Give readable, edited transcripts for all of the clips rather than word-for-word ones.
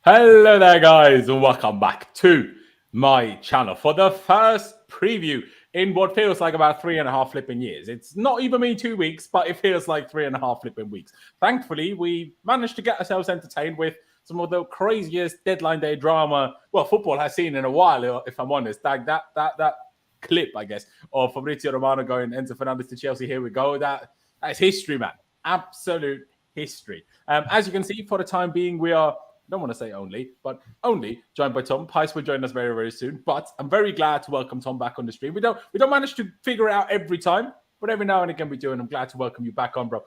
Hello there, guys, and welcome back to my channel for the first preview in what feels like about 3.5 flipping years. It's not even been 2 weeks, but it feels like 3.5 flipping weeks. Thankfully, we managed to get ourselves entertained with some of the craziest deadline day drama, well, football has seen in a while, if I'm honest. That clip, I guess, of Fabrizio Romano going Enzo Fernandez to Chelsea. Here we go. That's history, man. Absolute history. As you can see, for the time being, we are, don't want to say only, but only joined by Tom. Pice will join us very, very soon. But I'm very glad to welcome Tom back on the stream. We don't manage to figure it out every time, but every now and again we do, and I'm glad to welcome you back on, bro.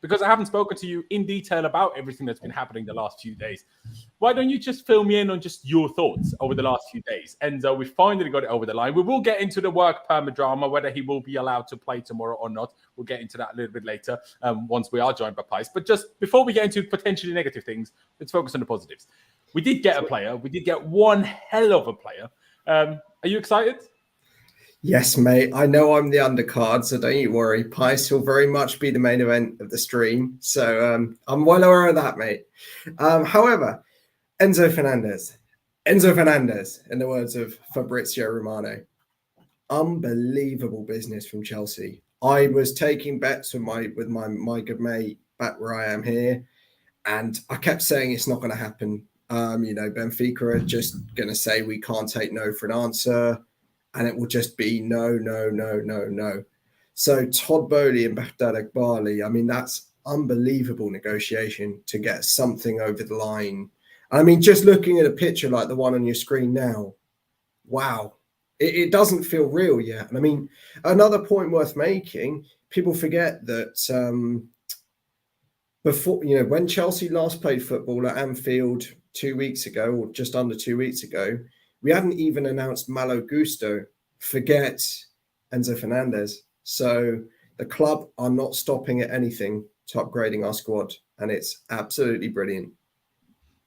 Because I haven't spoken to you in detail about everything that's been happening the last few days. Why don't you just fill me in on just your thoughts over the last few days? Enzo, we finally got it over the line. We will get into the work permit drama, whether he will be allowed to play tomorrow or not. We'll get into that a little bit later once we are joined by Pice. But just before we get into potentially negative things, let's focus on the positives. We did get a player. We did get one hell of a player. Are you excited? Yes, mate. I know I'm the undercard, so don't you worry. Pice will very much be the main event of the stream. So I'm well aware of that, mate. However, Enzo Fernandez, in the words of Fabrizio Romano, unbelievable business from Chelsea. I was taking bets with my good mate back where I am here, and I kept saying it's not going to happen. Benfica are just going to say we can't take no for an answer, and it will just be no. So Todd Bowley and Baghdad Eghbali, I mean, that's unbelievable negotiation to get something over the line. I mean, just looking at a picture like the one on your screen now, wow, it doesn't feel real yet. And I mean, another point worth making, people forget that before, when Chelsea last played football at Anfield 2 weeks ago, or just under 2 weeks ago, we hadn't even announced Malo Gusto. Forget Enzo Fernandez. So the club are not stopping at anything to upgrading our squad, and it's absolutely brilliant.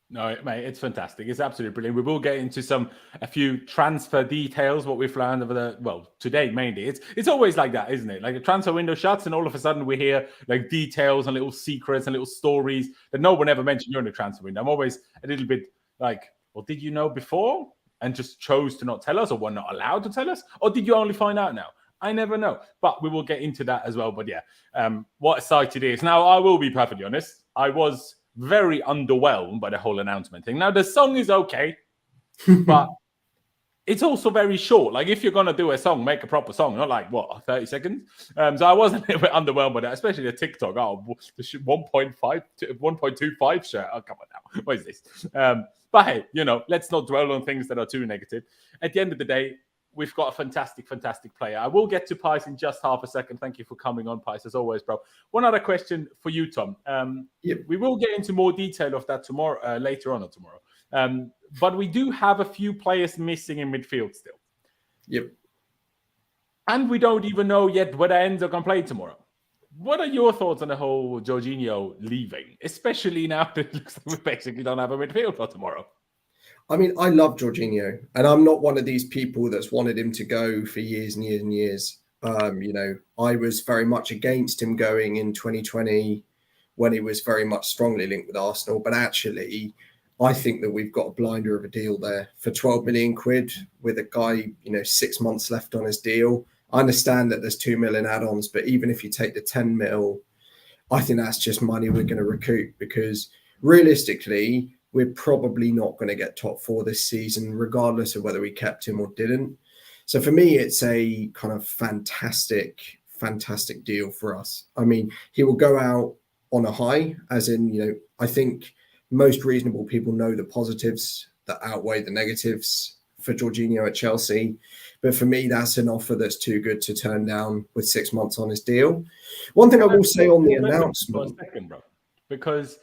No, mate, it's fantastic. It's absolutely brilliant. We will get into a few transfer details, what we've learned over today mainly. It's always like that, isn't it? Like the transfer window shuts and all of a sudden we hear like details and little secrets and little stories that no one ever mentioned during the transfer window. I'm always a little bit like, well, did you know before and just chose to not tell us, or were not allowed to tell us? Or did you only find out now? I never know. But we will get into that as well. But yeah, what a sight it is. Now, I will be perfectly honest. I was very underwhelmed by the whole announcement thing. Now, the song is okay, but it's also very short. Like, if you're going to do a song, make a proper song, not like, 30 seconds? So I was a little bit underwhelmed by that, especially the TikTok. Oh, the 1.25 share. Oh, come on now. What is this? But hey, let's not dwell on things that are too negative. At the end of the day, we've got a fantastic, fantastic player. I will get to Pice in just half a second. Thank you for coming on, Pice, as always, bro. One other question for you, Tom. We will get into more detail of that tomorrow, later on or tomorrow. But we do have a few players missing in midfield still. Yep. And we don't even know yet whether Enzo can play tomorrow. What are your thoughts on the whole Jorginho leaving, especially now that it looks like we basically don't have a midfield for tomorrow? I mean, I love Jorginho, and I'm not one of these people that's wanted him to go for years and years and years. I was very much against him going in 2020 when he was very much strongly linked with Arsenal. But actually, I think that we've got a blinder of a deal there for 12 million quid with a guy, 6 months left on his deal. I understand that there's 2 million add-ons, but even if you take the 10 mil, I think that's just money we're going to recoup, because realistically, we're probably not going to get top 4 this season, regardless of whether we kept him or didn't. So for me, it's a kind of fantastic deal for us. I mean, he will go out on a high, as in, I think most reasonable people know the positives that outweigh the negatives for Jorginho at Chelsea. But for me, that's an offer that's too good to turn down with 6 months on his deal. One thing I will say on the announcement, because,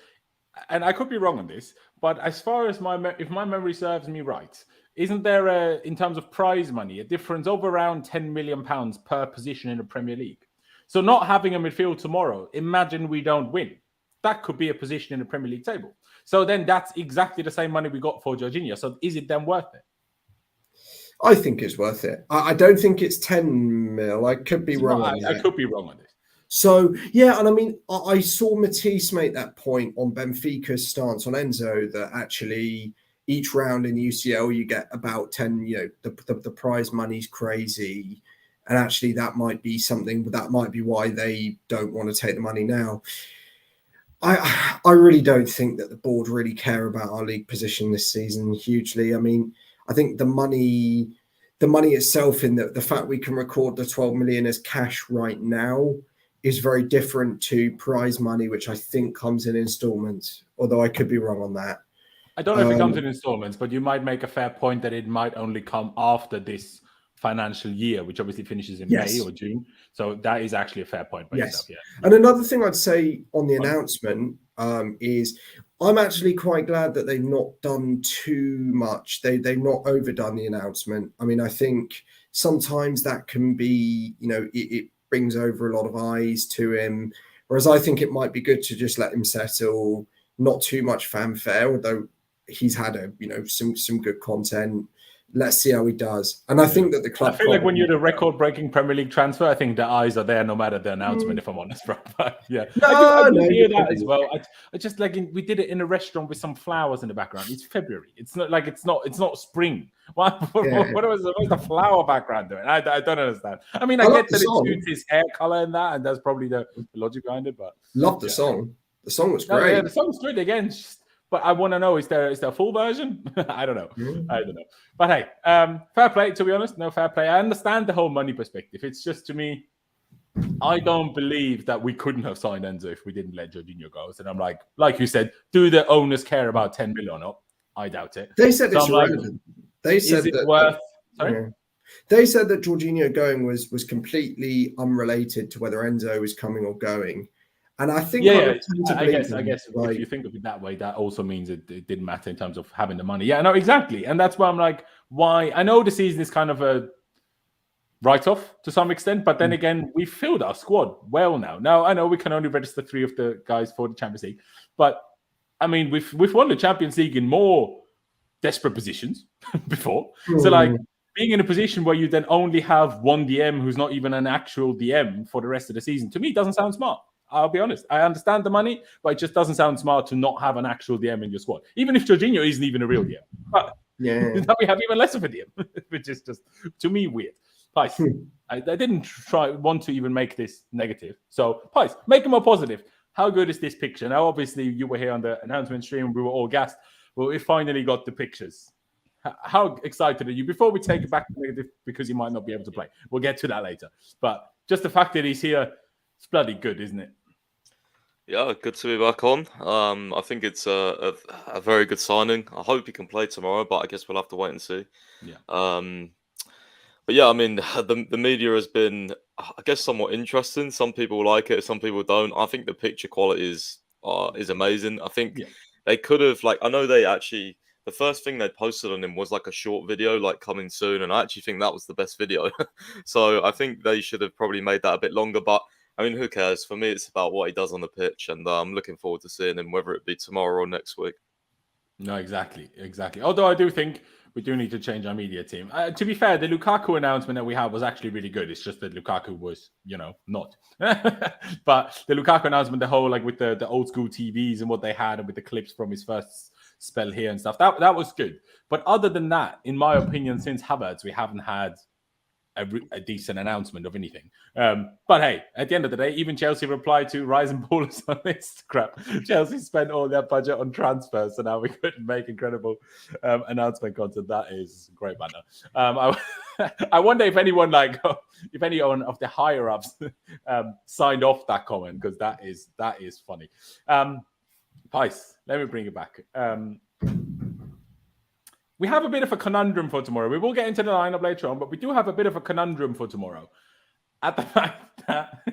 and I could be wrong on this, but as far as if my memory serves me right, isn't there in terms of prize money, a difference of around £10 million per position in the Premier League? So not having a midfield tomorrow, imagine we don't win. That could be a position in the Premier League table. So then that's exactly the same money we got for Jorginho. So is it then worth it? I think it's worth it. I don't think it's 10 mil. I could be wrong on that. I could be wrong on this. So, yeah, and I mean, I saw Matisse make that point on Benfica's stance on Enzo, that actually each round in the UCL you get about 10, the prize money's crazy. And actually that might be something, that might be why they don't want to take the money now. I really don't think that the board really care about our league position this season hugely. I mean, I think the money itself, in the fact we can record the 12 million as cash right now, is very different to prize money, which I think comes in installments, although I could be wrong on that. I don't know if it comes in installments, but you might make a fair point that it might only come after this financial year, which obviously finishes in May or June. So that is actually a fair point by yourself. Yeah. And another thing I'd say on the announcement is I'm actually quite glad that they've not done too much. They've not overdone the announcement. I mean, I think sometimes that can be, it brings over a lot of eyes to him. Whereas I think it might be good to just let him settle, not too much fanfare, although he's had some good content. Let's see how he does. And I think that the club... I feel like when you're the record-breaking Premier League transfer, I think the eyes are there no matter the announcement, if I'm honest, bro. But yeah. I hear that as well. I just like, we did it in a restaurant with some flowers in the background. It's February. It's not like it's not spring. What was the flower background doing? I don't understand. I mean, I get that it suits his hair color and that, and that's probably the logic behind it. But love the song. The song was great. Yeah, the song's good again. But I want to know, is there a full version? I don't know. I don't know. But hey, fair play, to be honest. No, fair play. I understand the whole money perspective. It's just, to me, I don't believe that we couldn't have signed Enzo if we didn't let Jorginho go. And I'm like you said, do the owners care about 10 million or not? I doubt it. They said it's irrelevant. They said that worth... Sorry? Yeah. They said that Jorginho going was completely unrelated to whether Enzo was coming or going. And I think, I guess if you think of it that way, that also means it didn't matter in terms of having the money. Yeah, no, exactly. And that's why I'm like, why? I know the season is kind of a write-off to some extent, but then again, we filled our squad well now. Now, I know we can only register 3 of the guys for the Champions League, but I mean, we've won the Champions League in more desperate positions before. So like, being in a position where you then only have one DM who's not even an actual DM for the rest of the season, to me, doesn't sound smart. I'll be honest. I understand the money, but it just doesn't sound smart to not have an actual DM in your squad. Even if Jorginho isn't even a real DM. But now we have even less of a DM, which is just, to me, weird. Pice, I didn't want to even make this negative. So, Pice, make it more positive. How good is this picture? Now, obviously, you were here on the announcement stream. We were all gassed. Well, we finally got the pictures. How excited are you? Before we take it back to negative, because he might not be able to play. We'll get to that later. But just the fact that he's here, it's bloody good, isn't it? Yeah, good to be back on. I think it's a very good signing. I hope he can play tomorrow, but I guess we'll have to wait and see. Yeah. But yeah, I mean, the media has been, I guess, somewhat interesting. Some people like it, some people don't. I think the picture quality is amazing. I think they could have, I know they actually, the first thing they posted on him was like a short video, like coming soon, and I actually think that was the best video. So I think they should have probably made that a bit longer, but I mean, who cares? For me, it's about what he does on the pitch, and I'm looking forward to seeing him, whether it be tomorrow or next week. No, exactly. Although I do think we do need to change our media team. To be fair, the Lukaku announcement that we had was actually really good. It's just that Lukaku was, not. But the Lukaku announcement, the whole, with the old school TVs and what they had, and with the clips from his first spell here and stuff, that was good. But other than that, in my opinion, since Havertz, we haven't had a decent announcement of anything. But hey, at the end of the day, even Chelsea replied to Rising Ballers on Instagram. Chelsea spent all their budget on transfers, so now we couldn't make incredible announcement content. That is great banner. I wonder if anyone of the higher ups signed off that comment, because that is funny. Pice, let me bring it back. We have a bit of a conundrum for tomorrow. We will get into the lineup later on, but we do have a bit of a conundrum for tomorrow. At the fact that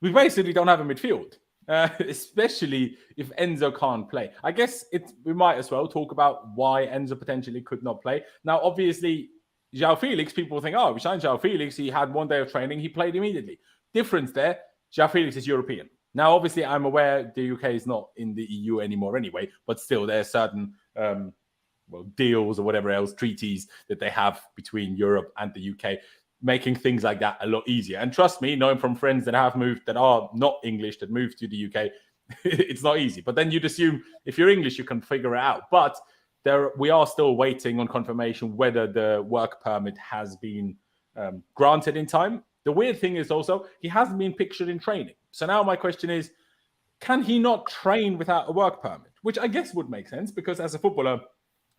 we basically don't have a midfield, especially if Enzo can't play. I guess we might as well talk about why Enzo potentially could not play. Now, obviously, Joao Felix, people think, we signed Joao Felix. He had 1 day of training. He played immediately. Difference there, Joao Felix is European. Now, obviously, I'm aware the UK is not in the EU anymore anyway, but still there are certain deals or whatever else, treaties that they have between Europe and the UK. making things like that a lot easier. And trust me, knowing from friends that have moved, that are not English, that moved to the UK, it's not easy. But then you'd assume if you're English, you can figure it out. But we are still waiting on confirmation whether the work permit has been granted in time. The weird thing is also he hasn't been pictured in training. So now my question is, can he not train without a work permit? Which I guess would make sense, because as a footballer,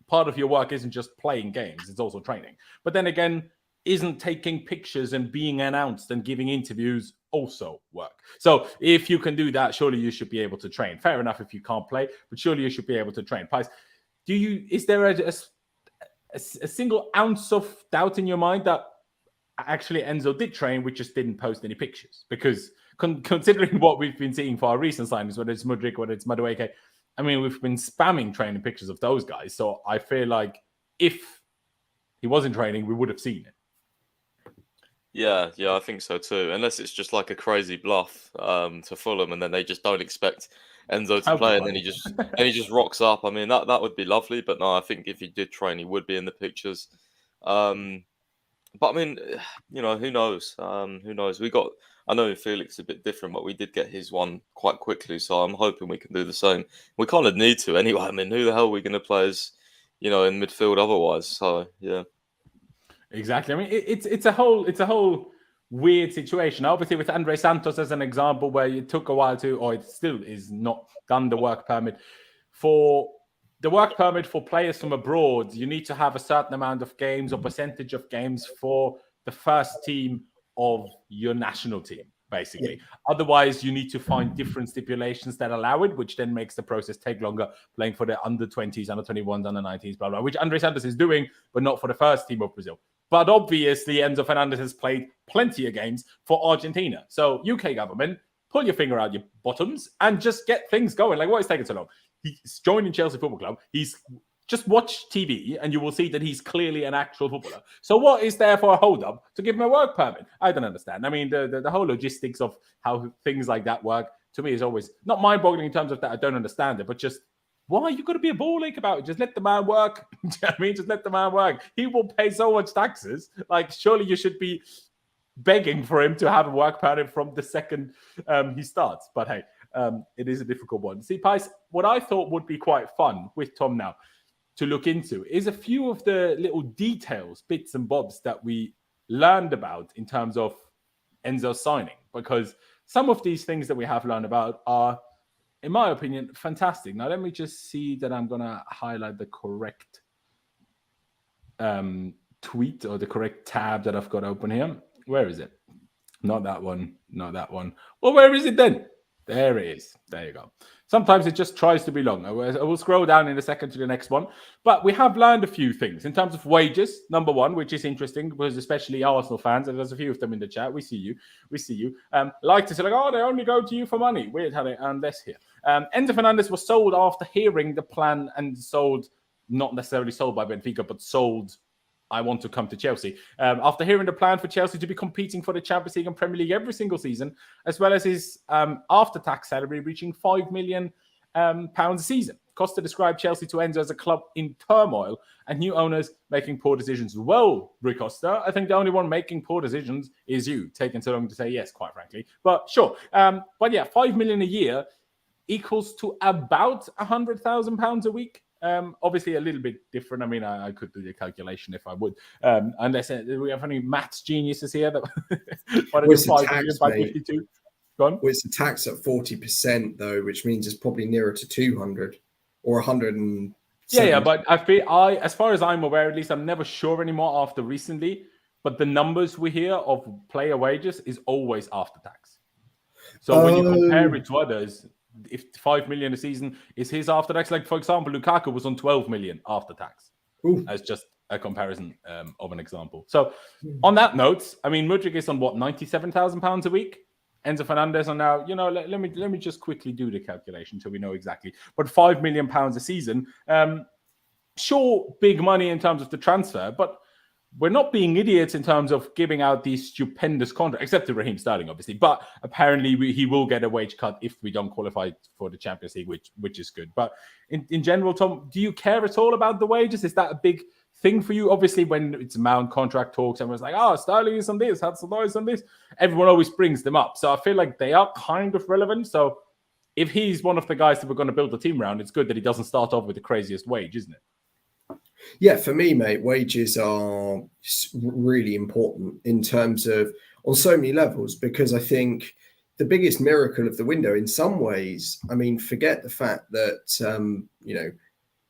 part of your work isn't just playing games, it's also training. But then again, isn't taking pictures and being announced and giving interviews also work? So if you can do that, surely you should be able to train. Fair enough if you can't play, but surely you should be able to train. Pies, is there a single ounce of doubt in your mind that actually Enzo did train, we just didn't post any pictures? Because considering what we've been seeing for our recent signings, whether it's Mudryk, whether it's Mudryk, I mean, we've been spamming training pictures of those guys. So I feel like if he wasn't training, we would have seen it. Yeah, I think so too. Unless it's just like a crazy bluff to Fulham, and then they just don't expect Enzo to play, and then he just rocks up. I mean, that would be lovely. But no, I think if he did train, he would be in the pictures. But I mean, who knows? Who knows? I know Felix is a bit different, but we did get his one quite quickly, so I'm hoping we can do the same. We kind of need to anyway. I mean, who the hell are we going to play as, in midfield otherwise? So yeah. Exactly. I mean, it's a whole weird situation. Obviously, with Andre Santos as an example, where it took a while to, or it still is not done, the work permit. For the work permit for players from abroad, you need to have a certain amount of games or percentage of games for the first team of your national team, basically. Yeah. Otherwise, you need to find different stipulations that allow it, which then makes the process take longer, playing for the under-20s, under-21s, under-19s, blah, blah, which Andre Santos is doing, but not for the first team of Brazil. But obviously, Enzo Fernandez has played plenty of games for Argentina. So, UK government, pull your finger out your bottoms and just get things going. Like, what is taking so long? He's joining Chelsea Football Club. He's just watch TV and you will see that he's clearly an actual footballer. So what is there for a hold-up to give him a work permit? I don't understand. I mean, the whole logistics of how things like that work, to me, is always not mind-boggling in terms of that I don't understand it, but just, why you got to be a ball ache about it? Just let the man work. Do you know what I mean? Just let the man work. He will pay so much taxes. Like, surely you should be begging for him to have a work permit from the second he starts. But hey, it is a difficult one. See, Pies, what I thought would be quite fun with Tom now to look into is a few of the little details, bits and bobs that we learned about in terms of Enzo's signing, because some of these things that we have learned about are, in my opinion, fantastic. Now, let me just see that I'm going to highlight the correct tweet or the correct tab that I've got open here. Where is it? Not that one. Not that one. Well, where is it then? There it is. There you go. Sometimes it just tries to be long. I will scroll down in a second to the next one. But we have learned a few things in terms of wages. Number one, which is interesting because especially Arsenal fans, and there's a few of them in the chat. We see you. Like to say, like, oh, they only go to you for money. Weird how they earn less here. Enzo Fernandez was sold after hearing the plan and sold, not necessarily sold by Benfica, but sold, I want to come to Chelsea. After hearing the plan for Chelsea to be competing for the Champions League and Premier League every single season, as well as his after-tax salary reaching £5 million a season. Costa described Chelsea to Enzo as a club in turmoil and new owners making poor decisions. Well, Rui Costa, I think the only one making poor decisions is you, taking so long to say yes, quite frankly. But sure. But yeah, £5 million a year equals to about £100,000 a week. Obviously a little bit different. I mean, I could do the calculation if I would, unless we have any maths geniuses here that what is 5 million by 52. Go on. Well, it's a tax at 40% though, which means it's probably nearer to 200 or 100. Yeah, but as far as I'm aware, at least I'm never sure anymore after recently. But the numbers we hear of player wages is always after tax. So when you compare it to others, if 5 million a season is his after tax, like for example, Lukaku was on 12 million after tax. Ooh. As just a comparison of an example. So on that note, I mean, Mudryk is on what, £97,000 a week? Enzo Fernandez on now, let me just quickly do the calculation so we know exactly. But £5 million a season, sure, big money in terms of the transfer, but we're not being idiots in terms of giving out these stupendous contracts, except to Raheem Sterling, obviously. But apparently he will get a wage cut if we don't qualify for the Champions League, which is good. But in general, Tom, do you care at all about the wages? Is that a big thing for you? Obviously, when it's Mount contract talks, everyone's like, oh, Sterling is on this, Hudson-Odoi is on this. Everyone always brings them up. So I feel like they are kind of relevant. So if he's one of the guys that we're going to build the team around, it's good that he doesn't start off with the craziest wage, isn't it? Yeah, for me, mate, wages are really important in terms of on so many levels, because I think the biggest miracle of the window in some ways, I mean, forget the fact that,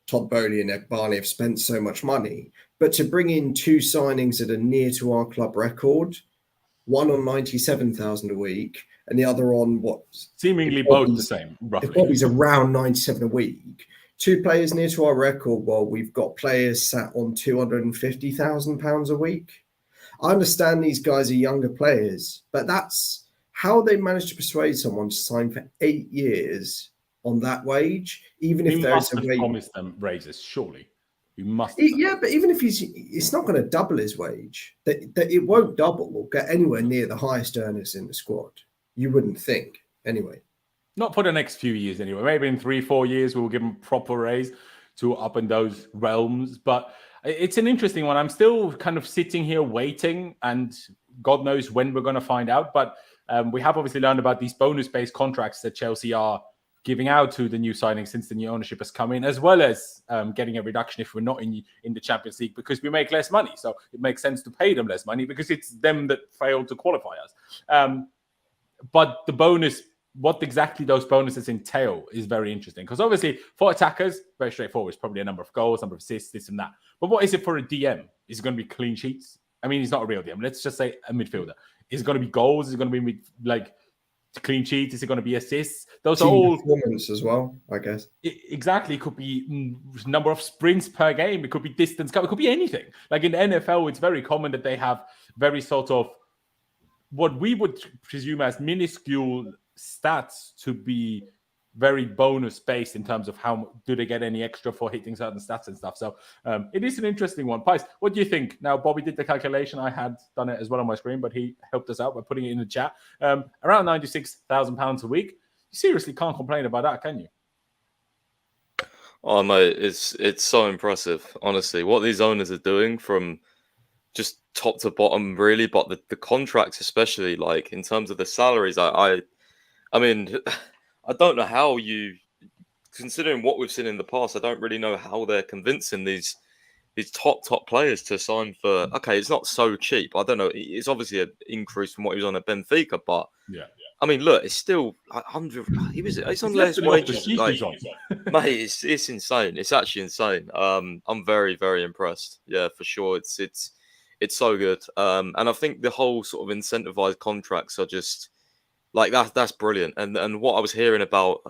Todd Bowley and Barney have spent so much money, but to bring in two signings that are near to our club record, one on 97,000 a week and the other on what? Seemingly both the same, roughly. Bobby's around 97 a week. Two players near to our record, while we've got players sat on £250,000 a week. I understand these guys are younger players, but that's how they managed to persuade someone to sign for 8 years on that wage, even if there's a wage. Promised them raises, surely. You must. Yeah, but even if it's not going to double his wage. That it won't double or get anywhere near the highest earners in the squad. You wouldn't think, anyway. Not for the next few years, anyway. Maybe in 3-4 years we'll give him proper raise to up in those realms. But it's an interesting one. I'm still kind of sitting here waiting, and God knows when we're going to find out. But we have obviously learned about these bonus-based contracts that Chelsea are giving out to the new signings since the new ownership has come in, as well as getting a reduction if we're not in the Champions League, because we make less money. So it makes sense to pay them less money because it's them that failed to qualify us. But the bonus, what exactly those bonuses entail is very interesting, because obviously for attackers, very straightforward. It's probably a number of goals, number of assists, this and that. But what is it for a DM? Is it going to be clean sheets? I mean, he's not a real DM. Let's just say a midfielder. Is it going to be goals? Is it going to be clean sheets? Is it going to be assists? Those are all performance as well, I guess. Exactly. It could be number of sprints per game. It could be distance. It could be anything. Like in the NFL, it's very common that they have very sort of what we would presume as minuscule stats to be very bonus based in terms of how do they get any extra for hitting certain stats and stuff. So it is an interesting one. Pies, what do you think? Now, Bobby did the calculation. I had done it as well on my screen, but he helped us out by putting it in the chat. Around £96,000 a week. You seriously can't complain about that, can you? Oh, mate, it's so impressive, honestly. What these owners are doing from just top to bottom, really, but the contracts especially, like in terms of the salaries, I mean, I don't know how considering what we've seen in the past, I don't really know how they're convincing these top players to sign for. Okay, it's not so cheap. I don't know. It's obviously an increase from what he was on at Benfica, but yeah. I mean, look, it's still 100. It's on less wages. Like, mate, it's insane. It's actually insane. I'm very, very impressed. Yeah, for sure. It's so good. And I think the whole sort of incentivized contracts are just like that's brilliant. And what I was hearing about,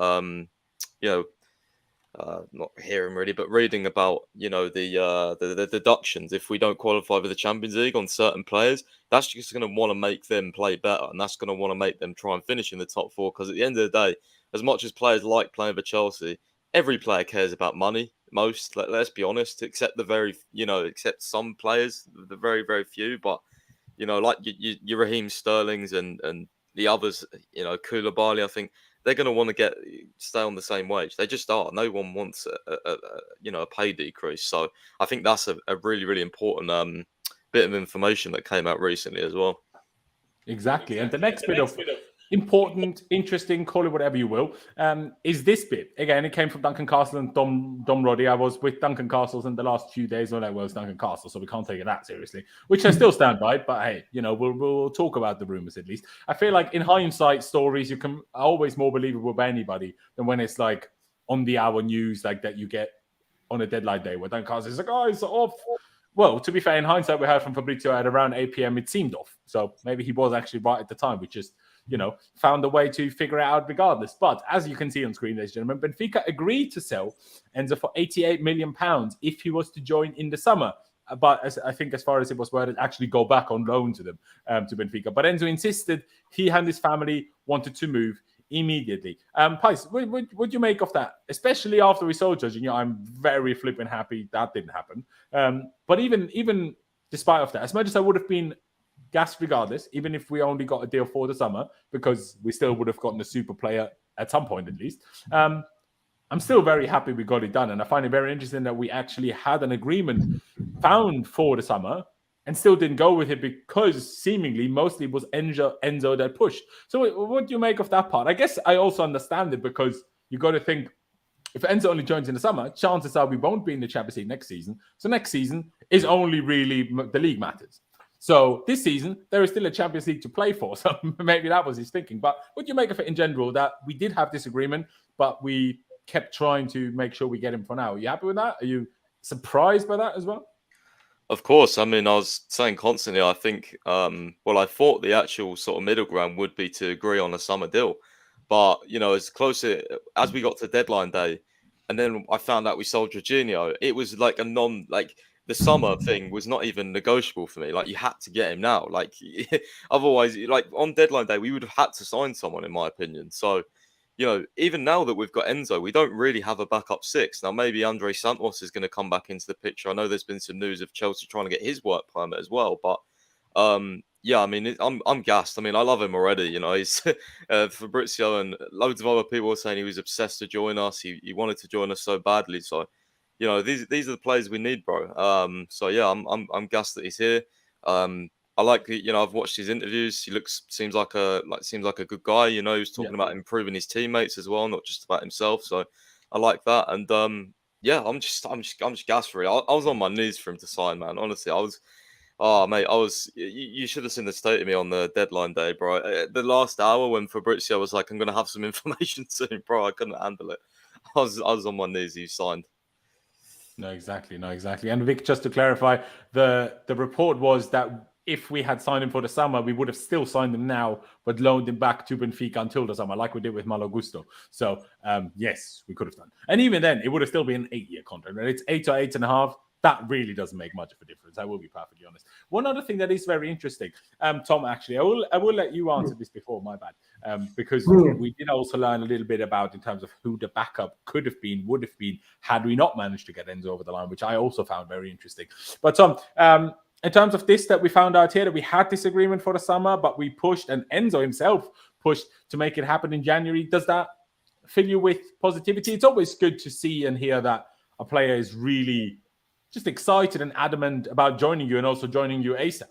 not hearing really, but reading about, the deductions if we don't qualify for the Champions League on certain players, that's just going to want to make them play better, and that's going to want to make them try and finish in the top four. Because at the end of the day, as much as players like playing for Chelsea, every player cares about money. Most, let's be honest, except except some players, the very, very few. But like your Raheem Sterling's and the others, Koulibaly, I think they're going to want to stay on the same wage. They just are. No one wants a pay decrease. So I think that's a really, really important bit of information that came out recently as well. Exactly. And the next bit of important, interesting, call it whatever you will, is this bit. Again, it came from Duncan Castle and Dom Roddy. I was with Duncan Castles in the last few days. It's Duncan Castle, so we can't take it that seriously, which I still stand by. But hey, we'll talk about the rumors at least. I feel like in hindsight, stories are always more believable by anybody than when it's like on the hour news like that you get on a deadline day where Duncan Castle is like, oh, it's off. Well, to be fair, in hindsight, we heard from Fabrizio at around 8 p.m. it seemed off. So maybe he was actually right at the time. We just found a way to figure it out regardless. But as you can see on screen, ladies and gentlemen, Benfica agreed to sell Enzo for £88 million if he was to join in the summer. But I think as far as it was worded, actually go back on loan to them, to Benfica. But Enzo insisted he and his family wanted to move immediately. Pais, what you make of that? Especially after we saw Jorginho, I'm very flipping happy that didn't happen. But even despite of that, as much as I would have been gassed regardless, even if we only got a deal for the summer, because we still would have gotten a super player at some point at least. I'm I'm still very happy we got it done. And I find it very interesting that we actually had an agreement found for the summer and still didn't go with it because seemingly mostly it was Enzo that pushed. So what do you make of that part? I guess I also understand it because you got to think, if Enzo only joins in the summer, chances are we won't be in the Champions League next season. So next season is only really the league matters. So this season, there is still a Champions League to play for. So maybe that was his thinking. But what do you make of it in general, that we did have this agreement, but we kept trying to make sure we get him for now? Are you happy with that? Are you surprised by that as well? Of course. I mean, I was saying constantly, I think, I thought the actual sort of middle ground would be to agree on a summer deal. But, as closer as we got to deadline day, and then I found out we sold Jorginho, it was like the summer thing was not even negotiable for me. Like, you had to get him now. Like, otherwise, like on deadline day, we would have had to sign someone, in my opinion. So, even now that we've got Enzo, we don't really have a backup six. Now, maybe Andre Santos is going to come back into the picture. I know there's been some news of Chelsea trying to get his work permit as well. But, I mean, I'm gassed. I mean, I love him already. He's Fabrizio and loads of other people were saying he was obsessed to join us. He wanted to join us so badly. So, these are the players we need, bro. I'm gassed that he's here. I like, I've watched his interviews. He seems like a good guy. He was talking about improving his teammates as well, not just about himself. So I like that. And I'm just gassed for it. I was on my knees for him to sign, man. Honestly, I was. Oh, mate, you should have seen the state of me on the deadline day, bro. The last hour when Fabrizio was like, I'm going to have some information soon, bro. I couldn't handle it. I was on my knees. He signed. No, exactly. And Vic, just to clarify, the report was that if we had signed him for the summer, we would have still signed him now, but loaned him back to Benfica until the summer, like we did with Malo Gusto. So, yes, we could have done. And even then, it would have still been an 8-year contract. Right? It's 8 or 8.5. That really doesn't make much of a difference. I will be perfectly honest. One other thing that is very interesting, Tom, actually, I will let you answer this before, my bad, because we did also learn a little bit about in terms of who the backup could have been, would have been, had we not managed to get Enzo over the line, which I also found very interesting. But Tom, in terms of this, that we found out here that we had this agreement for the summer, but we pushed, and Enzo himself pushed to make it happen in January. Does that fill you with positivity? It's always good to see and hear that a player is really just excited and adamant about joining you and also joining you ASAP.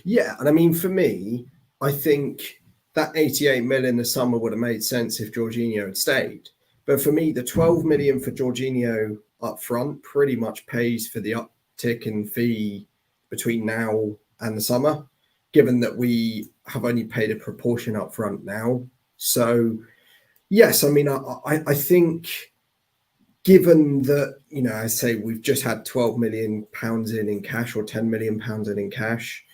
Yeah, and I mean, for me, I think that 88 million in the summer would have made sense if Jorginho had stayed. But for me, the 12 million for Jorginho up front pretty much pays for the uptick in fee between now and the summer, given that we have only paid a proportion up front now. So, yes, I mean, I think, given that, I say we've just had 12 million pounds in cash, or 10 million pounds in cash,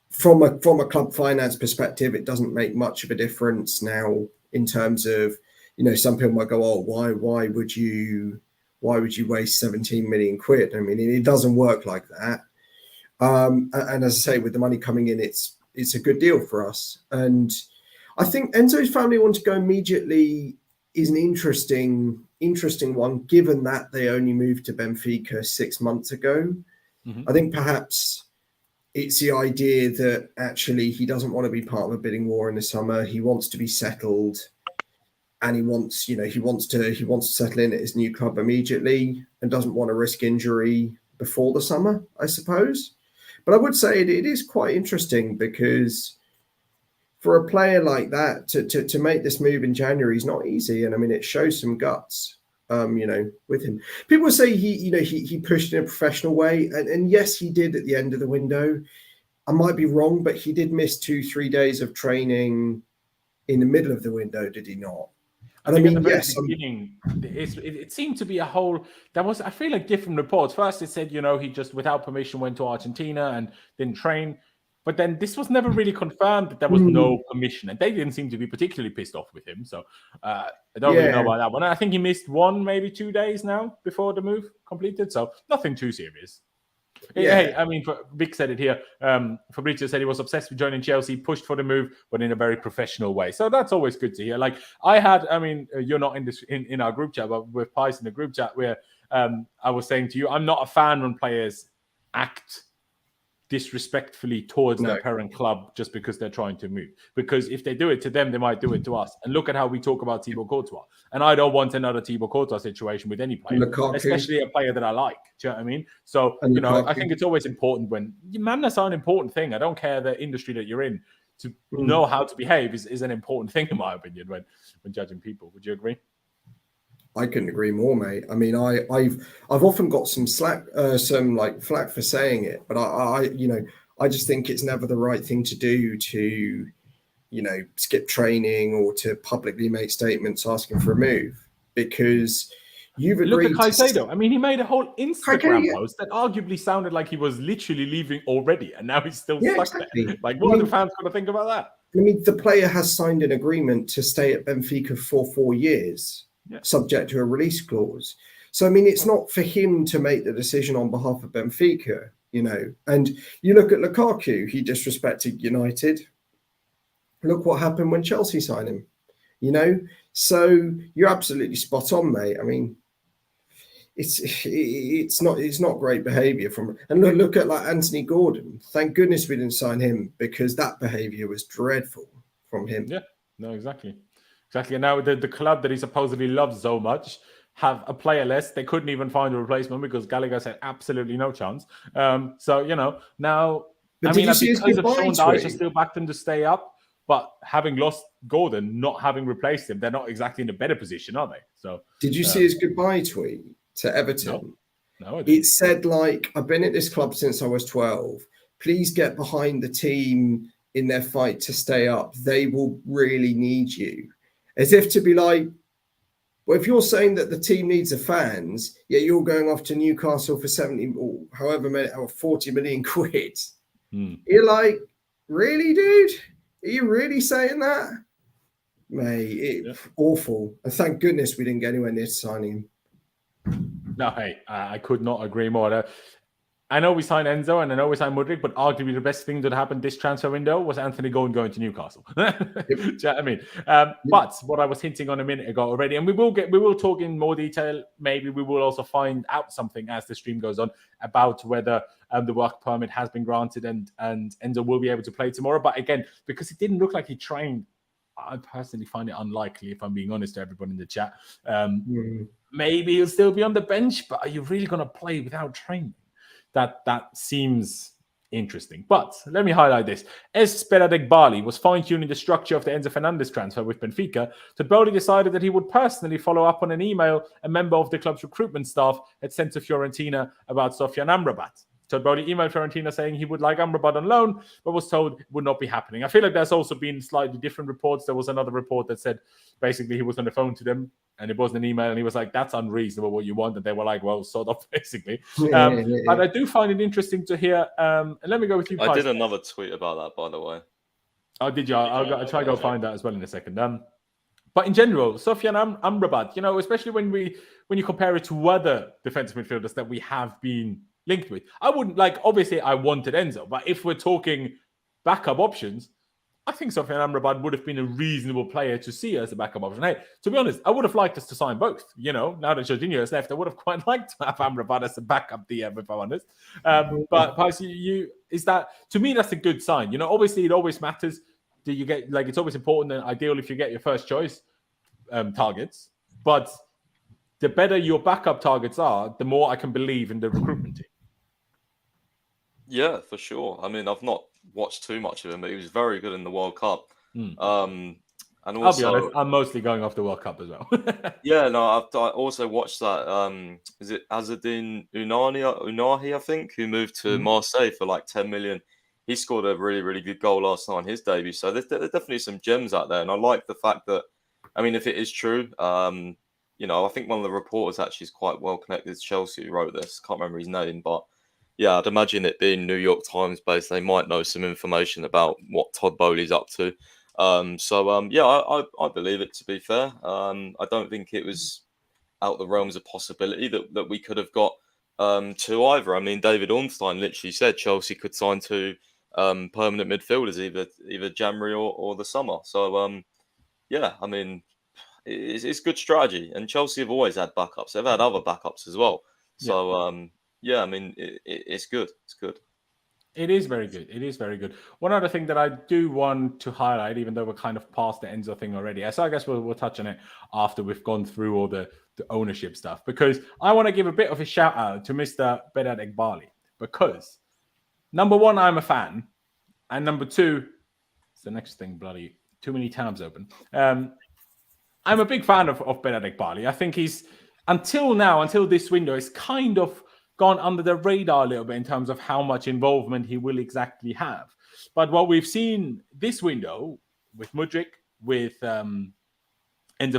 from a club finance perspective, it doesn't make much of a difference now in terms of, some people might go, oh, why would you waste 17 million quid? I mean, it doesn't work like that. And as I say, with the money coming in, it's a good deal for us. And I think Enzo's family want to go immediately is an interesting one, given that they only moved to Benfica 6 months ago. Mm-hmm. I think perhaps it's the idea that actually he doesn't want to be part of a bidding war in the summer. He wants to be settled, and he wants to settle in at his new club immediately, and doesn't want to risk injury before the summer, I suppose. But I would say it is quite interesting, because for a player like that to make this move in January is not easy. And I mean, it shows some guts, with him. People say he pushed in a professional way. And yes, he did at the end of the window. I might be wrong, but he did miss 2-3 days of training in the middle of the window, did he not? And I mean, at the very beginning, it seemed to be a whole. I feel like different reports. First, it said, he just without permission went to Argentina and didn't train. But then this was never really confirmed that there was no permission, and they didn't seem to be particularly pissed off with him. So I don't really know about that one. I think he missed 1, maybe 2 days now before the move completed. So nothing too serious. Yeah. Hey, I mean, Vic said it here. Fabrizio said he was obsessed with joining Chelsea, pushed for the move, but in a very professional way. So that's always good to hear. Like you're not in this in our group chat, but with Pies in the group chat, where I was saying to you, I'm not a fan when players act disrespectfully towards No. their parent club just because they're trying to move. Because if they do it to them, they might do it to us. And look at how we talk about Thibaut Courtois. And I don't want another Thibaut Courtois situation with any player, especially a player that I like. Do you know what I mean? So, I think it's always important when madness are an important thing. I don't care the industry that you're in. To know how to behave is an important thing, in my opinion, when judging people. Would you agree? I couldn't agree more, mate. I mean, I've often got some flack for saying it, but I just think it's never the right thing to do to, skip training or to publicly make statements asking for a move, because you've agreed. Look at Caicedo. I mean, he made a whole Instagram post that arguably sounded like he was literally leaving already, and now he's still stuck there. Like, what are the fans going to think about that? I mean, the player has signed an agreement to stay at Benfica for 4 years. Subject to a release clause. So, I mean, it's not for him to make the decision on behalf of Benfica, And you look at Lukaku, he disrespected United. Look what happened when Chelsea signed him, So you're absolutely spot on, mate. I mean, it's not great behaviour from. And look at like Anthony Gordon. Thank goodness we didn't sign him, because that behaviour was dreadful from him. Yeah, no, exactly. And now the club that he supposedly loves so much have a player less. They couldn't even find a replacement because Gallagher said absolutely no chance. Now, but because of Sean Dyche, I still backed them to stay up. But having lost Gordon, not having replaced him, they're not exactly in a better position, are they? So, did you see his goodbye tweet to Everton? No, it said, I've been at this club since I was 12. Please get behind the team in their fight to stay up. They will really need you. As if to be like, well, if you're saying that the team needs the fans, yet you're going off to Newcastle for 70 or however many or 40 million quid, you're like, really, dude? Are you really saying that? Mate, awful. And thank goodness we didn't get anywhere near signing him. No, hey, I could not agree more. I know we signed Enzo and I know we signed Mudryk, but arguably the best thing that happened this transfer window was Anthony going to Newcastle. Do you know what I mean? But what I was hinting on a minute ago already, and we will talk in more detail. Maybe we will also find out something as the stream goes on about whether the work permit has been granted and Enzo will be able to play tomorrow. But again, because it didn't look like he trained, I personally find it unlikely, if I'm being honest to everyone in the chat. Maybe he'll still be on the bench, but are you really going to play without training? That seems interesting. But let me highlight this. As Bali was fine-tuning the structure of the Enzo Fernandez transfer with Benfica, Bowley decided that he would personally follow up on an email a member of the club's recruitment staff had sent to Fiorentina about Sofyan Amrabat. Bowley emailed Fiorentina saying he would like Amrabat on loan, but was told it would not be happening. I feel like there's also been slightly different reports. There was another report that said basically he was on the phone to them and it wasn't an email, and he was like, that's unreasonable what you want. And they were like, well, sort of, basically. But I do find it interesting to hear. And let me go with you guys. I did another tweet about that, by the way. Oh, did you? I'll try to go find that as well in a second. But in general, Sofyan Amrabat, especially when you compare it to other defensive midfielders that we have been linked with. I wouldn't obviously I wanted Enzo, but if we're talking backup options, I think Sofyan Amrabat would have been a reasonable player to see as a backup option. Hey, to be honest, I would have liked us to sign both. Now that Jorginho has left, I would have quite liked to have Amrabat as a backup DM, if I'm honest. But is that, to me, that's a good sign. Obviously it always matters. Do you get it's always important and ideal if you get your first choice targets, but the better your backup targets are, the more I can believe in the recruitment team. Yeah, for sure. I mean, I've not watched too much of him, but he was very good in the World Cup. And also, I'll be honest, I'm mostly going off the World Cup as well. Yeah, no, I also watched that. Is it Azzedine Ounahi, I think, who moved to Marseille for like 10 million. He scored a really, really good goal last night in his debut. So there's definitely some gems out there. And I like the fact that, I mean, if it is true, I think one of the reporters actually is quite well connected to Chelsea who wrote this. Can't remember his name, but yeah, I'd imagine it being New York Times based, they might know some information about what Todd Bowley's up to. I believe it, to be fair. I don't think it was out the realms of possibility that we could have got two either. I mean, David Ornstein literally said Chelsea could sign two permanent midfielders either January or the summer. So, I mean, it's good strategy. And Chelsea have always had backups. They've had other backups as well. So, I mean, it's good. It's good. It is very good. It is very good. One other thing that I do want to highlight, even though we're kind of past the Enzo thing already, so I guess we'll touch on it after we've gone through all the ownership stuff, because I want to give a bit of a shout out to Mr. Berat Eghbali, because number one, I'm a fan, and number two, it's the next thing, bloody too many tabs open. I'm a big fan of Berat Eghbali. I think he's, until this window, is kind of gone under the radar a little bit in terms of how much involvement he will exactly have. But what we've seen this window with Mudryk, with Enzo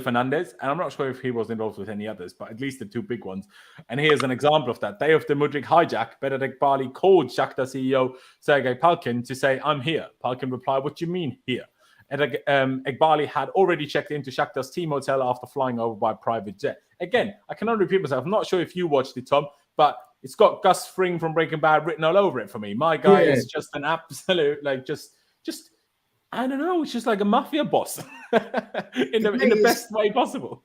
Fernandez, and I'm not sure if he was involved with any others, but at least the two big ones. And here's an example of that. Day of the Mudryk hijack, Berat Eghbali called Shakhtar CEO Sergei Palkin to say, "I'm here." Palkin replied, "What do you mean here?" And Eghbali had already checked into Shakhtar's team hotel after flying over by private jet. Again, I can only repeat myself. I'm not sure if you watched it, Tom, but it's got Gus Fring from Breaking Bad written all over it for me. My guy is just an absolute, like, just I don't know. It's just like a mafia boss in the best way possible.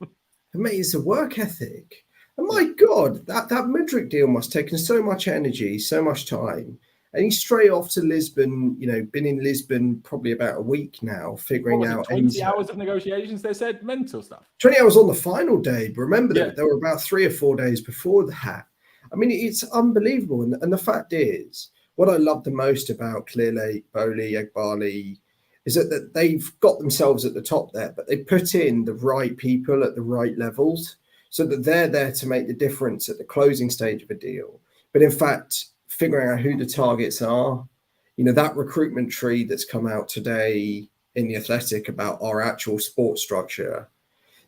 Mate, it's a work ethic. And my God, that Mudryk deal must have taken so much energy, so much time. And he's straight off to Lisbon, been in Lisbon probably about a week now, figuring out 20 hours of negotiations, they said, mental stuff. 20 hours on the final day. But remember that there were about 3 or 4 days before that. I mean, it's unbelievable. And the fact is, what I love the most about clearly Eghbali is that they've got themselves at the top there, but they put in the right people at the right levels so that they're there to make the difference at the closing stage of a deal. But in fact, figuring out who the targets are, that recruitment tree that's come out today in The Athletic about our actual sports structure,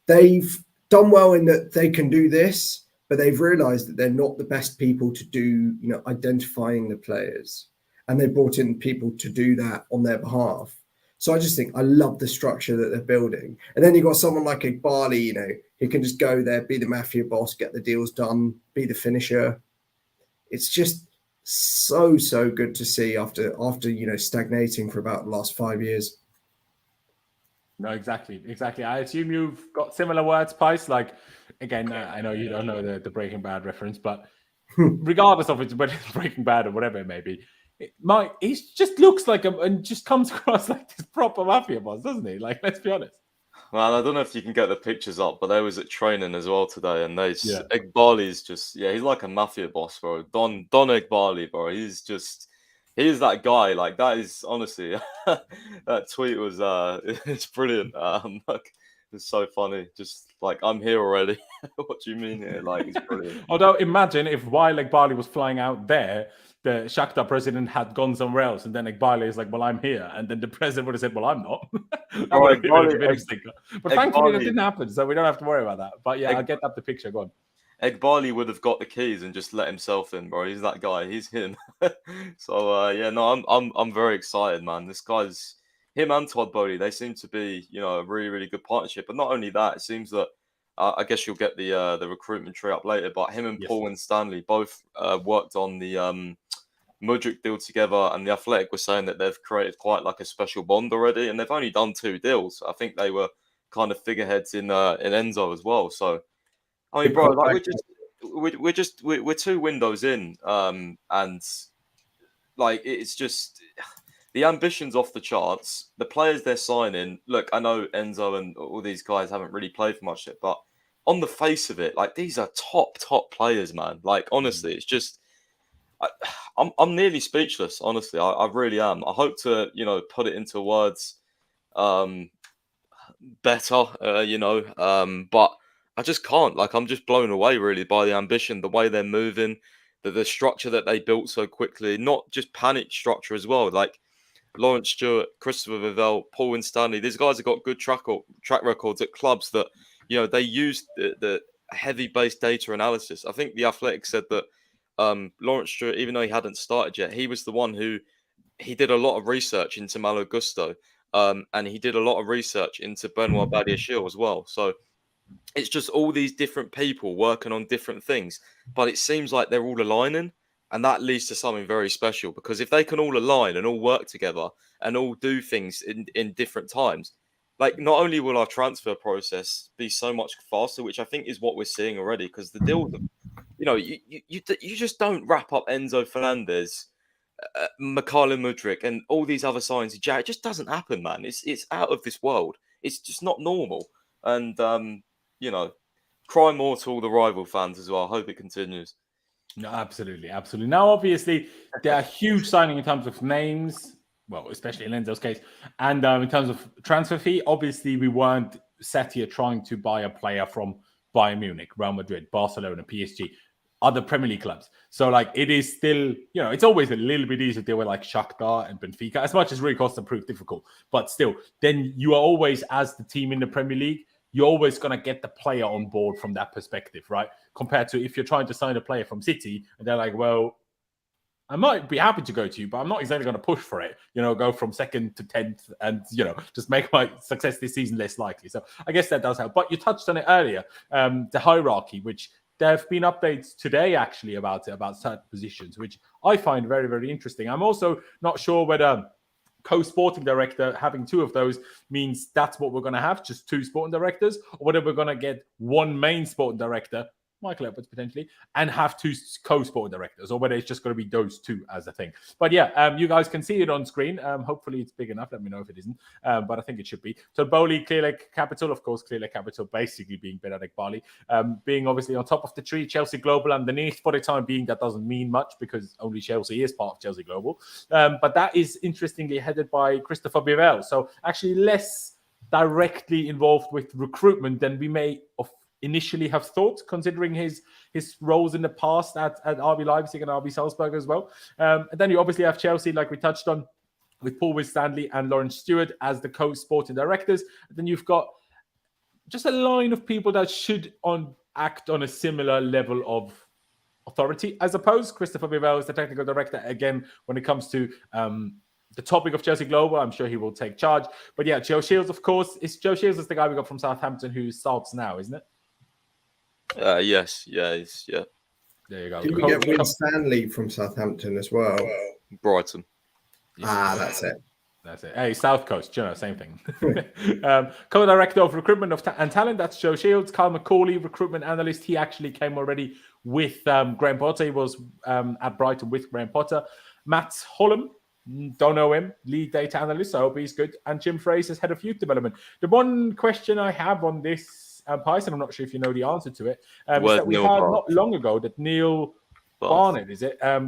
they've done well in that they can do this, but they've realized that they're not the best people to do, identifying the players. And they brought in people to do that on their behalf. So I just think I love the structure that they're building. And then you've got someone like Eghbali, who can just go there, be the mafia boss, get the deals done, be the finisher. It's just so good to see after stagnating for about the last 5 years. No, exactly. I assume you've got similar words, Pice. Like, again, I know you don't know the Breaking Bad reference, but regardless of it's Breaking Bad or whatever it may be, he just looks like and just comes across like this proper mafia boss, doesn't he? Like, let's be honest. Well, I don't know if you can get the pictures up, but they was at training as well today, and Eghbali's just he's like a mafia boss, bro. Don Eghbali, bro. He is that guy. Like, that is honestly that tweet was it's brilliant. Like, it's so funny. Just like, I'm here already. What do you mean here? Like, it's brilliant. Although imagine if while Eghbali was flying out there, the Shakhtar president had gone somewhere else, and then Eghbali is like, "Well, I'm here," and then the president would have said, "Well, I'm not." That would have been a bit of a stinker. But thankfully, that didn't happen, so we don't have to worry about that. But yeah, I'll get up the picture. Go on. Eghbali would have got the keys and just let himself in, bro. He's that guy. He's him. So I'm very excited, man. This guy's him and Todd Bowley. They seem to be, a really, really good partnership. But not only that, it seems that I guess you'll get the recruitment tree up later. But him and Paul and Stanley both worked on the Mudryk deal together, and the Athletic was saying that they've created quite like a special bond already, and they've only done 2 deals. I think they were kind of figureheads in Enzo as well. So, I mean, bro, like we're 2 windows in, and like it's just the ambition's off the charts. The players they're signing. Look, I know Enzo and all these guys haven't really played for much yet, but on the face of it, like, these are top players, man. Like, honestly, it's just. I'm nearly speechless, honestly. I really am. I hope to, put it into words better, but I just can't. Like, I'm just blown away, really, by the ambition, the way they're moving, the structure that they built so quickly, not just panic structure as well. Like, Laurenz Stewart, Christopher Vivell, Paul and Stanley, these guys have got good track records at clubs that, they use the heavy-based data analysis. I think the Athletic said that Laurenz Stewart, even though he hadn't started yet, he was the one he did a lot of research into Malo Gusto, and he did a lot of research into Benoit Badiashile as well. So it's just all these different people working on different things, but it seems like they're all aligning, and that leads to something very special, because if they can all align and all work together and all do things in different times, like, not only will our transfer process be so much faster, which I think is what we're seeing already, because the deal, you just don't wrap up Enzo Fernandez Mikhailo Mudryk and all these other signs. It just doesn't happen, man. It's out of this world. It's just not normal. And cry more to all the rival fans as well. I hope it continues. No, absolutely. Now, obviously, there are huge signing in terms of names. Well, especially in Enzo's case, and in terms of transfer fee, obviously we weren't sat here trying to buy a player from Bayern Munich, Real Madrid, Barcelona, PSG, other Premier League clubs. So, it is still, it's always a little bit easier to deal with Shakhtar and Benfica, as much as really Costa proved difficult. But still, then you are always, as the team in the Premier League, you're always going to get the player on board from that perspective, right? Compared to if you're trying to sign a player from City, and they're like, well, I might be happy to go to you, but I'm not exactly going to push for it, go from 2nd to 10th and, just make my success this season less likely. So I guess that does help. But you touched on it earlier, the hierarchy, which there have been updates today actually about certain positions, which I find very, very interesting. I'm also not sure whether co-sporting director, having 2 of those means that's what we're going to have, just 2 sporting directors, or whether we're going to get 1 main sporting director, Michael Edwards potentially, and have 2 co-sporting directors, or whether it's just going to be those 2 as a thing. But yeah, you guys can see it on screen. Hopefully it's big enough. Let me know if it isn't. But I think it should be. So Bowley, Clear Lake Capital, of course, Clear Lake Capital basically being Benedict Bali, being obviously on top of the tree, Chelsea Global underneath. For the time being, that doesn't mean much because only Chelsea is part of Chelsea Global. But that is interestingly headed by Christopher Bivell. So actually less directly involved with recruitment than we may initially have thought, considering his roles in the past at RB Leipzig and RB Salzburg as well. And then you obviously have Chelsea, like we touched on, with Paul Winstanley and Laurenz Stewart as the co-sporting directors. And then you've got just a line of people that should act on a similar level of authority, I suppose. Christopher Bivell is the technical director. Again, when it comes to the topic of Chelsea Global, I'm sure he will take charge. But yeah, Joe Shields, of course. Joe Shields is the guy we got from Southampton who starts now, isn't it? Yes. Yeah. There you go. Did we get Winstanley from Southampton as well? Brighton. That's it. Hey, South Coast, same thing. Co-director of recruitment and talent, that's Joe Shields. Carl McCauley, recruitment analyst. He actually came already with Graham Potter. He was at Brighton with Graham Potter. Matt Hollam, don't know him, lead data analyst. I hope he's good. And Jim Fraser's head of youth development. The one question I have on this, Python, I'm not sure if you know the answer to it, is that we heard not long ago that Neil Barnett,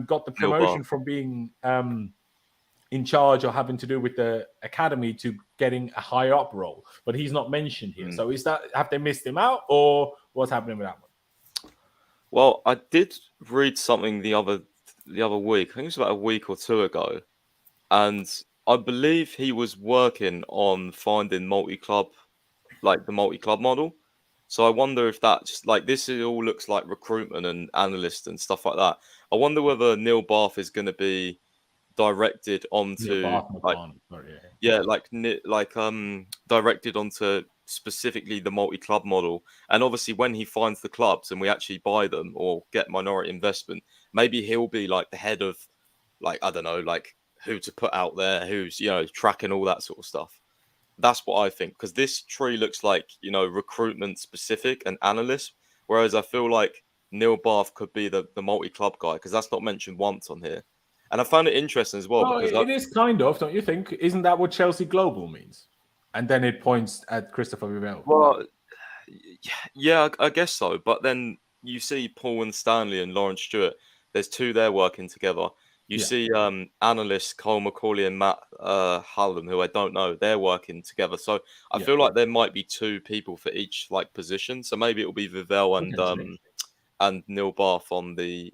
got the promotion from being in charge or having to do with the academy to getting a higher up role, but he's not mentioned here. So have they missed him out, or what's happening with that one? Well, I did read something the other week. I think it was about a week or 2 ago, and I believe he was working on finding multi-club, like the multi-club model. So I wonder if that's this all looks like recruitment and analyst and stuff like that. I wonder whether Neil Bath is going to be directed onto directed onto specifically the multi-club model. And obviously when he finds the clubs and we actually buy them or get minority investment, maybe he'll be the head of I don't know, who to put out there, who's tracking all that sort of stuff. That's what I think, because this tree looks like, recruitment specific and analyst, whereas I feel like Neil Bath could be the multi-club guy, because that's not mentioned once on here. And I found it interesting as well. Because it is kind of, don't you think? Isn't that what Chelsea Global means? And then it points at Christopher Bivell. Well, yeah, I guess so. But then you see Paul Winstanley and Laurenz Stewart. There's 2 there working together. You see analysts Cole McCauley and Matt Hallam, who I don't know, they're working together. So I feel like there might be 2 people for each position. So maybe it'll be Vivell and Neil Bath on the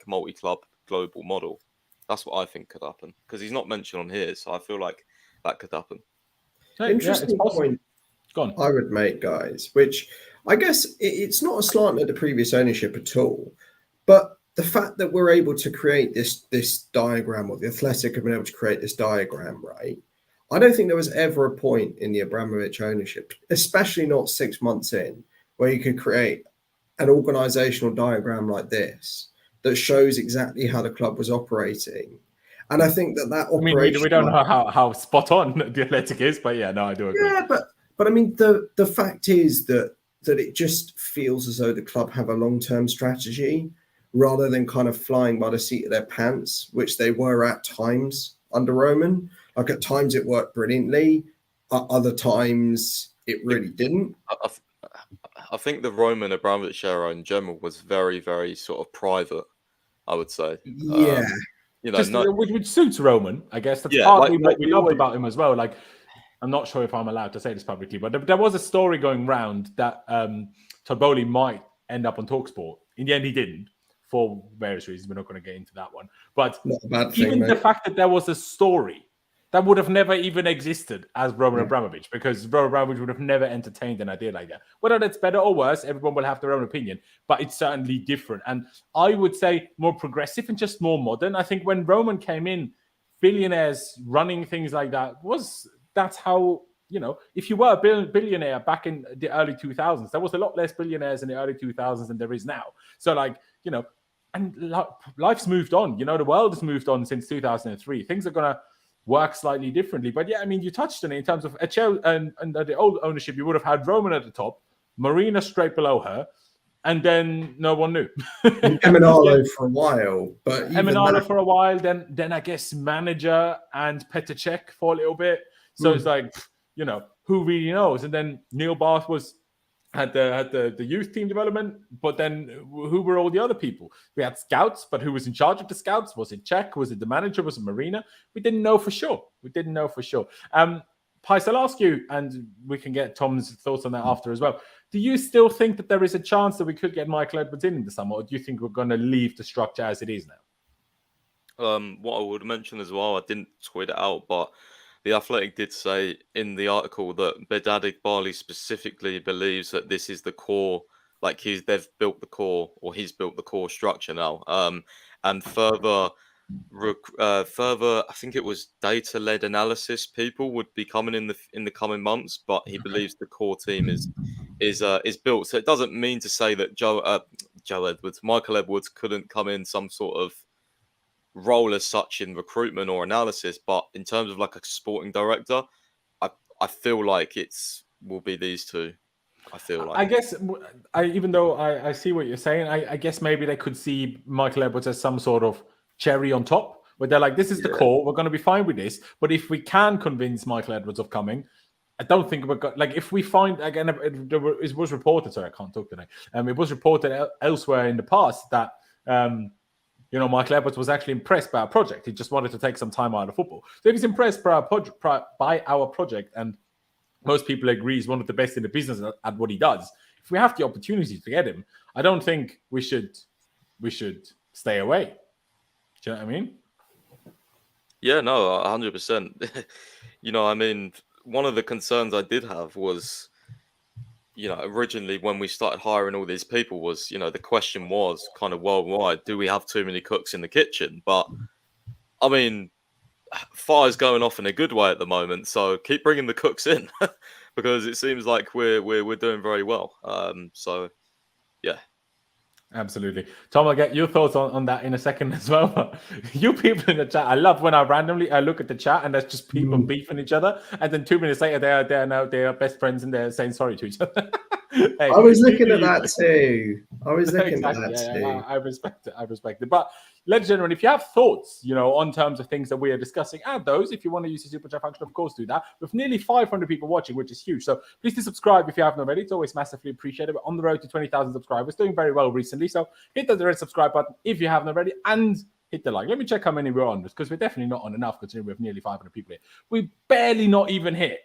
multi-club global model. That's what I think could happen, because he's not mentioned on here. So I feel like that could happen. Interesting point I would make, guys, which I guess it's not a slant at the previous ownership at all, but the fact that we're able to create this diagram, or the Athletic have been able to create this diagram, right? I don't think there was ever a point in the Abramovich ownership, especially not 6 months in, where you could create an organizational diagram like this that shows exactly how the club was operating. And I think that operation... we don't know how spot on the Athletic is, but yeah, no, I do agree. Yeah, but I mean, the fact is that it just feels as though the club have a long-term strategy, rather than kind of flying by the seat of their pants, which they were at times under Roman. Like at times it worked brilliantly, at other times it really didn't. I think the Roman Abramovich era in general was very, very sort of private, I would say. Yeah. Which suits Roman, I guess. That's partly what we loved about him as well. Like, I'm not sure if I'm allowed to say this publicly, but there was a story going round that Todd Boehly might end up on TalkSport. In the end, he didn't, for various reasons. We're not going to get into that one. But even the fact that there was a story that would have never even existed as Roman Abramovich, because Roman Abramovich would have never entertained an idea like that. Whether that's better or worse, everyone will have their own opinion, but it's certainly different. And I would say more progressive and just more modern. I think when Roman came in, billionaires running things like that's how, if you were a billionaire back in the early 2000s, there was a lot less billionaires in the early 2000s than there is now. So and life's moved on. The world has moved on since 2003. Things are going to work slightly differently. But you touched on it in terms of and the old ownership, you would have had Roman at the top, Marina straight below her, and then no one knew. Emanalo for a while, but Emanalo for a while, then I guess manager and Petr Cech for a little bit. So it's like, who really knows? And then Neil Bath had the youth team development, but then who were all the other people? We had scouts, but who was in charge of the scouts? Was it Cech? Was it the manager? Was it Marina? We didn't know for sure. Pice, I'll ask you, and we can get Tom's thoughts on that after as well. Do you still think that there is a chance that we could get Michael Edwards in the summer, or do you think we're going to leave the structure as it is now? What I would mention as well, I didn't tweet it out, but The Athletic did say in the article that Bedadik Bali specifically believes that this is the core, like they've built the core, or he's built the core structure now. And further, I think it was data-led analysis people would be coming in the coming months, but he believes the core team is built. So it doesn't mean to say that Michael Edwards couldn't come in some sort of role as such in recruitment or analysis, but in terms of like a sporting director, I feel like will be these two. I feel like, I guess, even though I see what you're saying, I guess maybe they could see Michael Edwards as some sort of cherry on top, where they're like, this is the core, we're going to be fine with this, but if we can convince Michael Edwards of coming, I don't think we're going, like, if we find, again, it was reported, sorry, I can't talk today, it was reported elsewhere in the past that Michael Edwards was actually impressed by our project. He just wanted to take some time out of football. So if he's impressed by our project, and most people agree he's one of the best in the business at what he does, if we have the opportunity to get him, I don't think we should stay away. Do you know what I mean? Yeah, no, 100%. One of the concerns I did have was, originally when we started hiring all these people was, the question was kind of worldwide, do we have too many cooks in the kitchen? But fire's going off in a good way at the moment, so keep bringing the cooks in because it seems like we're doing very well. So yeah. Absolutely. Tom, I'll get your thoughts on that in a second as well. You people in the chat, I love when I look at the chat and there's just people beefing each other, and then 2 minutes later they are best friends and they're saying sorry to each other. Hey, I was looking at that too. I respect it. But ladies and gentlemen, if you have thoughts, on terms of things that we are discussing, add those. If you want to use the super chat function, of course, do that. With nearly 500 people watching, which is huge. So please do subscribe if you haven't already. It's always massively appreciated. We're on the road to 20,000 subscribers, doing very well recently. So hit the red subscribe button if you haven't already, and hit the like. Let me check how many we're on, because we're definitely not on enough considering we have nearly 500 people here. We barely not even hit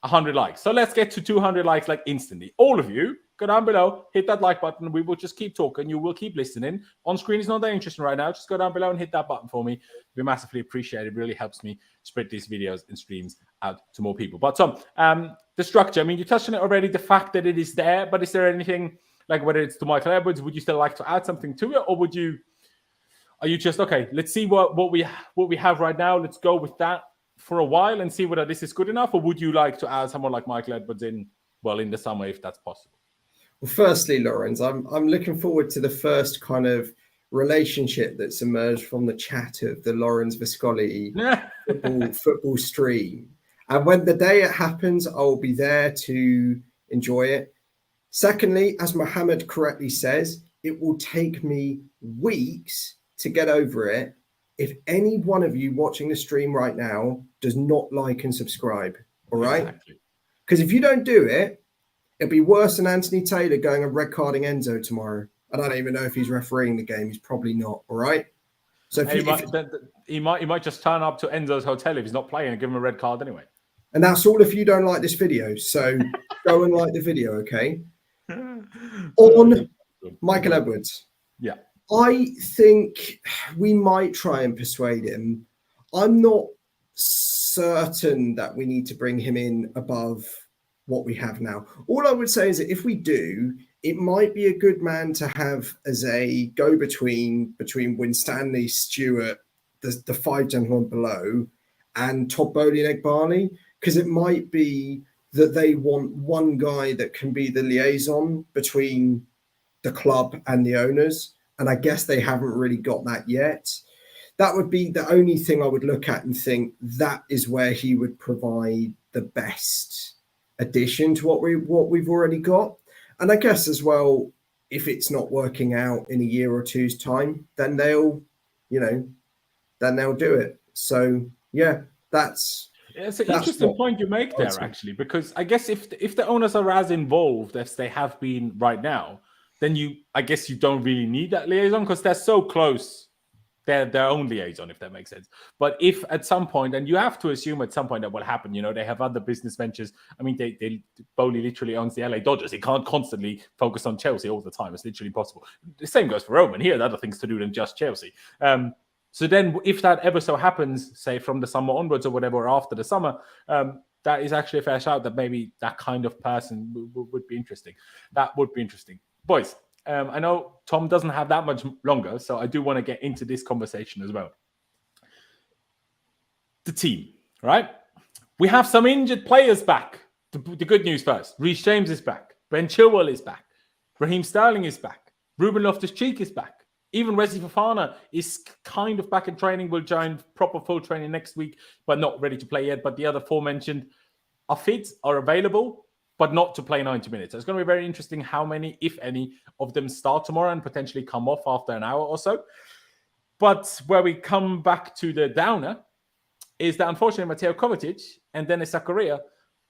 100 likes. So let's get to 200 likes like instantly. All of you, go down below, hit that like button. We will just keep talking. You will keep listening. On screen is not that interesting right now. Just go down below and hit that button for me. We massively appreciate it. It really helps me spread these videos and streams out to more people. But Tom, the structure, you touched on it already, the fact that it is there, but is there anything, like whether it's to Michael Edwards, would you still like to add something to it? Or are you just, okay, let's see what we have right now. Let's go with that for a while and see whether this is good enough, or would you like to add someone like Michael Edwards in the summer if that's possible? Well, firstly, Laurenz, I'm looking forward to the first kind of relationship that's emerged from the chat of the Laurenz Vescoli football stream. And when the day it happens, I'll be there to enjoy it. Secondly, as Mohammed correctly says, it will take me weeks to get over it if any one of you watching the stream right now does not like and subscribe. All right? Because if you don't do it, it'll be worse than Anthony Taylor going and red carding Enzo tomorrow. I don't even know if he's refereeing the game. He's probably not. All right? So if he might just turn up to Enzo's hotel if he's not playing and give him a red card anyway. And that's all if you don't like this video. So go and like the video, okay? On Michael Edwards. Yeah. I think we might try and persuade him. I'm not certain that we need to bring him in above what we have now. All I would say is that if we do, it might be a good man to have as a go-between between Winstanley, Stewart, the five gentlemen below, and Todd Bowley and Egbali, because it might be that they want one guy that can be the liaison between the club and the owners. And I guess they haven't really got that yet. That would be the only thing I would look at and think that is where he would provide the best addition to what we've already got. And I guess as well, if it's not working out in a year or two's time, then they'll do it. So yeah, that's an interesting point you make there, actually, because I guess if the owners are as involved as they have been right now, then I guess you don't really need that liaison because they're so close. They're their own liaison, if that makes sense. But if at some point, and you have to assume at some point that will happen, they have other business ventures. I mean, Bowley literally owns the LA Dodgers. He can't constantly focus on Chelsea all the time. It's literally impossible. The same goes for Roman. He has other things to do than just Chelsea. So then if that ever so happens, say from the summer onwards or whatever, or after the summer, that is actually a fair shout that maybe that kind of person would be interesting. That would be interesting. Boys, I know Tom doesn't have that much longer, so I do want to get into this conversation as well. The team, right? We have some injured players back. The good news first. Reece James is back. Ben Chilwell is back. Raheem Sterling is back. Ruben Loftus-Cheek is back. Even Wesley Fofana is kind of back in training. Will join proper full training next week, but not ready to play yet. But the other aforementioned are fit, are available, but not to play 90 minutes. So it's going to be very interesting how many, if any, of them start tomorrow and potentially come off after an hour or so. But where we come back to the downer is that unfortunately Mateo Kovacic and Denis Zakaria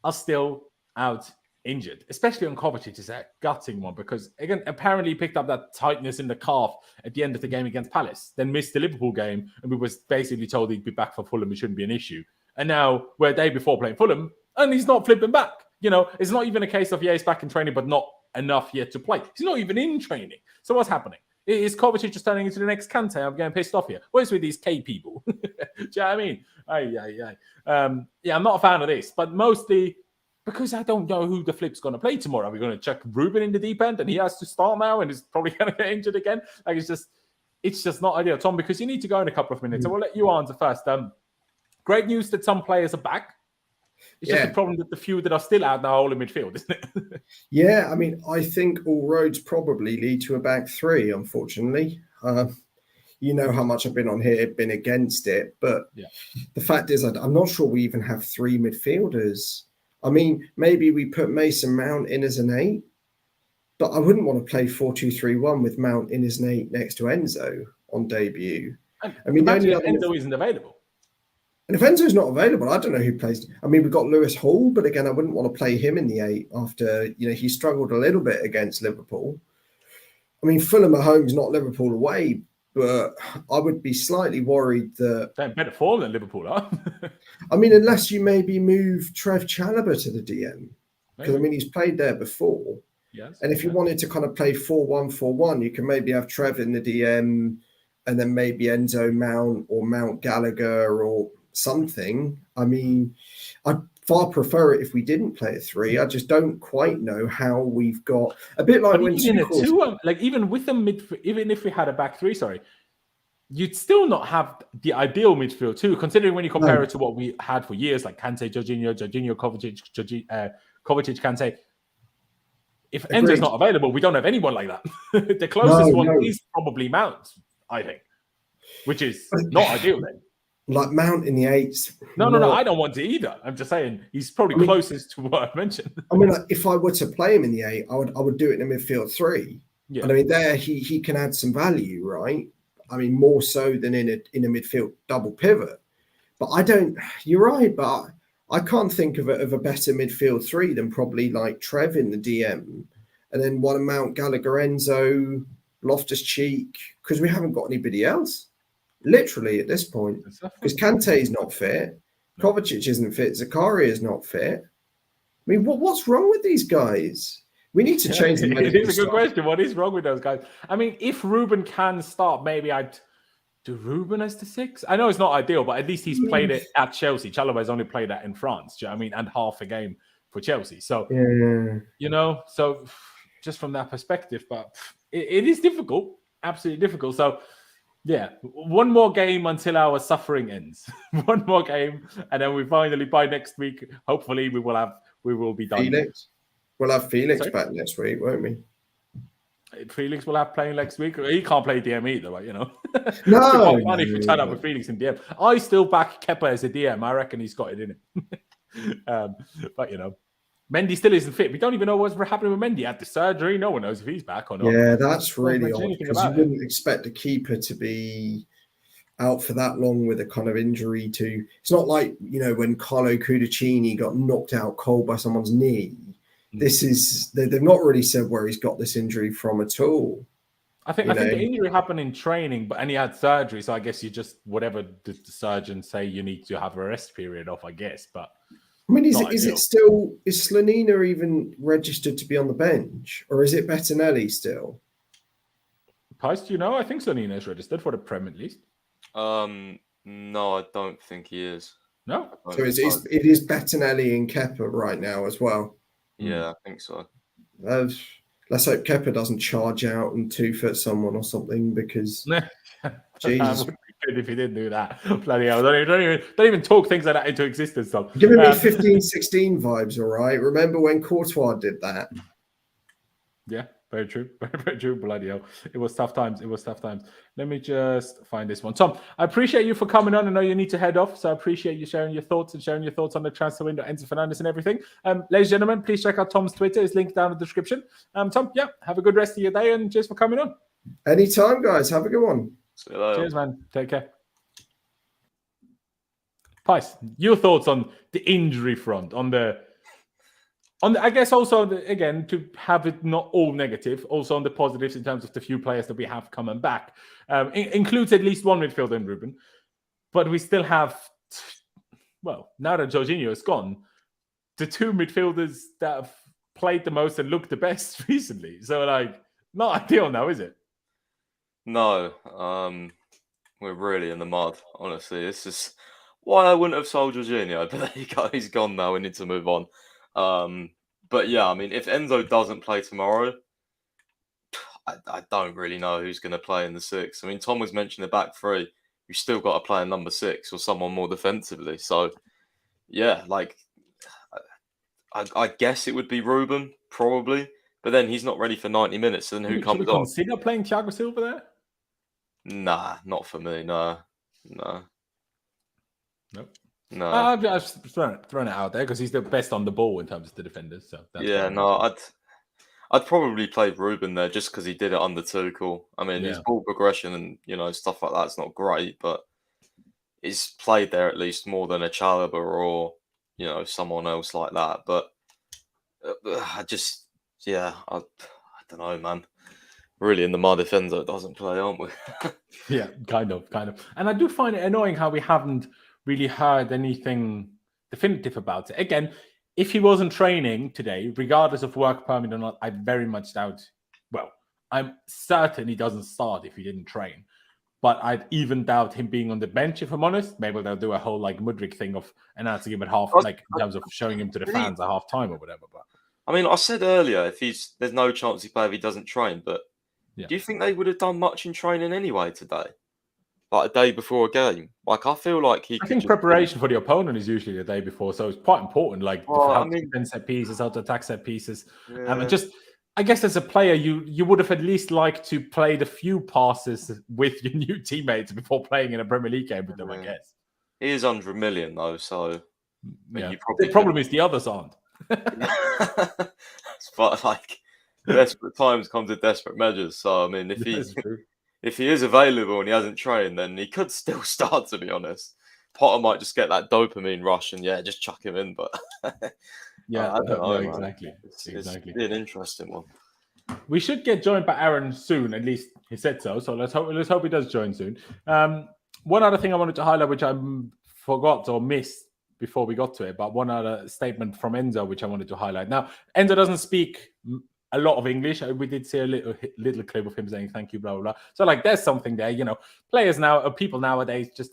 are still out injured. Especially on Kovacic is a gutting one because, again, apparently he picked up that tightness in the calf at the end of the game against Palace, then missed the Liverpool game, and we was basically told he'd be back for Fulham. It shouldn't be an issue. And now we're a day before playing Fulham, and he's not flipping back. It's not even a case of, he's back in training, but not enough yet to play. He's not even in training. So what's happening? Is Kovacic just turning into the next Kante? I'm getting pissed off here. What is with these K people? Do you know what I mean? I'm not a fan of this, but mostly because I don't know who the flip's going to play tomorrow. Are we going to chuck Ruben in the deep end and he has to start now and is probably going to get injured again? It's just not ideal, Tom, because you need to go in a couple of minutes. So we'll let you answer first. Great news that some players are back. It's just a problem that the few that are still out now are all in midfield, isn't it? Yeah, I mean, I think all roads probably lead to a back three, unfortunately. You know how much I've been on here, been against it. But the fact is, I'm not sure we even have three midfielders. I mean, maybe we put Mason Mount in as an 8, but I wouldn't want to play 4-2-3-1 with Mount in as an 8 next to Enzo on debut. I mean, Enzo isn't available. And if Enzo's not available, I don't know who plays. I mean, we've got Lewis Hall, but again, I wouldn't want to play him in the 8 after, he struggled a little bit against Liverpool. I mean, Fulham at home is not Liverpool away, but I would be slightly worried that... They're better form than Liverpool are. I mean, unless you maybe move Trev Chalobah to the DM. Because, I mean, he's played there before. Yes. And if you wanted to kind of play 4-1-4-1, you can maybe have Trev in the DM and then maybe Enzo Mount or Mount Gallagher or something. I mean, I'd far prefer it if we didn't play a 3. I just don't quite know how we've got a bit like when even even with the even if we had a back 3, you'd still not have the ideal midfield too, considering when you compare it to what we had for years, like Kante, Jorginho, Kovacic, Kante. If Enzo's not available, we don't have anyone like that. The closest one is probably Mount, I think, which is not ideal then. Like Mount in the 8s. No, I don't want it either. I'm just saying he's probably closest to what I've mentioned. I mean, like, if I were to play him in the 8, I would do it in a midfield 3. And I mean, there he can add some value, right? I mean, more so than in a midfield double pivot. But I don't. You're right, but I can't think of a better midfield three than probably like Trev in the DM, and then one Mount Gallagher, Enzo, Loftus-Cheek, because we haven't got anybody else. Literally at this point, because Kante is not fit, Kovacic isn't fit, Zakaria is not fit. I mean, what's wrong with these guys? We need to change the medical It is a good question. What is wrong with those guys? I mean, if Ruben can start, maybe I'd do Ruben as the 6. I know it's not ideal, but at least he's played it at Chelsea. CHILWELL's only played that in France. Do you know what I mean? And half a game for Chelsea. So, you know, so just from that perspective, but it is difficult. Absolutely difficult. So, yeah, one more game until our suffering ends. One more game, and then we finally, by next week, hopefully we will be done. Felix. We'll have Felix back next week, won't we? Felix will have playing next week. He can't play DM either, right? You know. No. Funny if you turn up with Felix in DM. I still back Kepa as a DM. I reckon he's got it in it. But you know, Mendy still isn't fit. We don't even know what's happening with Mendy. He had the surgery. No one knows if he's back or not. Yeah, that's really odd because you wouldn't expect a keeper to be out for that long with a kind of injury to. It's not like, you know, when Carlo Cudicini got knocked out cold by someone's knee. This is they've not really said where he's got this injury from at all. I think the injury happened in training, and he had surgery. So I guess you just whatever the surgeon say you need to have a rest period off. I guess, but I mean, is Slonina even registered to be on the bench, or is it Bettinelli still? Price, do you know? I think Slonina is registered for the Prem at least. No, I don't think he is. No, so it is Bettinelli and Kepa right now as well. Yeah, I think so. Let's hope Kepa doesn't charge out and 2-foot someone or something, because Jesus. Would be good if he didn't do that. Bloody hell. Don't even talk things like that into existence, Tom. Giving me 15-16 vibes, all right? Remember when Courtois did that? Yeah, very true. Very true. Bloody hell. It was tough times. Let me just find this one. Tom, I appreciate you for coming on. I know you need to head off, so I appreciate you sharing your thoughts on the transfer window, Enzo Fernandez and everything. Ladies and gentlemen, please check out Tom's Twitter. It's linked down in the description. Tom, yeah, have a good rest of your day, and cheers for coming on. Anytime, guys. Have a good one. See you later. Cheers, man. Take care. Pice, your thoughts on the injury front, I guess also, again, to have it not all negative, also on the positives in terms of the few players that we have coming back. Includes at least one midfielder in Ruben. But we still have, well, now that Jorginho is gone, the two midfielders that have played the most and looked the best recently. So, like, not ideal now, is it? No. We're really in the mud, honestly. This is why I wouldn't have sold Jorginho, but there you go. He's gone now. We need to move on. But yeah, I mean, if Enzo doesn't play tomorrow, I don't really know who's going to play in the 6. I mean, Tom was mentioning the back 3. You've still got to play in number 6 or someone more defensively. So, yeah, like, I guess it would be Ruben, probably. But then he's not ready for 90 minutes. So then who comes on? Consider playing Thiago Silva there? Nah, not for me. No. Nope. No. I've just thrown it out there because he's the best on the ball in terms of the defenders. So I'd probably play Ruben there just because he did it under Tuchel. I mean, his ball progression and stuff like that's not great, but he's played there at least more than a Chalobah or someone else like that. But I don't know, man. Really in the mud if Enzo doesn't play, aren't we? Yeah, kind of. And I do find it annoying how we haven't really heard anything definitive about it. Again, if he wasn't training today, regardless of work permit or not, I very much doubt. Well, I'm certain he doesn't start if he didn't train. But I'd even doubt him being on the bench, if I'm honest. Maybe they'll do a whole Mudryk thing of announcing him at half, in terms of showing him to the fans at half time or whatever. But I mean, I said earlier, there's no chance he plays if he doesn't train. But do you think they would have done much in training anyway today? Like a day before a game. Like, I feel like I think preparation for the opponent is usually the day before, so it's quite important. Like, how to defend set pieces, how to attack set pieces. Yeah. And just, I guess, as a player, you would have at least liked to play the few passes with your new teammates before playing in a Premier League game with them. I guess he is under $1 million though, so the problem is the others aren't. But Desperate times come to desperate measures. So I mean, if he is available and he hasn't trained, then he could still start. To be honest, Potter might just get that dopamine rush and just chuck him in. But yeah, I don't know, exactly. It's an interesting one. We should get joined by Aaron soon. At least he said so. So let's hope he does join soon. One other thing I wanted to highlight, which I forgot or missed before we got to it, but one other statement from Enzo, which I wanted to highlight. Now, Enzo doesn't speak a lot of English. We did see a little clip of him saying thank you, blah, blah, blah. So, like, there's something there. Players now, people nowadays, just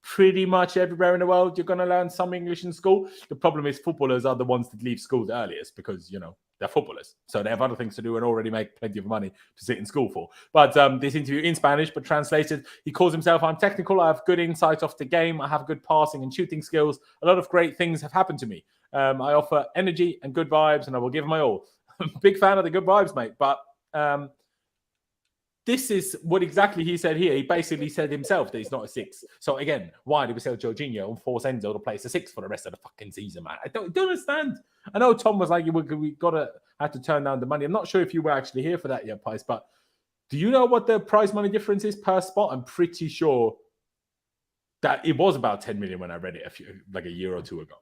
pretty much everywhere in the world, you're going to learn some English in school. The problem is footballers are the ones that leave school the earliest because, they're footballers. So they have other things to do and already make plenty of money to sit in school for. But this interview in Spanish, but translated, he calls himself, I'm technical, I have good insight of the game, I have good passing and shooting skills. A lot of great things have happened to me. I offer energy and good vibes and I will give my all. Big fan of the good vibes, mate. But this is what exactly he said here. He basically said himself that he's not a 6. So again, why do we sell Jorginho and force Enzo to play as a 6 for the rest of the fucking season, man? I don't understand. I know Tom was like, we had to turn down the money. I'm not sure if you were actually here for that yet, Pice, but do you know what the prize money difference is per spot? I'm pretty sure that it was about 10 million when I read it a year or two ago.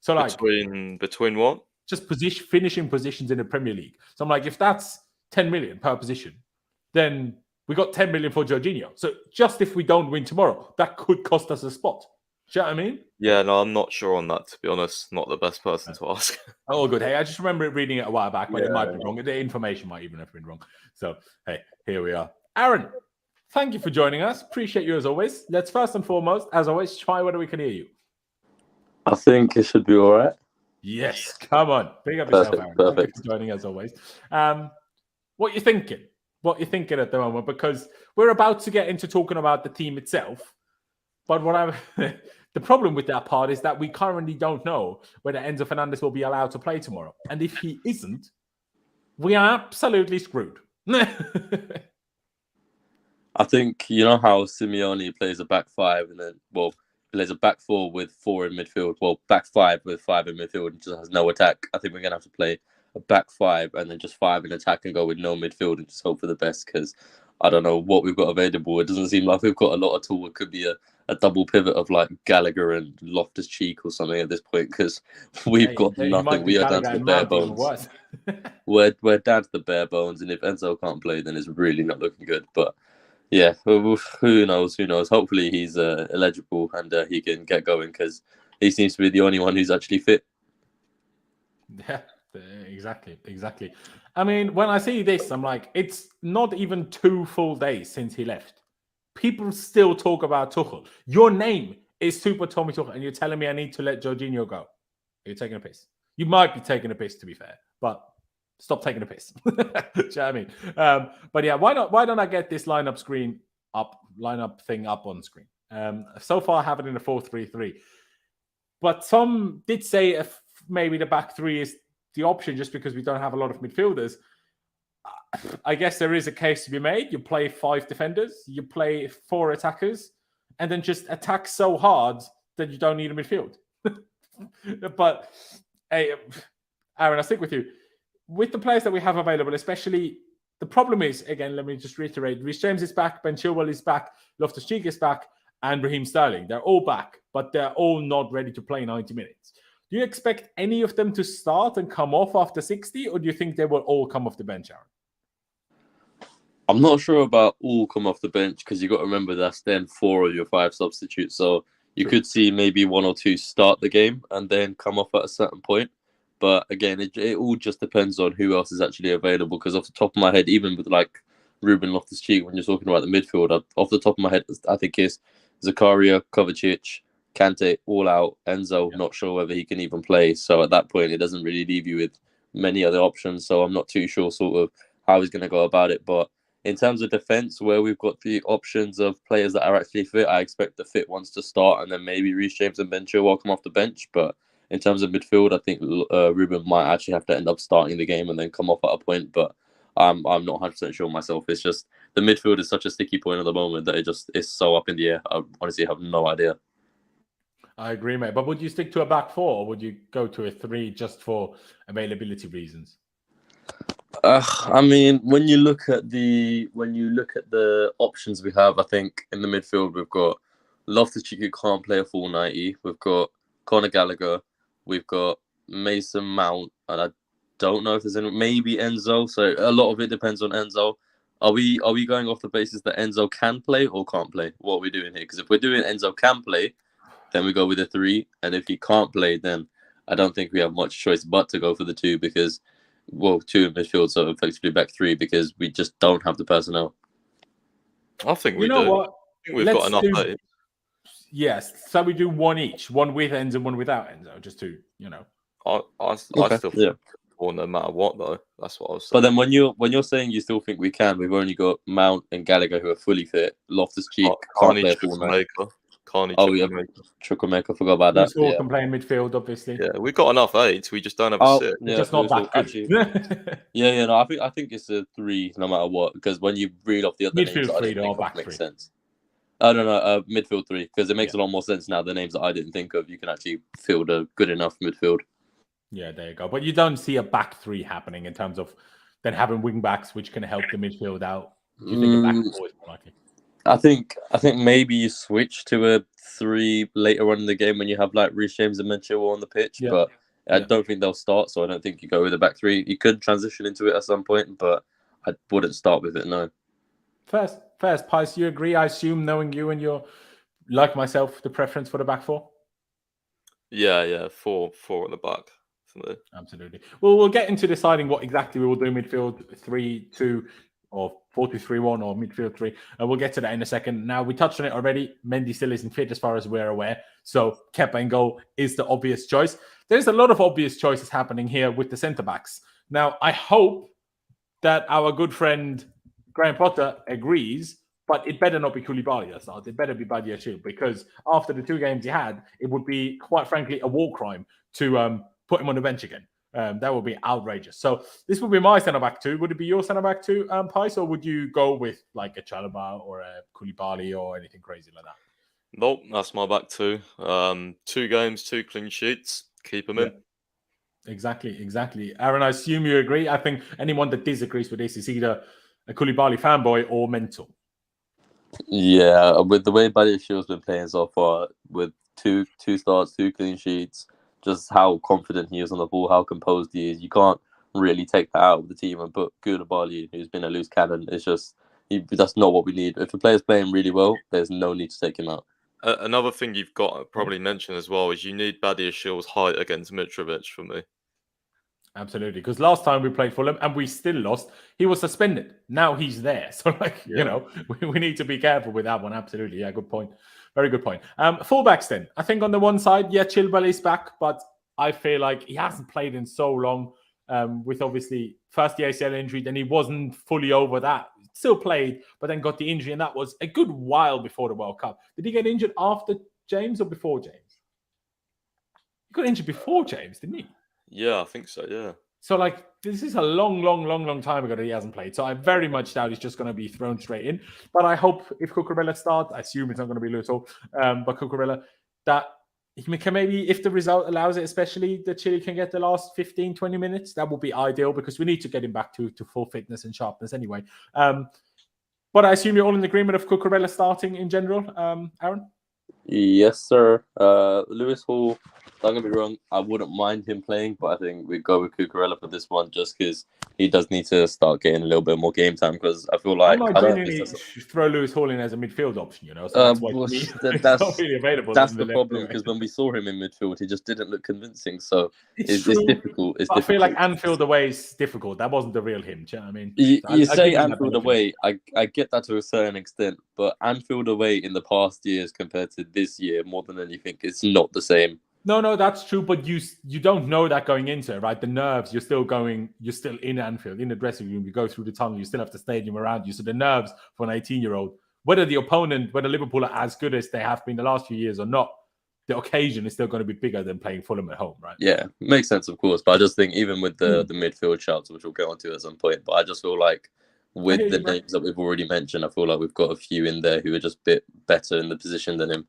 So like between what? Just finishing positions in the Premier League. So I'm like, if that's 10 million per position, then we got 10 million for Jorginho. So just if we don't win tomorrow, that could cost us a spot. Do you know what I mean? Yeah, no, I'm not sure on that, to be honest. Not the best person to ask. Oh, good. Hey, I just remember reading it a while back, but it might be wrong. The information might even have been wrong. So, hey, here we are. Aaron, thank you for joining us. Appreciate you as always. Let's first and foremost, as always, try whether we can hear you. I think it should be all right. Yes, come on. Big up yourself, Aaron. Perfect. Thank you for joining as always. What you thinking? What you're thinking at the moment? Because we're about to get into talking about the team itself. But the problem with that part is that we currently don't know whether Enzo Fernandez will be allowed to play tomorrow. And if he isn't, we are absolutely screwed. I think, you know how Simeone plays a back 5 and then, plays a back 4 with 4 in midfield. Well, back 5 with 5 in midfield and just has no attack. I think we're going to have to play a back 5 and then just 5 in attack and go with no midfield and just hope for the best because I don't know what we've got available. It doesn't seem like we've got a lot at all. It could be a double pivot of like Gallagher and Loftus-Cheek or something at this point because we've got nothing. We are down to the bare bones. We're down to the bare bones, and if Enzo can't play, then it's really not looking good. But yeah, who knows? Who knows? Hopefully he's eligible and he can get going because he seems to be the only one who's actually fit. Yeah. Exactly. I mean, when I see this, I'm like, it's not even 2 full days since he left. People still talk about Tuchel. Your name is Super Tommy Tuchel, and you're telling me I need to let Jorginho go. You're taking a piss. You might be taking a piss, to be fair, but stop taking a piss. Do you know what I mean? But yeah, why don't I get this lineup thing up on screen? So far, I have it in a 4-3-3. But some did say if maybe the back 3 is the option just because we don't have a lot of midfielders. I guess there is a case to be made. You play 5 defenders, you play 4 attackers, and then just attack so hard that you don't need a midfield. But hey, Aaron, I'll stick with you. With the players that we have available, especially, the problem is, again, let me just reiterate, Reece James is back, Ben Chilwell is back, Loftus-Cheek is back, and Raheem Sterling. They're all back, but they're all not ready to play 90 minutes. Do you expect any of them to start and come off after 60, or do you think they will all come off the bench, Aaron? I'm not sure about all come off the bench because you got to remember that's then 4 of your 5 substitutes. So you could see maybe 1 or 2 start the game and then come off at a certain point. But again, it all just depends on who else is actually available. Because off the top of my head, even with like Ruben Loftus-Cheek, when you're talking about the midfield, off the top of my head, I think it's Zakaria, Kovacic, Kante all out. Enzo, not sure whether he can even play. So at that point, it doesn't really leave you with many other options. So I'm not too sure sort of how he's going to go about it. But in terms of defence, where we've got the options of players that are actually fit, I expect the fit ones to start and then maybe Reece James and Ben Chilwell come off the bench. But in terms of midfield, I think Ruben might actually have to end up starting the game and then come off at a point. But I'm not 100% sure myself. It's just the midfield is such a sticky point at the moment that it just is so up in the air. I honestly have no idea. I agree, mate. But would you stick to a back 4 or would you go to a 3 just for availability reasons? I mean, when you look at the options we have, I think in the midfield we've got Loftus-Cheek, who can't play a full 90. We've got Conor Gallagher. We've got Mason Mount, and I don't know if there's any, maybe Enzo. So a lot of it depends on Enzo. Are we going off the basis that Enzo can play or can't play? What are we doing here? Because if we're doing Enzo can play, then we go with the 3, and if he can't play, then I don't think we have much choice but to go for the 2 because, well, 2 in midfield, so effectively back 3 because we just don't have the personnel. I think we You know do. what? I think we've got enough. Yes, so we do one each, one with Enzo, one without Enzo, just to, you know. I still think no matter what though. That's what I was saying. But then when you're saying you still think we can, we've only got Mount and Gallagher who are fully fit. Loftus-Cheek can't play full night. Chukwuemeka, forgot about that. Lewis can play in midfield, obviously. Yeah, we've got enough 8. We just don't have a 6. Yeah, just not that good. No, I think it's a 3 no matter what, because when you read off the other midfield names, 3 or back 3. Makes sense. I don't know, midfield 3, because it makes a lot more sense now. The names that I didn't think of, you can actually field a good enough midfield. Yeah, there you go. But you don't see a back 3 happening in terms of then having wing backs which can help the midfield out. You think a back 4 is more likely? I think maybe you switch to a 3 later on in the game when you have like Reece James and Mitchell on the pitch, but I don't think they'll start, so I don't think you go with a back 3. You could transition into it at some point, but I wouldn't start with it, no. First, Pice, you agree? I assume, knowing you and your, like myself, the preference for the back 4? Yeah, 4 at the back. Absolutely. Well, we'll get into deciding what exactly we will do midfield 3-2 or 4-2-3-1 or midfield 3. And we'll get to that in a second. Now, we touched on it already. Mendy still isn't fit as far as we're aware. So Kepa in goal is the obvious choice. There's a lot of obvious choices happening here with the centre-backs. Now, I hope that our good friend Graham Potter agrees, but it better not be Koulibaly that starts. It better be Badiashile, because after the 2 games he had, it would be, quite frankly, a war crime to put him on the bench again. That would be outrageous. So this would be my centre-back 2. Would it be your centre-back 2, Pice, or would you go with like a CHILWELL or a Koulibaly or anything crazy like that? Nope, that's my back 2. 2 games, 2 clean sheets. Keep them in. Exactly. Aaron, I assume you agree. I think anyone that disagrees with this is either a Koulibaly fanboy or mental. Yeah, with the way Badiashile's been playing so far, with two starts, 2 clean sheets, just how confident he is on the ball, how composed he is, you can't really take that out of the team and put Koulibaly, who's been a loose cannon. It's just, that's not what we need. If the player's playing really well, there's no need to take him out. Another thing you've got to probably mention as well is you need Badiashile's height against Mitrovic for me. Absolutely, because last time we played Fulham and we still lost, he was suspended. Now he's there. So, you know, we need to be careful with that one. Absolutely. Yeah, good point. Very good point. Fullbacks then. I think on the one side, CHILWELL is back, but I feel like he hasn't played in so long with obviously first the ACL injury, then he wasn't fully over that. Still played, but then got the injury, and that was a good while before the World Cup. Did he get injured after James or before James? He got injured before James, didn't he? Yeah, I think so, yeah. So, this is a long time ago that he hasn't played. So I very much doubt he's just going to be thrown straight in. But I hope if Cucurella starts, I assume it's not going to be Luto, but Cucurella, that he can maybe, if the result allows it, especially that Chile can get the last 15, 20 minutes, that would be ideal because we need to get him back to full fitness and sharpness anyway. But I assume you're all in agreement of Cucurella starting in general, Aaron? Yes, sir. Lewis Hall, don't get me wrong, I wouldn't mind him playing, but I think we go with Cucurella for this one just because he does need to start getting a little bit more game time because I feel like... I don't really throw Lewis Hall in as a midfield option, you know, so that's why that's not really available. That's the problem because when we saw him in midfield, he just didn't look convincing, so it's difficult. I feel like Anfield away is difficult. That wasn't the real him, I mean... You say Anfield away, I get that to a certain extent, but Anfield away in the past years compared to this year, more than anything, it's not the same. No, that's true, but you don't know that going into it, right? The nerves, you're still in Anfield, in the dressing room, you go through the tunnel, you still have the stadium around you. So the nerves for an 18-year-old, whether Liverpool are as good as they have been the last few years or not, the occasion is still going to be bigger than playing Fulham at home, right? Yeah, makes sense, of course. But I just think even with the midfield shouts, which we'll get onto at some point, but I just feel like with the names that we've already mentioned, I feel like we've got a few in there who are just a bit better in the position than him.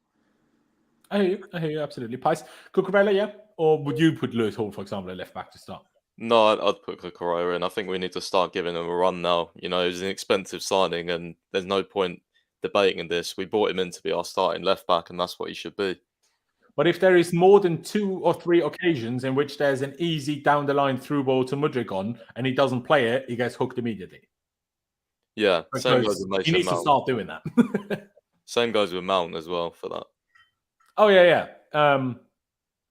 I hear you, absolutely. Pice, Cucurella, yeah? Or would you put Lewis Hall, for example, at left back to start? No, I'd put Cucurella in. I think we need to start giving him a run now. You know, he's an expensive signing, and there's no point debating this. We bought him in to be our starting left back, and that's what he should be. But if there is more than 2 or 3 occasions in which there's an easy down the line through ball to Mudryk on, and he doesn't play it, he gets hooked immediately. Yeah, same goes with Mason he needs Mount. to start doing that. Same goes with Mount as well for that. Oh yeah.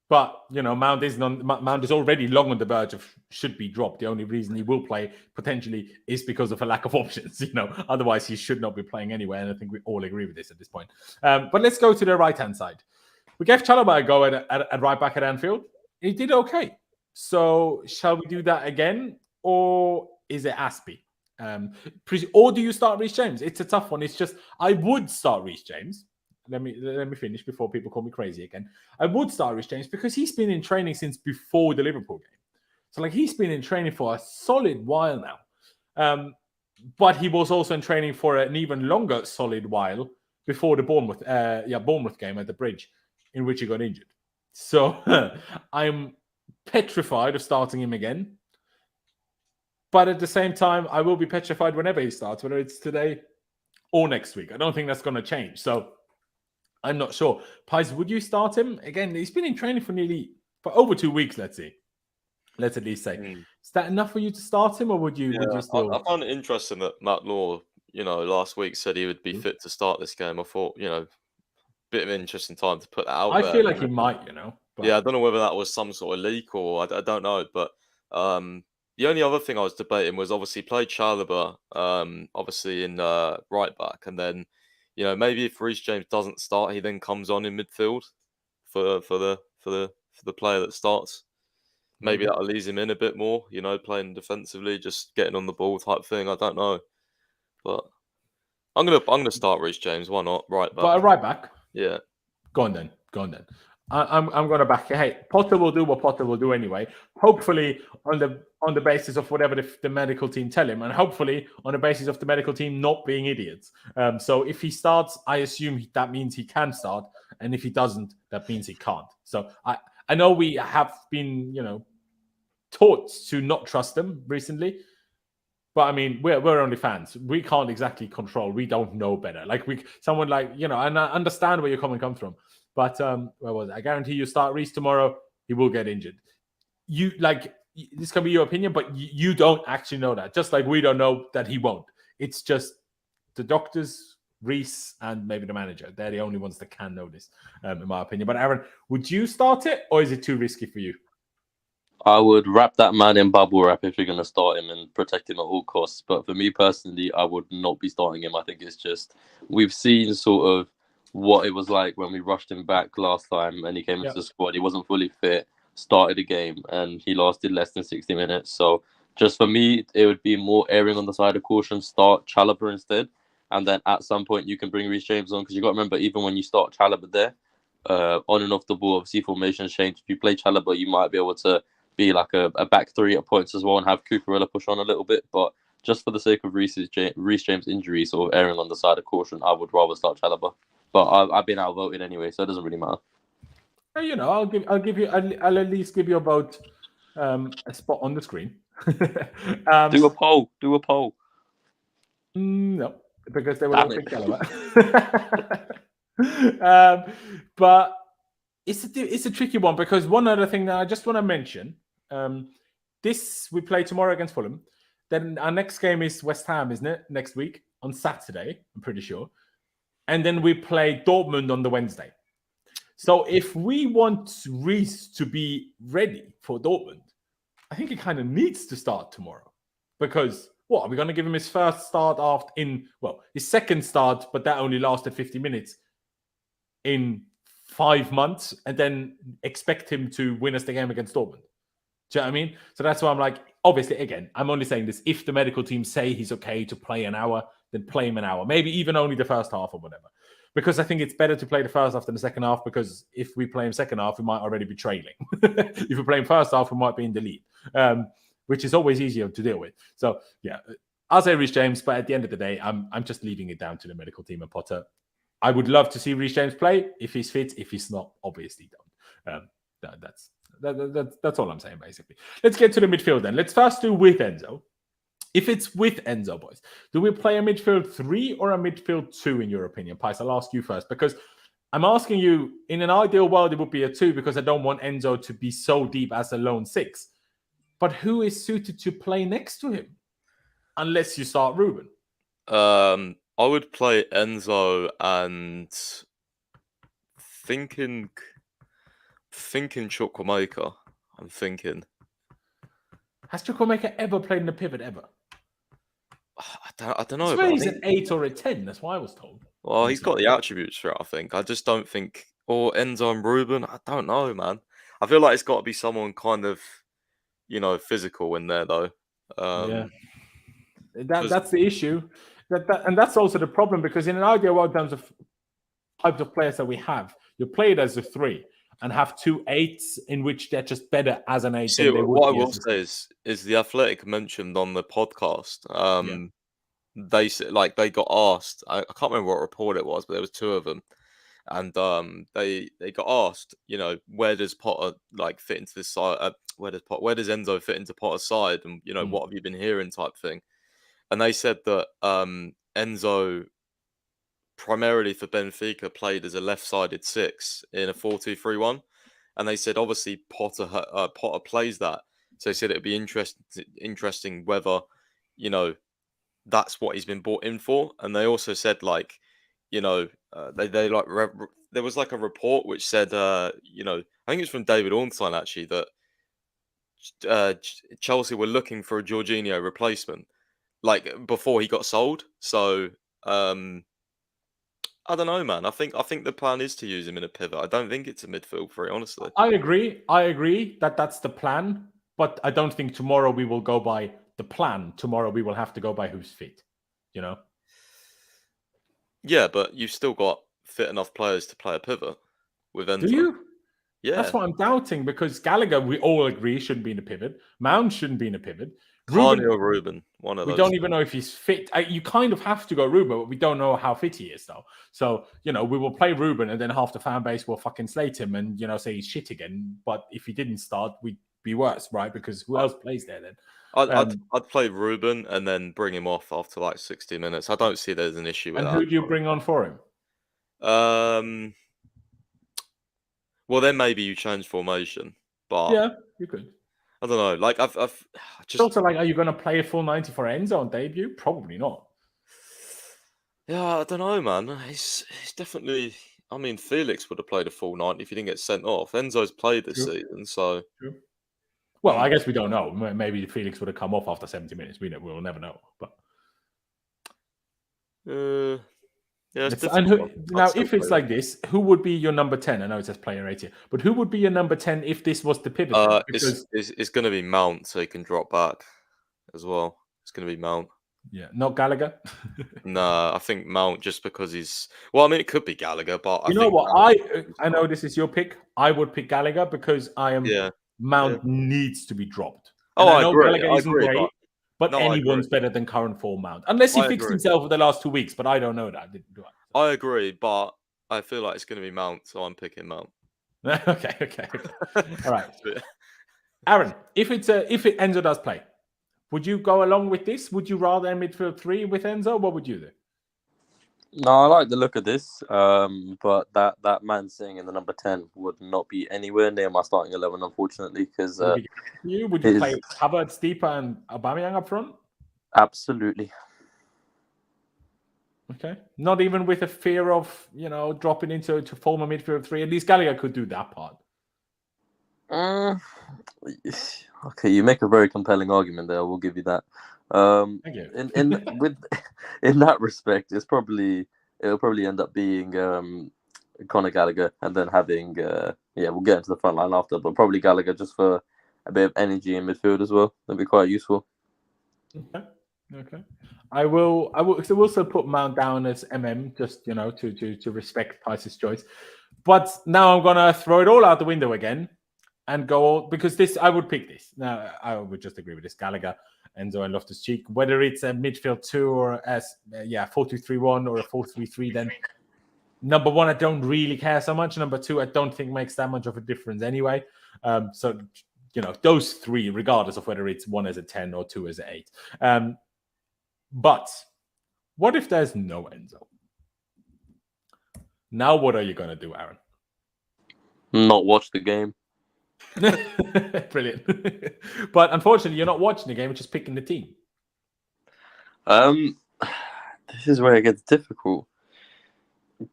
But you know, Mount is already long on the verge of should be dropped. The only reason he will play potentially is because of a lack of options. You know, otherwise he should not be playing anyway. And I think we all agree with this at this point. But let's go to the right hand side. We gave CHILWELL a go at right back at Anfield. He did okay. So shall we do that again, or is it Aspie? Or do you start Reece James? It's a tough one. It's just I would start Reece James. Let me finish before people call me crazy again. I would start Reece James because he's been in training since before the Liverpool game. So like he's been in training for a solid while now. But he was also in training for an even longer solid while before the Bournemouth game at the Bridge, in which he got injured. So I'm petrified of starting him again. But at the same time, I will be petrified whenever he starts, whether it's today or next week. I don't think that's going to change. So I'm not sure. Pies, would you start him? Again, he's been in training for over 2 weeks, let's at least say. Is that enough for you to start him, or would you still... I found it interesting that Matt Law, last week said he would be fit to start this game. I thought, bit of an interesting time to put that out there. I feel like he might, But... Yeah, I don't know whether that was some sort of leak or I don't know. But the only other thing I was debating was obviously play Chalobah, obviously in right back, and then maybe if Reece James doesn't start, he then comes on in midfield for the player that starts. Maybe that'll ease him in a bit more, playing defensively, just getting on the ball type thing. I don't know, but I'm gonna start Reece James. Why not? Right back. But a right back. Yeah. Go on then. I'm going to back you. Hey, Potter will do what Potter will do anyway. Hopefully on the basis of whatever the medical team tell him, and hopefully on the basis of the medical team not being idiots. So if he starts, I assume that means he can start, and if he doesn't, that means he can't. So I know we have been taught to not trust them recently, but I mean we're only fans. We can't exactly control. We don't know better. Like and I understand where you're coming from. But where was it? I guarantee you start Reece tomorrow, he will get injured. This can be your opinion, but you don't actually know that. Just like we don't know that he won't. It's just the doctors, Reece, and maybe the manager. They're the only ones that can know this, in my opinion. But Aaron, would you start it, or is it too risky for you? I would wrap that man in bubble wrap if you're going to start him and protect him at all costs. But for me personally, I would not be starting him. I think it's just we've seen sort of what it was like when we rushed him back last time and he came into the squad. He wasn't fully fit, started the game, and he lasted less than 60 minutes. So just for me, it would be more erring on the side of caution. Start Chalobah instead. And then at some point, you can bring Reece James on. Because you got to remember, even when you start Chalobah there, on and off the ball, obviously formations change. If you play Chalobah, you might be able to be like a back three at points as well and have Cucurella push on a little bit. But just for the sake of Reece James' injury, sort of erring on the side of caution, I would rather start Chalobah. But I've been outvoted anyway, so it doesn't really matter. I'll at least give you a vote, a spot on the screen. Do a poll. No, because they will all pick Chalobah. But it's a tricky one because one other thing that I just want to mention, we play tomorrow against Fulham. Then our next game is West Ham, isn't it? Next week on Saturday, I'm pretty sure. And then we play Dortmund on the Wednesday. So if we want Reece to be ready for Dortmund, I think he kind of needs to start tomorrow. Because, are we going to give him his first start his second start, but that only lasted 50 minutes in 5 months, and then expect him to win us the game against Dortmund? Do you know what I mean? So that's why I'm like, obviously, again, I'm only saying this. If the medical team say he's okay to play an hour, then play him an hour. Maybe even only the first half or whatever. Because I think it's better to play the first half than the second half, because if we play him second half, we might already be trailing. If we play him first half, we might be in the lead, which is always easier to deal with. So, yeah, I'll say Reece James, but at the end of the day, I'm just leaving it down to the medical team and Potter. I would love to see Reece James play if he's fit. If he's not, obviously don't. That's all I'm saying, basically. Let's get to the midfield then. Let's first do with Enzo. If it's with Enzo, boys, do we play a midfield 3 or a midfield 2 in your opinion? Pies, I'll ask you first because I'm asking you, in an ideal world, it would be a 2 because I don't want Enzo to be so deep as a lone 6. But who is suited to play next to him? Unless you start Ruben. I would play Enzo and thinking Chukwuemeka. I'm thinking. Has Chukwuemeka ever played in the pivot ever? I don't know. So he's an 8 or a 10. That's what I was told. Well, he's got the attributes for it, I think. I just don't think... Or Enzo and Ruben, I don't know, man. I feel like it's got to be someone kind of, physical in there, though. Yeah. That's the issue. And that's also the problem, because in an ideal world, in terms of types of players that we have, you play it as a 3 and have 2 8s in which they're just better as an 8. See, what I will say is the Athletic mentioned on the podcast. They said, like, they got asked. I can't remember what report it was, but there was 2 of them, and they got asked, where does Potter fit into this side? Where does Enzo fit into Potter's side? And what have you been hearing, type thing. And they said that Enzo, primarily for Benfica, played as a left-sided 6 in a 4-2-3-1, and they said obviously Potter plays that, so they said it'd be interesting whether that's what he's been brought in for. And they also said there was a report which said I think it's from David Ornstein actually, that Chelsea were looking for a Jorginho replacement before he got sold. So I don't know, man. I think the plan is to use him in a pivot. I don't think it's a midfield 3, honestly. I agree that that's the plan, but I don't think tomorrow we will go by the plan. Tomorrow we will have to go by who's fit, Yeah, but you've still got fit enough players to play a pivot with Enzo. Do you? Yeah. That's what I'm doubting, because Gallagher, we all agree, shouldn't be in a pivot. Mount shouldn't be in a pivot. Carney or Ruben, one of those. We don't even know if he's fit. You kind of have to go Ruben, but we don't know how fit he is, though. So, we will play Ruben, and then half the fan base will fucking slate him and, say he's shit again. But if he didn't start, we'd be worse, right? Because who else plays there then? I'd play Ruben and then bring him off after 60 minutes. I don't see there's an issue with that. And who do you bring on for him? Well, then maybe you change formation, but yeah, you could. I don't know. I've just it's also are you going to play a full 90 for Enzo on debut? Probably not. Yeah, I don't know, man. He's definitely. I mean, Felix would have played a full 90 if he didn't get sent off. Enzo's played this season, so. True. Well, I guess we don't know. Maybe Felix would have come off after 70 minutes. We'll never know. But yeah. Now, if it's like this, who would be your number 10? I know it says player 8 here, but who would be your number 10 if this was the pivot? It's going to be Mount, so he can drop back as well. It's going to be Mount. Yeah, not Gallagher. No, I think Mount, just because he's. Well, I mean, it could be Gallagher, but you know what? I know this is your pick. I would pick Gallagher because I am. Yeah. Mount needs to be dropped. And I know agree. Gallagher isn't great, but anyone's better than current form Mount, unless he fixed himself for the last 2 weeks. But I don't know that. I agree, but I feel like it's going to be Mount, so I'm picking Mount. Okay. All right, Aaron. If Enzo does play, would you go along with this? Would you rather a midfield 3 with Enzo? What would you do? No, I like the look of this, but that man sitting in the number 10 would not be anywhere near my starting 11, unfortunately. Because would you play Havertz, Deepa, and Aubameyang up front? Absolutely. Okay, not even with a fear of dropping into to form a midfield 3. At least Gallagher could do that part. Okay, you make a very compelling argument there. I will give you that. Thank you. In that respect, it'll probably end up being Conor Gallagher, and then having we'll get into the front line after, but probably Gallagher just for a bit of energy in midfield as well. That'd be quite useful. Okay. I will also put Mount down as just to respect Pice's choice. But now I'm gonna throw it all out the window again and go because I would pick this. Now I would just agree with this. Gallagher, Enzo, and Loftus-Cheek. Whether it's a midfield 2 or 4-2-3-1 or a 4-3-3, then Number one, I don't really care so much. Number two, I don't think makes that much of a difference anyway. So, those three, regardless of whether it's one as a 10 or two as an 8. But what if there's no Enzo? Now, what are you going to do, Aaron? Not watch the game. Brilliant. But unfortunately, you're not watching the game, you're just picking the team. This is where it gets difficult.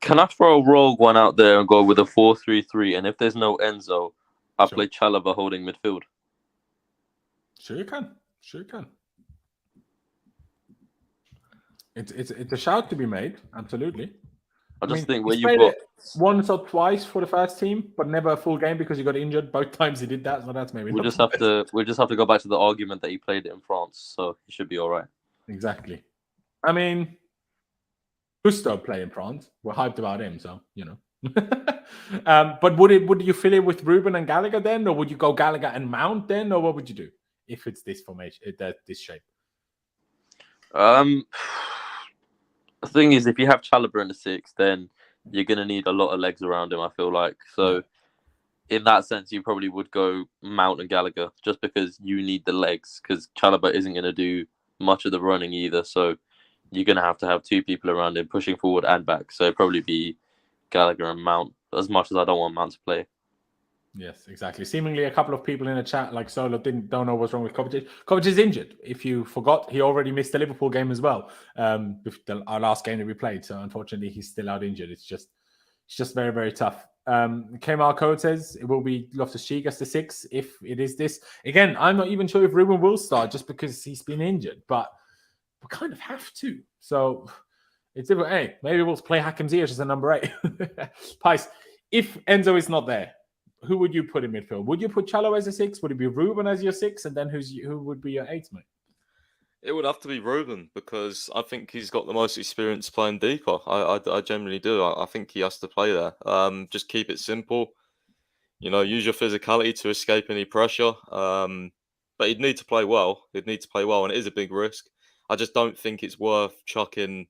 Can I throw a rogue one out there and go with a 4-3-3? And if there's no Enzo, I play Chalobah holding midfield. Sure you can. It's a shout to be made. Absolutely. I think where you got once or twice for the first team, but never a full game because he got injured. Both times he did that, so that's maybe. We'll just have to go back to the argument that he played it in France, so he should be all right. Exactly. I mean, Gusto play in France. We're hyped about him, so but would you fill it with Ruben and Gallagher then, or would you go Gallagher and Mount then, or what would you do if it's this formation, this shape? The thing is, if you have Chalobah in the 6, then you're going to need a lot of legs around him, I feel like. So, in that sense, you probably would go Mount and Gallagher just because you need the legs, because Chalobah isn't going to do much of the running either. So, you're going to have 2 people around him pushing forward and back. So, it'd probably be Gallagher and Mount, as much as I don't want Mount to play. Yes, exactly. Seemingly a couple of people in the chat, like Solo, don't know what's wrong with Kovacic. Kovacic is injured. If you forgot, he already missed the Liverpool game as well. Our last game that we played. So unfortunately, he's still out injured. It's just very, very tough. Kmar Code says it will be Loftus-Cheek as the 6 if it is this. Again, I'm not even sure if Ruben will start just because he's been injured, but we kind of have to. So it's different. Hey, maybe we'll play Hakim Ziyech as a number 8. Pice, if Enzo is not there, who would you put in midfield? Would you put Chalobah as a 6? Would it be Ruben as your 6? And then who would be your 8, mate? It would have to be Ruben because I think he's got the most experience playing deeper. I generally do. I think he has to play there. Just keep it simple. Use your physicality to escape any pressure. But he'd need to play well. And it is a big risk. I just don't think it's worth chucking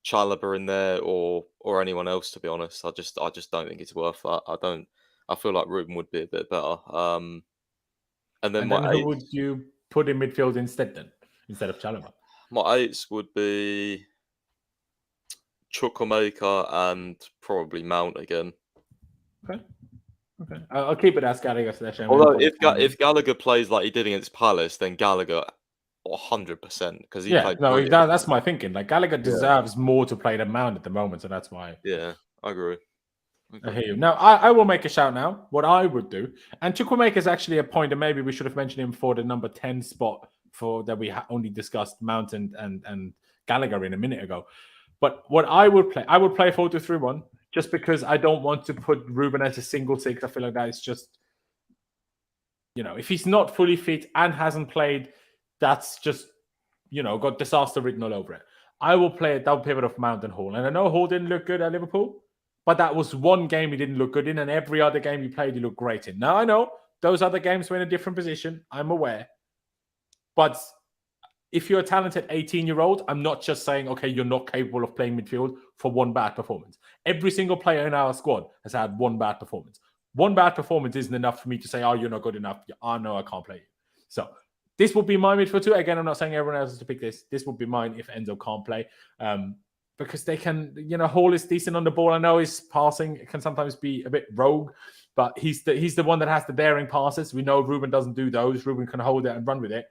Chalobah in there or anyone else, to be honest. I just don't think it's worth that. I feel like Ruben would be a bit better. And then who would you put in midfield instead of Chalobah? My 8s would be Chukwuemeka and probably Mount again. Okay. I'll keep it as Gallagher. Although if Gallagher plays like he did against Palace, then Gallagher 100% because he played. No, that's my thinking. Like Gallagher deserves more to play than Mount at the moment, so that's why. Yeah, I agree. I hear you. Now, I will make a shout now. What I would do, and Chukwuemeka is actually a point, and maybe we should have mentioned him for the number 10 spot for that we only discussed Mount and Gallagher in a minute ago. But what I would play 4-2-3-1, just because I don't want to put Ruben as a single 6. I feel like that is just, if he's not fully fit and hasn't played, that's just, got disaster written all over it. I will play a double pivot of Mount and Hall. And I know Hall didn't look good at Liverpool, but that was one game he didn't look good in, and every other game he played, he looked great in. Now, I know those other games were in a different position. I'm aware. But if you're a talented 18-year-old, I'm not just saying, okay, you're not capable of playing midfield for one bad performance. Every single player in our squad has had one bad performance. One bad performance isn't enough for me to say, oh, you're not good enough. Oh, no, I can't play you. So this would be my midfield too. Again, I'm not saying everyone else has to pick this. This would be mine if Enzo can't play. Because they can, Hall is decent on the ball. I know his passing can sometimes be a bit rogue, but he's the one that has the daring passes. We know Ruben doesn't do those. Ruben can hold it and run with it.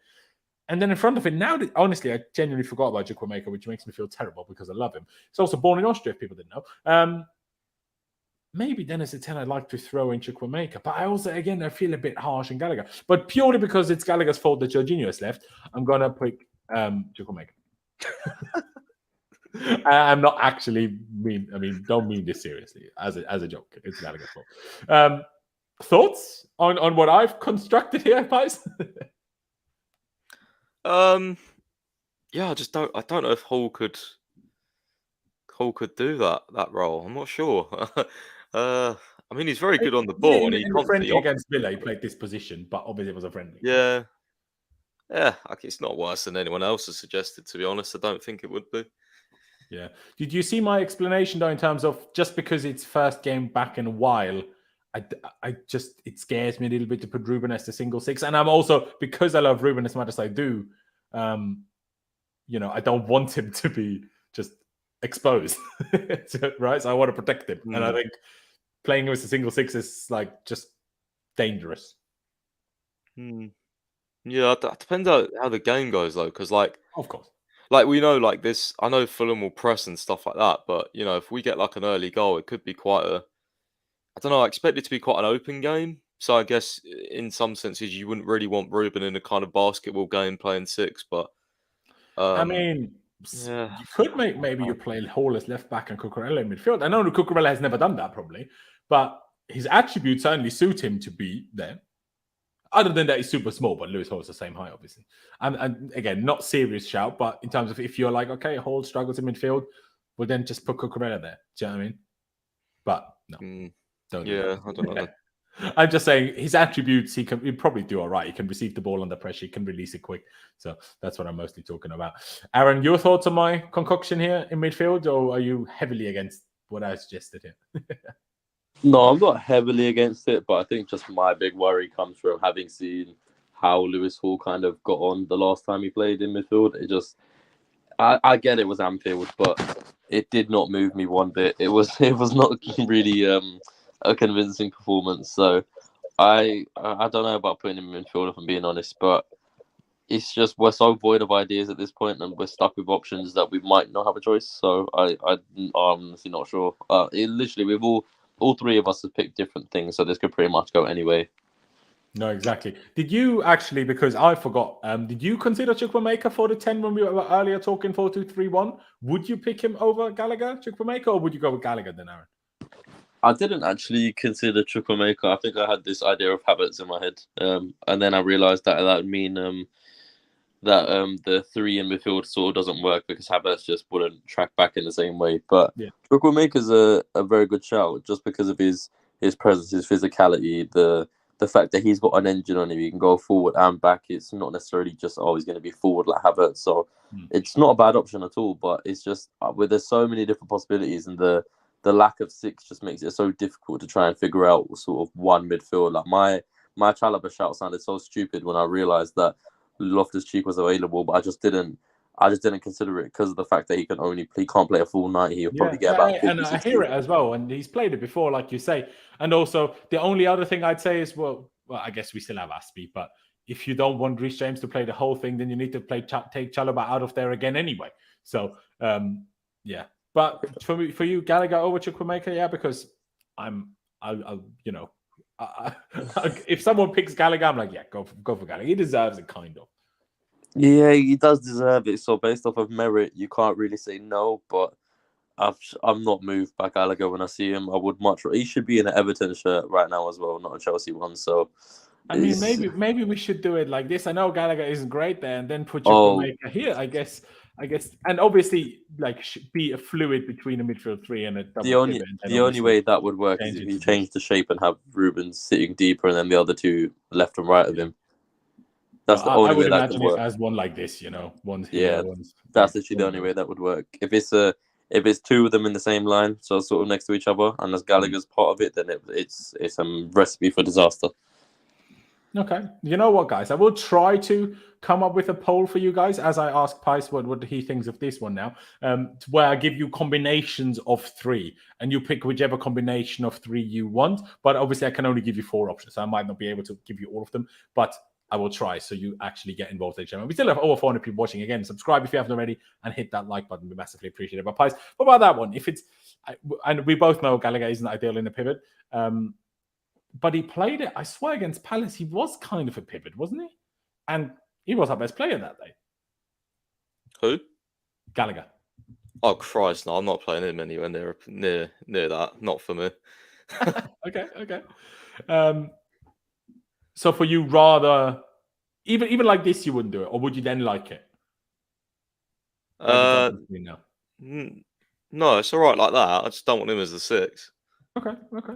And then in front of it, now, honestly, I genuinely forgot about Chukwuemeka, which makes me feel terrible because I love him. He's also born in Austria, if people didn't know. Maybe then as a 10, I'd like to throw in Chukwuemeka. But I also, again, I feel a bit harsh in Gallagher. But purely because it's Gallagher's fault that Jorginho has left, I'm going to pick Chukwuemeka. I'm not actually don't mean this seriously as a joke. It's Gallagher's fault. Thoughts on what I've constructed here, guys? Yeah, I don't know if Hall could do that role. I'm not sure. He's very good on the ball. In the friendly against Villa, he played this position, but obviously it was a friendly. Yeah, it's not worse than anyone else has suggested. To be honest, I don't think it would be. Yeah. Did you see my explanation though, in terms of just because it's first game back in a while, it scares me a little bit to put Ruben as the single six, and I'm also, because I love Ruben as much as I do, I don't want him to be just exposed, right? So I want to protect him, and I think playing him as a single six is like just dangerous. Yeah, that depends how the game goes though, because of course. Like, we know, like this, I know Fulham will press and stuff like that, but if we get like an early goal, it could be quite I don't know, I expect it to be quite an open game. So I guess in some senses you wouldn't really want Ruben in a kind of basketball game playing six, but I mean, yeah. you could maybe you play Hall as left back and Cucurella in midfield. I know Cucurella has never done that probably, but his attributes certainly suit him to be there. Other than that, he's super small, but Lewis Hall's the same height, obviously. And again, not serious shout, but in terms of if you're like, okay, Hall struggles in midfield, well, then just put Cucurella there. Do you know what I mean? But no, don't. Yeah, I don't know. I'm just saying his attributes, he'd probably do all right. He can receive the ball under pressure, he can release it quick. So that's what I'm mostly talking about. Aaron, your thoughts on my concoction here in midfield, or are you heavily against what I suggested here? No, I'm not heavily against it, but I think just my big worry comes from having seen how Lewis Hall kind of got on the last time he played in midfield. It just, I get it was Anfield, but it did not move me one bit. It was not really a convincing performance. So I don't know about putting him in midfield, if I'm being honest, but it's just we're so void of ideas at this point, and we're stuck with options that we might not have a choice. So I'm honestly not sure. Literally, we've all three of us have picked different things, so this could pretty much go anyway. No, exactly. Did you actually, because I forgot, did you consider Chukwuemeka for the 10 when we were earlier talking 4-2-3-1? Would you pick him over Gallagher, Chukwuemeka, or would you go with Gallagher then, Aaron? I didn't actually consider Chukwuemeka. I think I had this idea of Havertz in my head, and then I realised that would mean that the three in midfield sort of doesn't work because Havertz just wouldn't track back in the same way. But Chukwuemeka's a very good shout just because of his presence, his physicality, the fact that he's got an engine on him. He can go forward and back. It's not necessarily just he's going to be forward like Havertz. So it's not a bad option at all. But it's just there's so many different possibilities, and the lack of six just makes it so difficult to try and figure out sort of one midfield. Like my Chalobah shout sounded so stupid when I realised that Loftus-Cheek was available, but I just didn't consider it because of the fact that he can't play a full 90. He'll probably get about 50, and 60. I hear it as well, and he's played it before, like you say. And also, the only other thing I'd say is, well, I guess we still have Aspie, but if you don't want Reece James to play the whole thing, then you need to take Chalobah out of there again anyway. So, yeah. But for you, Gallagher over Chukwuemeka, yeah, because if someone picks Gallagher, I'm like, yeah, go for Gallagher. He deserves it, kind of. Yeah, he does deserve it. So based off of merit, you can't really say no. But I'm not moved by Gallagher when I see him. I would much. He should be in an Everton shirt right now as well, not a Chelsea one. So I mean, maybe we should do it like this. I know Gallagher isn't great there, and then put Chukwuemeka here. I guess, and obviously, like, be a fluid between a midfield three and a double. The only way that would work is if you change the shape and have Ruben sitting deeper, and then the other two left and right of him. That's the only way that could work. As one like this, one's here, one's that's literally the only way that would work. If it's two of them in the same line, so sort of next to each other, unless Gallagher's part of it, then it's a recipe for disaster. Okay. You know what, guys? I will try to come up with a poll for you guys as I ask Pice what he thinks of this one now, where I give you combinations of three, and you pick whichever combination of three you want. But obviously, I can only give you 4 options, so I might not be able to give you all of them, but I will try so you actually get involved in the channel. We still have over 400 people watching. Again, subscribe if you haven't already, and hit that like button. We massively appreciate it. But Pice, what about that one? And we both know Gallagher isn't ideal in a pivot. But he played it, I swear, against Palace. He was kind of a pivot, wasn't he? And he was our best player that day. Who? Gallagher. Oh, Christ, no, I'm not playing him anywhere near that. Not for me. Okay. So for you, rather, even like this, you wouldn't do it? Or would you then like it? No, it's all right like that. I just don't want him as the 6. Okay.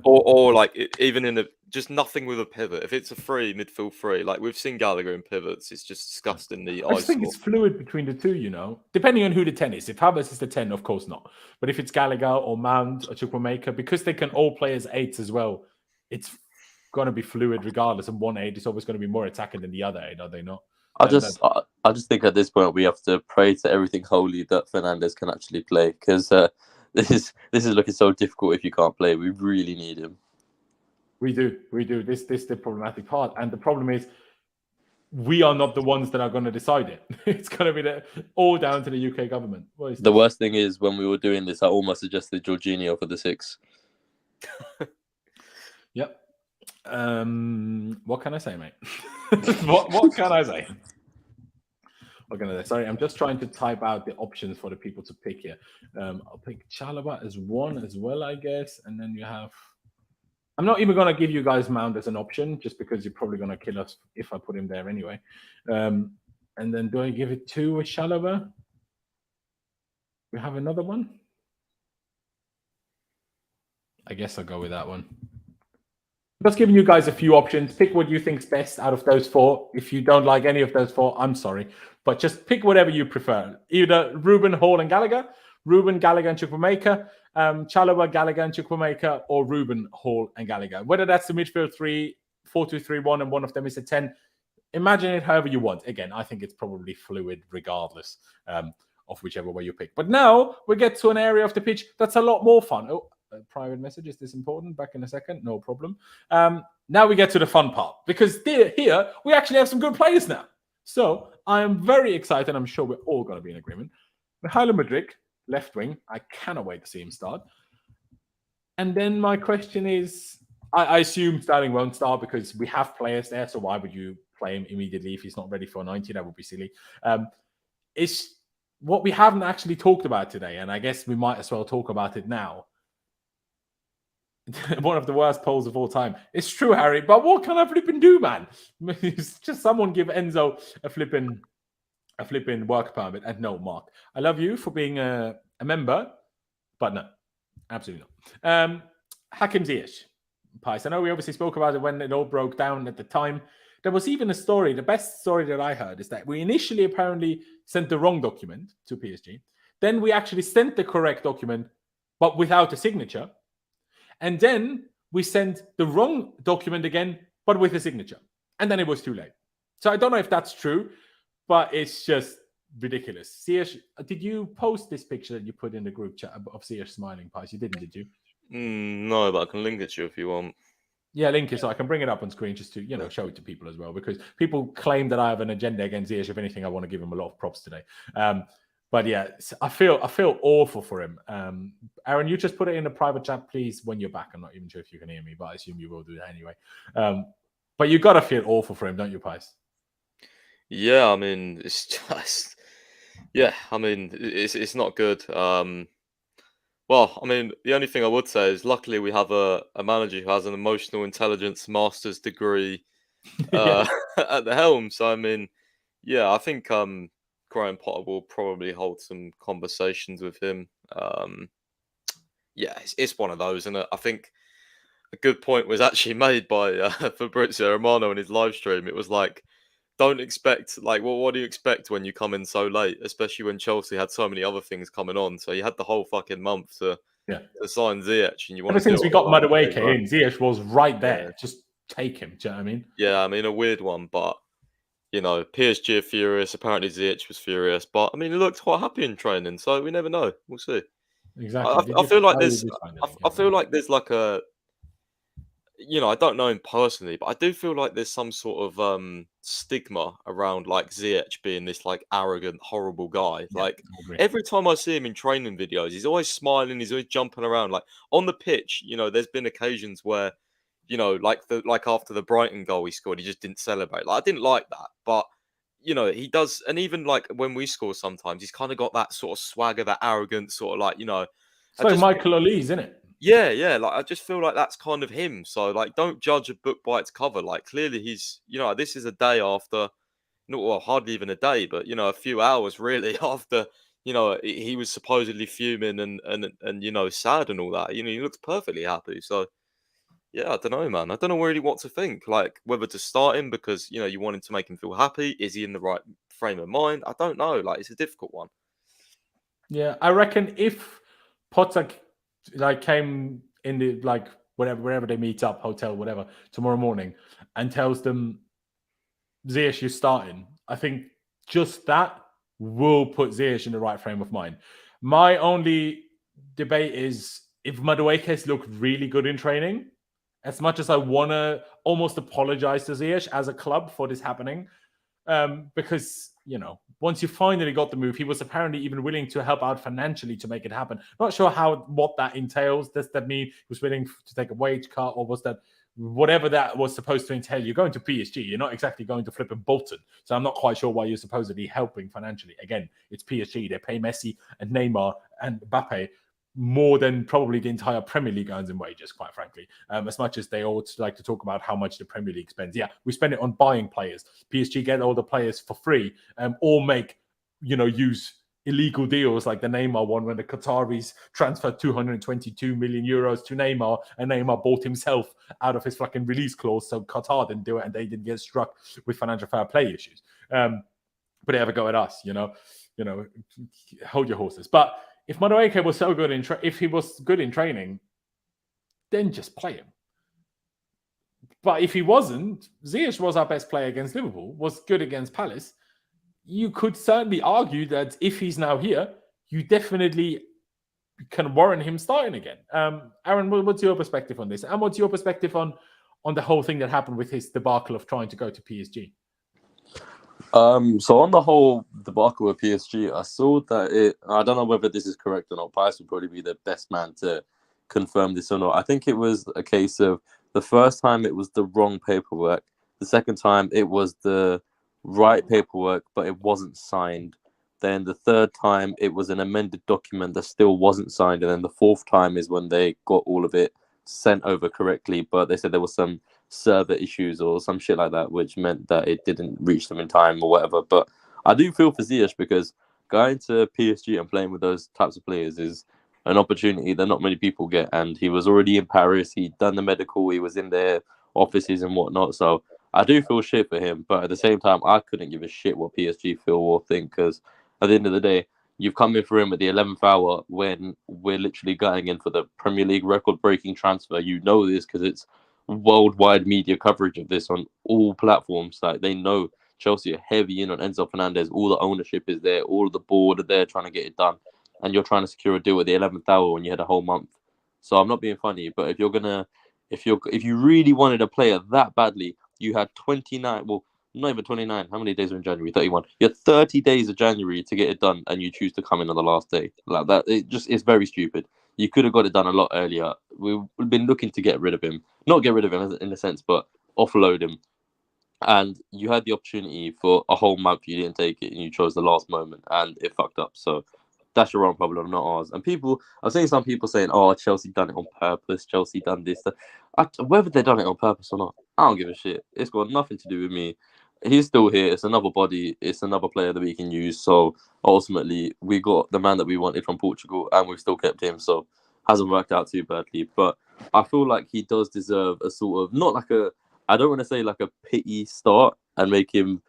Or like even just nothing with a pivot. If it's a free midfield free, like we've seen Gallagher in pivots, it's just disgusting. I just think it's fluid between the two, depending on who the 10 is. If Havertz is the 10, of course not. But if it's Gallagher or Mount or Chukwuemeka, because they can all play as 8s as well, it's going to be fluid regardless. And one 8 is always going to be more attacking than the other 8, are they not? I just think at this point we have to pray to everything holy that Fernandez can actually play, because this is looking so difficult if you can't play. We really need him. We do. This is the problematic part, and the problem is we are not the ones that are going to decide it. It's going to be all down to the UK government. The worst thing is when we were doing this, I almost suggested Jorginho for the 6. Yep. What can I say, mate? what can I say? Sorry, I'm just trying to type out the options for the people to pick here. I'll pick Chalobah as 1 as well, I guess. And then you have... I'm not even going to give you guys Mount as an option, just because you're probably going to kill us if I put him there anyway. And then do I give it 2 with Chalobah? We have another one? I guess I'll go with that one. Just giving you guys a few options. Pick what you think's best out of those 4. If you don't like any of those 4, I'm sorry. But just pick whatever you prefer. Either Ruben, Hall, and Gallagher, Ruben, Gallagher, and Chukwuemeka, Chalobah, Gallagher, and Chukwuemeka, or Ruben, Hall, and Gallagher. Whether that's the midfield 3, 4-2-3-1, and one of them is a 10, imagine it however you want. Again, I think it's probably fluid regardless of whichever way you pick. But now we get to an area of the pitch that's a lot more fun. Oh, private message, is this important? Back in a second, no problem. Now we get to the fun part, because here we actually have some good players now. So I am very excited. I'm sure we're all going to be in agreement. Mudryk, left wing. I cannot wait to see him start. And then my question is, I assume Sterling won't start because we have players there. So why would you play him immediately if he's not ready for 90? That would be silly. It's what we haven't actually talked about today, and I guess we might as well talk about it now. One of the worst polls of all time. It's true, Harry, but what can I flipping do, man? It's just someone give Enzo a flipping work permit. And no, Mark, I love you for being a member, but no, absolutely not. Hakim Ziyech, Pice. I know we obviously spoke about it when it all broke down at the time. There was even a story. The best story that I heard is that we initially apparently sent the wrong document to PSG. Then we actually sent the correct document, but without a signature. And then we sent the wrong document again, but with a signature. And then it was too late. So I don't know if that's true, but it's just ridiculous. Ziyech, did you post this picture that you put in the group chat of Ziyech smiling, Pies? You didn't, did you? No, but I can link it to you if you want. Yeah, link it so I can bring it up on screen just to, show it to people as well. Because people claim that I have an agenda against Ziyech. If anything, I want to give him a lot of props today. But yeah, I feel awful for him. Aaron, you just put it in a private chat, please, when you're back. I'm not even sure if you can hear me, but I assume you will do that anyway. But you got to feel awful for him, don't you, Pies? Yeah, I mean, it's just... Yeah, I mean, it's not good. Well, I mean, the only thing I would say is luckily we have a manager who has an emotional intelligence master's degree at the helm. So, I mean, yeah, I think... Graham Potter will probably hold some conversations with him. Yeah, it's one of those, and I think a good point was actually made by Fabrizio Romano in his live stream. It was like, don't expect, like, well, what do you expect when you come in so late, especially when Chelsea had so many other things coming on? So you had the whole fucking month to sign Ziyech, and you want ever since we got Mudryk in, Ziyech was right there. Yeah. Just take him. Do you know what I mean? Yeah, I mean, a weird one, but. PSG are furious. Apparently, Ziyech was furious, but I mean, he looked quite happy in training, so we never know. We'll see. Exactly. I feel like there's. I feel like there's like a. I don't know him personally, but I do feel like there's some sort of stigma around like Ziyech being this like arrogant, horrible guy. Yeah, like every time I see him in training videos, he's always smiling. He's always jumping around. Like on the pitch, there's been occasions where. Like after the Brighton goal he scored, he just didn't celebrate. Like I didn't like that, but he does. And even like when we score, sometimes he's kind of got that sort of swagger, that arrogant sort of like It's like Michael Olise, isn't it? Yeah. Like I just feel like that's kind of him. So like, don't judge a book by its cover. Like clearly he's this is a day after, hardly even a day, but a few hours really after he was supposedly fuming and sad and all that. He looks perfectly happy. So. Yeah, I don't know, man. I don't know really what to think. Like, whether to start him because, you wanted to make him feel happy. Is he in the right frame of mind? I don't know. Like, it's a difficult one. Yeah, I reckon if Potter came in the wherever they meet up, hotel, whatever, tomorrow morning, and tells them Ziyech you're starting, I think just that will put Ziyech in the right frame of mind. My only debate is if Madueke's looked really good in training, as much as I want to almost apologize to Ziyech as a club for this happening, because, once you finally got the move, he was apparently even willing to help out financially to make it happen. Not sure what that entails. Does that mean he was willing to take a wage cut, or was that whatever that was supposed to entail? You're going to PSG. You're not exactly going to flip and Bolton. So I'm not quite sure why you're supposedly helping financially. Again, it's PSG. They pay Messi and Neymar and Mbappe more than probably the entire Premier League earns in wages, quite frankly. As much as they all like to talk about how much the Premier League spends. Yeah, we spend it on buying players. PSG get all the players for free, or make, use illegal deals like the Neymar one when the Qataris transferred 222 million euros to Neymar, and Neymar bought himself out of his fucking release clause, so Qatar didn't do it and they didn't get struck with financial fair play issues. But they have a go at us, hold your horses. But if Madueke was so good if he was good in training, then just play him. But if he wasn't, Ziyech was our best player against Liverpool, was good against Palace. You could certainly argue that if he's now here, you definitely can warrant him starting again. Aaron, what's your perspective on this? And what's your perspective on the whole thing that happened with his debacle of trying to go to PSG? So on the whole debacle with PSG, I saw that I don't know whether this is correct or not. Pius would probably be the best man to confirm this or not. I think it was a case of the first time it was the wrong paperwork. The second time it was the right paperwork, but it wasn't signed. Then the third time it was an amended document that still wasn't signed. And then the fourth time is when they got all of it sent over correctly, but they said there was some server issues or some shit like that, which meant that it didn't reach them in time or whatever. But I do feel for Ziyech because going to PSG and playing with those types of players is an opportunity that not many people get. And he was already in Paris. He'd done the medical. He was in their offices and whatnot. So I do feel shit for him. But at the same time, I couldn't give a shit what PSG feel or think, because at the end of the day, you've come in for him at the 11th hour when we're literally going in for the Premier League record-breaking transfer. You know this because it's worldwide media coverage of this on all platforms. Like, they know Chelsea are heavy in on Enzo Fernandez. All the ownership is there. All of the board are there trying to get it done. And you're trying to secure a deal at the 11th hour when you had a whole month. So I'm not being funny, but if you really wanted a player that badly, you had 29. Well, not even 29. How many days are in January? 31. You had 30 days of January to get it done, and you choose to come in on the last day. Like that, it's very stupid. You could have got it done a lot earlier. We've been looking to get rid of him. Not get rid of him in a sense, but offload him. And you had the opportunity for a whole month. You didn't take it, and you chose the last moment, and it fucked up. So that's your own problem, not ours. And I've seen some people saying, "Oh, Chelsea done it on purpose. Chelsea done this." Whether they've done it on purpose or not, I don't give a shit. It's got nothing to do with me. He's still here. It's another body. It's another player that we can use. So ultimately, we got the man that we wanted from Portugal, and we've still kept him. So hasn't worked out too badly. But I feel like he does deserve a sort of, not like I don't want to say like a pity start and make him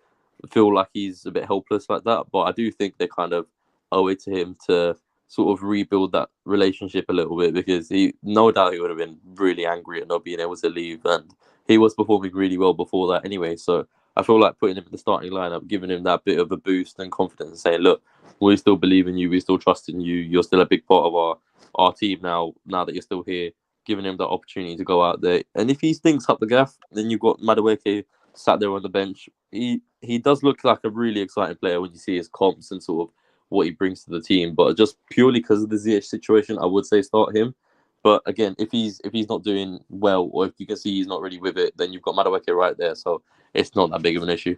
feel like he's a bit helpless like that. But I do think they kind of owe it to him to sort of rebuild that relationship a little bit, because no doubt he would have been really angry at not being able to leave, and he was performing really well before that anyway. So I feel like putting him in the starting lineup, giving him that bit of a boost and confidence, and saying, "Look, we still believe in you. We still trust in you. You're still a big part of our team now that you're still here." Giving him the opportunity to go out there, and if he stinks up the gaff, then you've got Madueke sat there on the bench. He does look like a really exciting player when you see his comps and sort of what he brings to the team. But just purely because of the Ziyech situation, I would say start him. But again, if he's not doing well, or if you can see he's not really with it, then you've got Madueke right there. So it's not that big of an issue.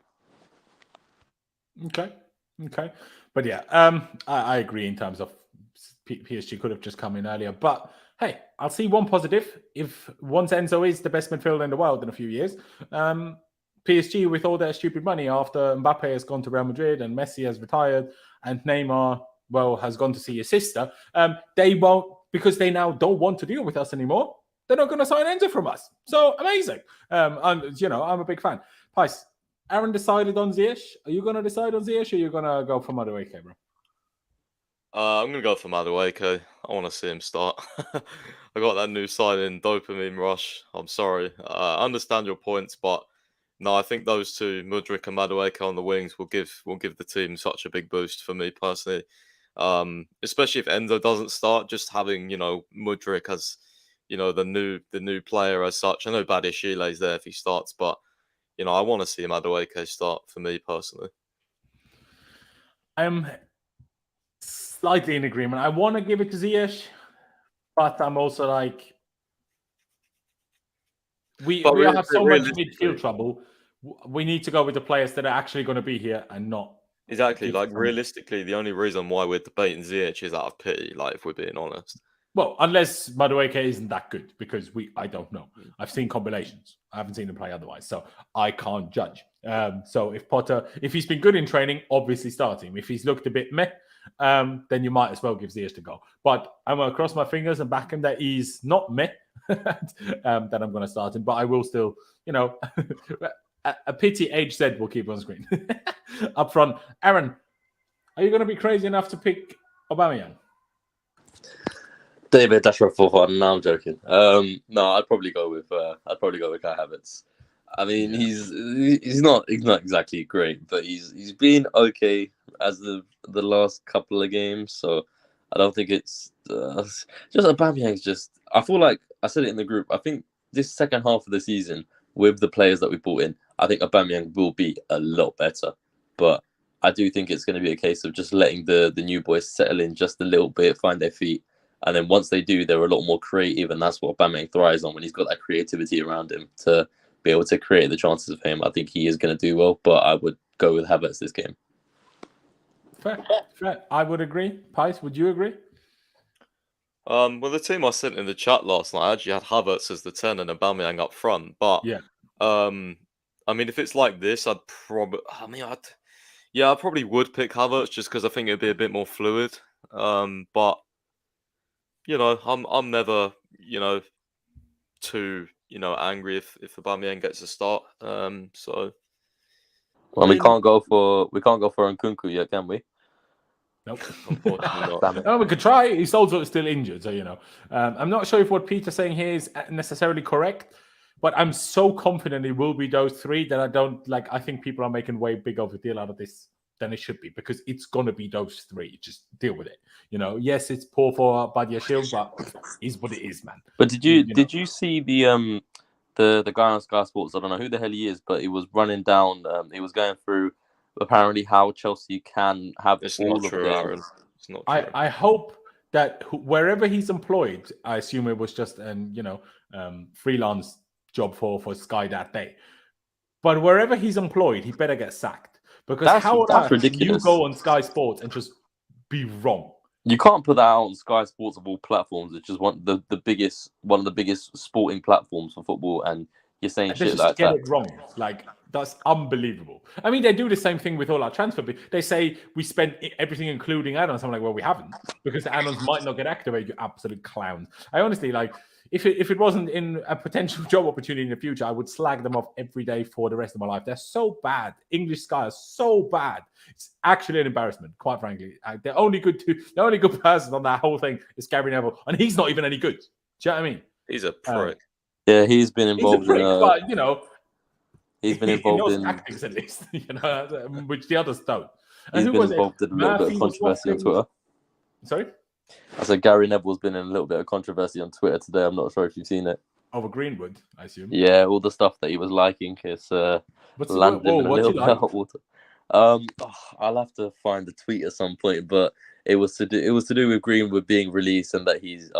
Okay. But yeah, I agree in terms of PSG could have just come in earlier. But hey, I'll see one positive. If once Enzo is the best midfielder in the world in a few years, PSG, with all their stupid money after Mbappe has gone to Real Madrid and Messi has retired and Neymar, has gone to see his sister, they won't, because they now don't want to deal with us anymore. they're not going to sign Enzo from us. So amazing. I'm a big fan. Pice, Aaron decided on Ziyech. Are you going to decide on Ziyech, or are you going to go for Mudryk, bro? I'm going to go for Mudryk. I want to see him start. I got that new signing, dopamine rush. I'm sorry. I understand your points, but no, I think those two, Mudryk and Mudryk on the wings, will give the team such a big boost for me personally. Especially if Enzo doesn't start, just having Mudryk as the new player as such. I know Badiashile is there if he starts, but I want to see Mudryk start for me personally. I'm slightly in agreement. I want to give it to Ziyech, but I'm also like, we have so much midfield trouble. We need to go with the players that are actually going to be here and not. Exactly. Like, realistically, the only reason why we're debating Ziyech is out of pity, like, if we're being honest. Well, unless Mudryk isn't that good, because I don't know. I've seen combinations. I haven't seen him play otherwise, so I can't judge. So if he's been good in training, obviously start him. If he's looked a bit meh, then you might as well give Ziyech to go. But I'm going to cross my fingers and back him that he's not meh, that I'm going to start him. But I will still, a pity age said we'll keep on screen. Up front, Aaron, are you going to be crazy enough to pick Aubameyang? David, that's your 4-1. No, I'm joking. No, I'd probably go with Kai Havertz. I mean, he's not exactly great, but he's been okay as the last couple of games. So I don't think it's just Aubameyang's just. I feel like I said it in the group. I think this second half of the season, with the players that we brought in, I think Aubameyang will be a lot better. But I do think it's going to be a case of just letting the new boys settle in just a little bit, find their feet. And then once they do, they're a lot more creative. And that's what Aubameyang thrives on, when he's got that creativity around him to be able to create the chances of him. I think he is going to do well, but I would go with Havertz this game. Fair. I would agree. Pice, would you agree? Well, the team I sent in the chat last night, I actually had Havertz as the 10 and Aubameyang up front. But I mean, if it's like this, I'd probably would pick Havertz just because I think it'd be a bit more fluid. But I'm never too angry if Aubameyang gets a start. So. Well, we can't go for Nkunku yet, can we? Nope. Unfortunately not. No, we could try. He's also still injured, so I'm not sure if what Peter's saying here is necessarily correct, but I'm so confident it will be those three that I don't like. I think people are making way bigger of a deal out of this than it should be, because it's gonna be those three. Just deal with it. Yes, it's poor for Badiashile, but it's what it is, man. But did you see the guy on Sky Sports? I don't know who the hell he is, but he was running down. He was going through apparently how Chelsea can have all of them. Aaron. It's not true. I hope that wherever he's employed, I assume it was just freelance job for Sky that day. But wherever he's employed, he better get sacked. Because that's ridiculous. You go on Sky Sports and just be wrong. You can't put that out on Sky Sports of all platforms. It's just one of the biggest sporting platforms for football, and you're saying shit like that. Get it wrong. Like, that's unbelievable. I mean, they do the same thing with all our transfer. They say we spent everything, including add-ons. I'm like, well, we haven't, because the add-ons might not get activated. You absolute clowns. I honestly if it wasn't in a potential job opportunity in the future, I would slag them off every day for the rest of my life. They're so bad. English Sky is so bad. It's actually an embarrassment, quite frankly. The only good person on that whole thing is Gary Neville, and he's not even any good. Do you know what I mean? He's a prick. Yeah, he's been involved but he's been involved in tactics at least, which the others don't. He's been involved in a little bit of controversy on Twitter. Sorry? I said Gary Neville's been in a little bit of controversy on Twitter today. I'm not sure if you've seen it. Over Greenwood, I assume. Yeah, all the stuff that he was liking is landed him in a little bit of hot water. I'll have to find the tweet at some point, but it was to do with Greenwood being released and that he's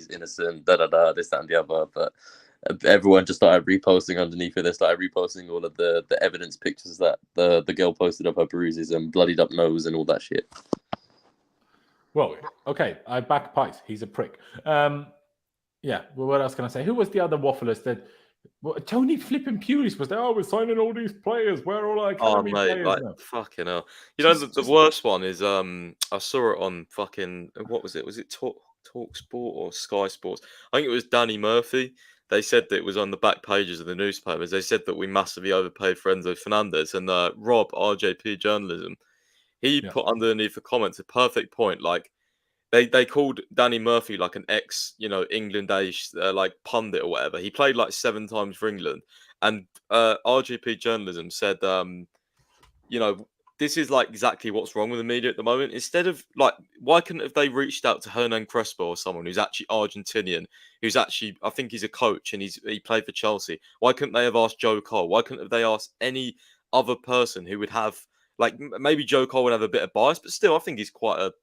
innocent, this, that, and the other. But everyone just started reposting underneath it. They started reposting all of the evidence pictures that the girl posted of her bruises and bloodied up nose and all that shit. Well, okay, I back Pice. He's a prick. Yeah, well, what else can I say? Who was the other wafflers that... Tony flipping Pulis was there. Oh, we're signing all these players. Where are all our academy players? Fucking hell. The worst one is I saw it on fucking... What was it? Was it TalkSport or Sky Sports. I think it was Danny Murphy. They said that it was on the back pages of the newspapers. They said that we massively overpaid for Enzo Fernandez. And Rob, RJP Journalism, he put underneath the comments a perfect point. Like, they called Danny Murphy like an ex, England-age like pundit or whatever. He played like 7 times for England. And RGP Journalism said, this is like exactly what's wrong with the media at the moment. Instead of like, why couldn't have they reached out to Hernan Crespo or someone who's actually Argentinian, who's actually, I think he's a coach and he played for Chelsea. Why couldn't they have asked Joe Cole? Why couldn't have they asked any other person who would have, like, maybe Joe Cole would have a bit of bias, but still, I think he's quite a,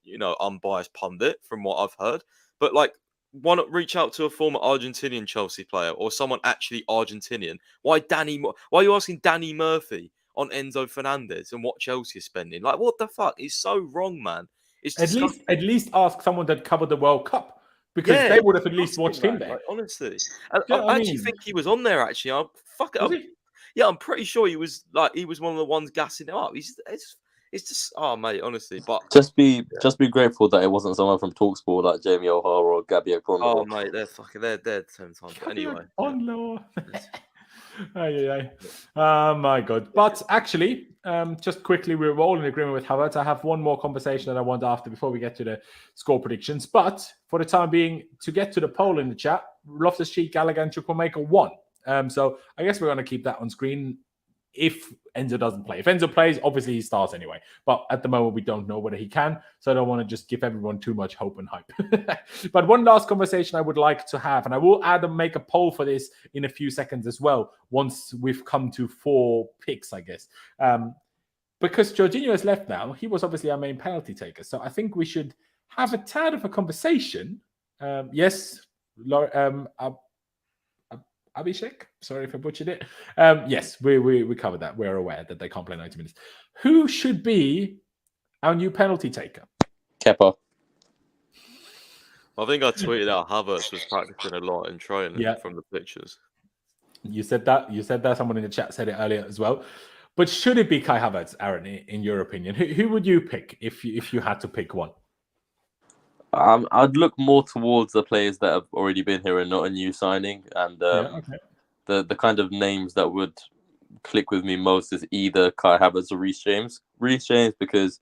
unbiased pundit from what I've heard. But like, why not reach out to a former Argentinian Chelsea player or someone actually Argentinian? Why are you asking Danny Murphy on Enzo Fernandez and what Chelsea is spending? Like, what the fuck? It's so wrong, man. It's at least ask someone that covered the World Cup, because they would have at least watched him there. Like, honestly, I actually think he was on there. Actually, yeah, I'm pretty sure he was one of the ones gassing him up. It's just, oh mate, honestly. But just be grateful that it wasn't someone from TalkSport like Jamie O'Hara or Gabby O'Connor. Oh mate, they're 10 times. But anyway, my God. But actually, just quickly, we're all in agreement with Havertz. I have one more conversation that I want after before we get to the score predictions. But for the time being, to get to the poll in the chat, Loftus-Cheek, Gallagher, and Chukwuemeka won. So I guess we're going to keep that on screen if Enzo doesn't play. If Enzo plays, obviously he starts anyway. But at the moment, we don't know whether he can. So I don't want to just give everyone too much hope and hype. But one last conversation I would like to have, and I will add and make a poll for this in a few seconds as well, once we've come to 4 picks, I guess. Because Jorginho has left now, he was obviously our main penalty taker. So I think we should have a tad of a conversation. Yes, Abhishek, sorry if I butchered it. Yes, we covered that. We're aware that they can't play 90 minutes. Who should be our new penalty taker? Kepa. I think I tweeted out Havertz was practicing a lot in training from the pictures. You said that. Someone in the chat said it earlier as well. But should it be Kai Havertz, Aaron, in your opinion? Who would you pick if you had to pick one? I'd look more towards the players that have already been here and not a new signing. And the kind of names that would click with me most is either Kai Havertz or Reece James. Reece James, because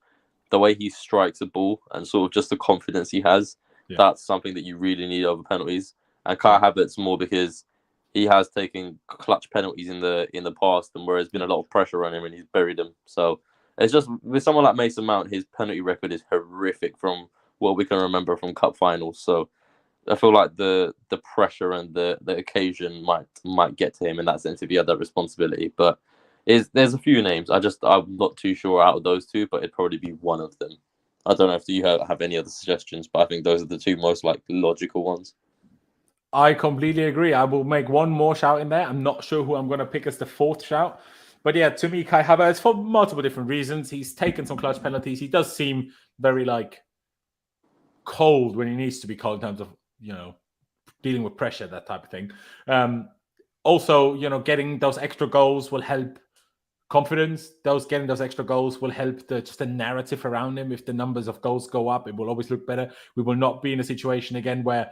the way he strikes a ball and sort of just the confidence he has, that's something that you really need over penalties. And Kai Havertz more because he has taken clutch penalties in the past, and where there's been a lot of pressure on him and he's buried them. So it's just, with someone like Mason Mount, his penalty record is horrific from what we can remember from cup finals. So I feel like the pressure and the occasion might get to him in that sense if he had that responsibility. But there's a few names. I'm not too sure out of those two, but it'd probably be one of them. I don't know if you have any other suggestions, but I think those are the two most logical ones. I completely agree. I will make one more shout in there. I'm not sure who I'm going to pick as the 4th shout. But yeah, to me, Kai Havertz, for multiple different reasons. He's taken some clutch penalties. He does seem very cold when he needs to be cold in terms of, dealing with pressure, that type of thing. Also, getting those extra goals will help confidence. Getting those extra goals will help the narrative around him. If the numbers of goals go up, it will always look better. We will not be in a situation again where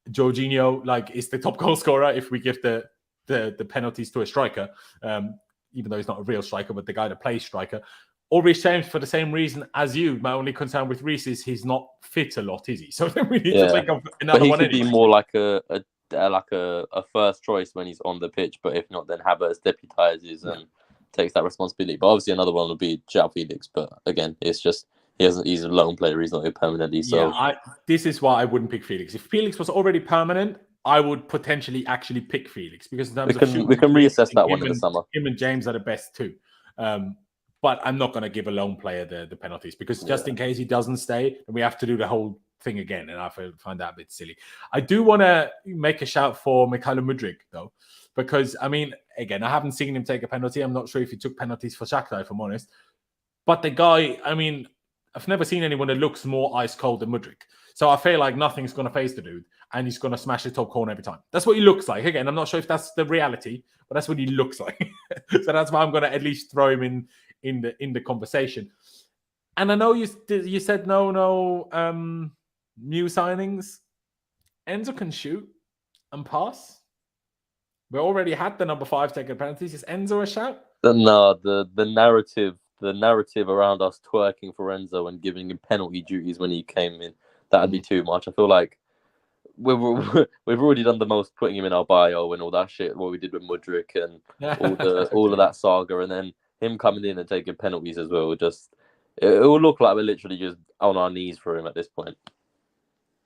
Jorginho is the top goal scorer if we give the penalties to a striker, even though he's not a real striker, but the guy that plays striker. Or Reece James, for the same reason as you. My only concern with Reece is he's not fit a lot, is he? So then we need to think of another one. But he could be more like a first choice when he's on the pitch. But if not, then Havertz deputizes and takes that responsibility. But obviously, another one would be Joao Felix. But again, it's just he's a lone player. He's not here permanently. So this is why I wouldn't pick Felix. If Felix was already permanent, I would potentially actually pick Felix, because in terms we can reassess that one in the summer. Him and James are the best too. But I'm not going to give a lone player the penalties, because just in case he doesn't stay, then we have to do the whole thing again. And I find that a bit silly. I do want to make a shout for Mykhailo Mudryk, though, because, again, I haven't seen him take a penalty. I'm not sure if he took penalties for Shakhtar, if I'm honest. But the guy, I've never seen anyone that looks more ice cold than Mudryk. So I feel like nothing's going to faze the dude, and he's going to smash the top corner every time. That's what he looks like. Again, I'm not sure if that's the reality, but that's what he looks like. So that's why I'm going to at least throw him in the conversation. And I know you said no new signings. Enzo can shoot and pass. We already had the number 5 taking penalties. Is Enzo a shout? No, the narrative around us twerking for Enzo and giving him penalty duties when he came in, that'd be too much. I feel like we've already done the most putting him in our bio and all that shit. What we did with Mudryk and all of that saga, and then him coming in and taking penalties as well. It will look like we're literally just on our knees for him at this point.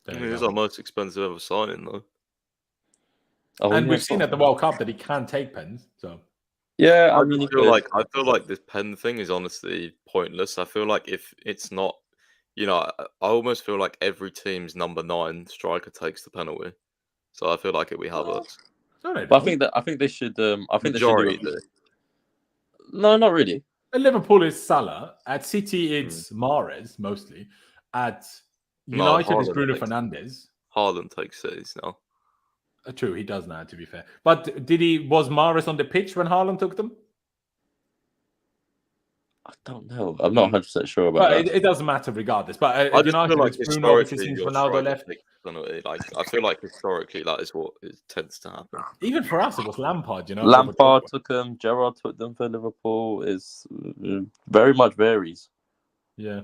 He was our most expensive ever signing, though. And we've seen at the World Cup that he can take pens. So yeah, I feel like this pen thing is honestly pointless. I feel like if it's not, I almost feel like every team's number 9 striker takes the penalty. So I feel like we have it. But I think they should. I think Majority they should No, not really. At Liverpool is Salah. At City, it's Mahrez mostly. At United, it's Bruno Fernandes. Haaland takes City's now. True, he does now, to be fair. But was Mahrez on the pitch when Haaland took them? I don't know. I'm not 100% sure about that. It doesn't matter regardless. But I just feel like it's Bruno, obviously, since Ronaldo left. I feel like historically that is what tends to happen. Even for us, it was Lampard, Lampard took them. Gerrard took them for Liverpool. Is very much varies. Yeah.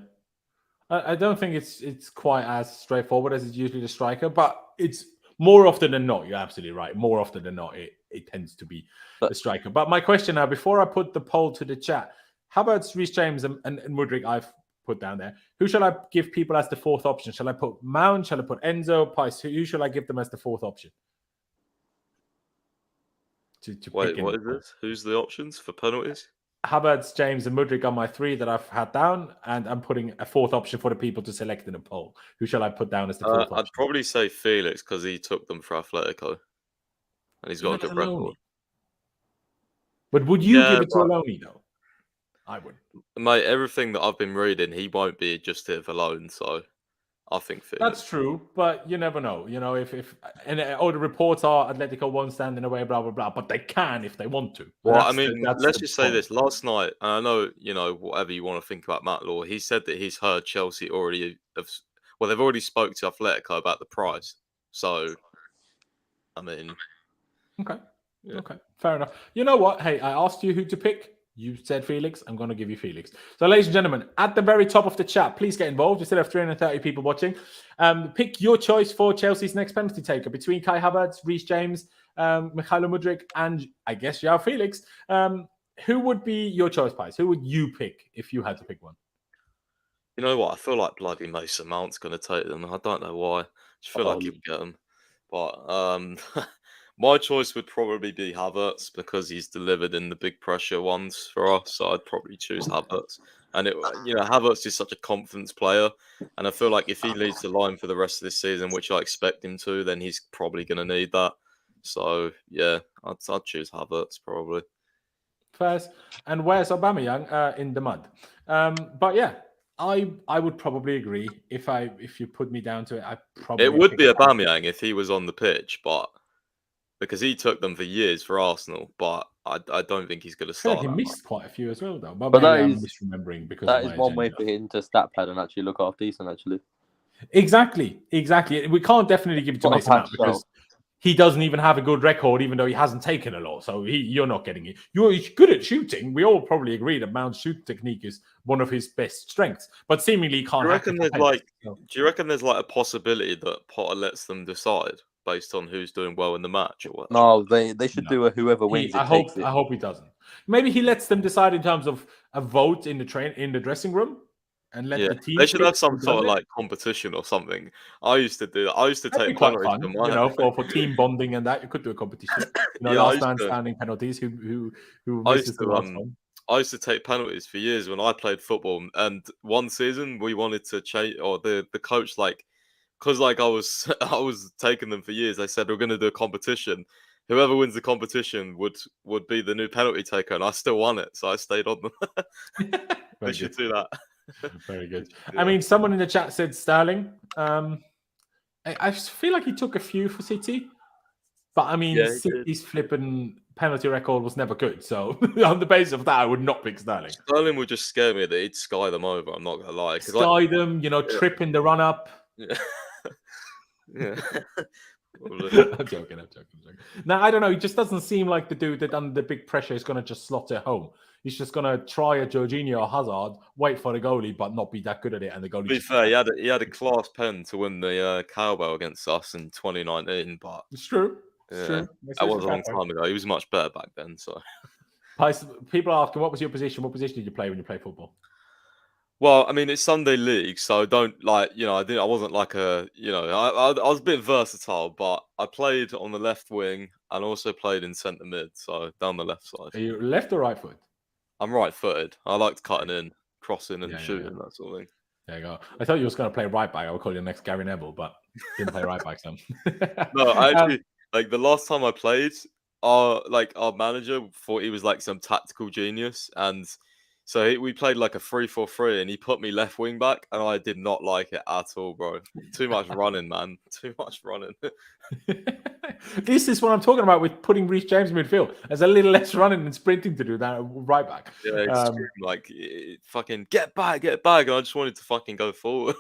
I don't think it's quite as straightforward as it's usually the striker, but it's more often than not. You're absolutely right. More often than not, it tends to be the striker. But my question now, before I put the poll to the chat, how about Reece James and Mudryk? I've put down there. Who shall I give people as the 4th option? Shall I put Mount? Shall I put Enzo? Price? Who shall I give them as the 4th option? Wait, what is this? Who's the options for penalties? Havertz, James, and Mudryk are my 3 that I've had down, and I'm putting a 4th option for the people to select in a poll. Who shall I put down as the 4th option? I'd probably say Felix because he took them for Atletico, and he's got a good record. But would you give it to Aloni, though? I would. Mate, everything that I've been reading, he won't be just here for loan, so I think Felix. That's true, but you never know. If all the reports are Atletico won't stand in the way, blah blah blah, but they can if they want to. Well, let's just say this. Last night, and I know, whatever you want to think about Matt Law, he said that he's heard Chelsea already they've already spoke to Atletico about the price. So, okay, yeah. Okay, fair enough. You know what? Hey, I asked you who to pick. You said Felix. I'm going to give you Felix. So, ladies and gentlemen, at the very top of the chat, please get involved. We still have 330 people watching. Pick your choice for Chelsea's next penalty taker between Kai Havertz, Reece James, Mikhailo Mudryk, and I guess Joao Felix. Who would be your choice, Pies? Who would you pick if you had to pick one? You know what? I feel like bloody Mason Mount's going to take them. I don't know why. I just feel like he'll get them. But my choice would probably be Havertz because he's delivered in the big pressure ones for us. So I'd probably choose Havertz. And Havertz is such a confidence player, and I feel like if he leads the line for the rest of this season, which I expect him to, then he's probably going to need that. So yeah, I'd choose Havertz probably. First, and where's Aubameyang in the mud? But yeah, I would probably agree if you put me down to it. It would be Aubameyang if he was on the pitch, but. Because he took them for years for Arsenal, but I don't think he's going to start. He missed quite a few as well, though. But that is misremembering because that is one way for him to stat pad and actually look half decent. Actually, exactly. We can't definitely give it to Mason Mount because he doesn't even have a good record, even though he hasn't taken a lot. So you're not getting it. He's good at shooting. We all probably agree that Mount's shoot technique is one of his best strengths, but seemingly he can't. Do you reckon there's a possibility that Potter lets them decide based on who's doing well in the match or what? No, they should do a whoever wins. I hope he doesn't. Maybe he lets them decide in terms of a vote in the dressing room and let the team. They should have some sort of competition or something. I used to do that. I used to take penalties for team bonding and that. You could do a competition. Last man standing penalties. Who misses the last one? I used to take penalties for years when I played football, and one season we wanted to change, or the coach because I was taking them for years. They said we're going to do a competition. Whoever wins the competition would be the new penalty taker, and I still won it, so I stayed on them. They should do that. Very good. I mean, someone in the chat said Sterling. I feel like he took a few for City, but I mean, City's flipping penalty record was never good. So on the basis of that, I would not pick Sterling. Sterling would just scare me that he'd sky them over. I'm not gonna lie. Sky them, trip in the run up. Yeah. Yeah. I'm joking. Now, I don't know. He just doesn't seem like the dude that under the big pressure is going to just slot it home. He's just going to try a Jorginho or Hazard, wait for the goalie, but not be that good at it. And the goalie. To be fair, he had a class pen to win the CHILWELL against us in 2019, but it's true. It's true. That was a long time ago. He was much better back then. So, people are asking, what was your position? What position did you play when you played football? Well, I mean, it's Sunday league, so don't I wasn't like I was a bit versatile, but I played on the left wing and also played in centre mid, so down the left side. Are you left or right foot? I'm right-footed. I liked cutting in, crossing, and shooting, that sort of thing. There you go. I thought you was going to play right back. I would call you next Gary Neville, but didn't play right back. So. No, I actually the last time I played, our manager thought he was like some tactical genius, and so we played like a 3-4-3, and he put me left wing back, and I did not like it at all, bro. Too much running, man. Too much running. This is what I'm talking about with putting Reece James in midfield. There's a little less running and sprinting to do that right back. Yeah, like fucking get back, and I just wanted to fucking go forward.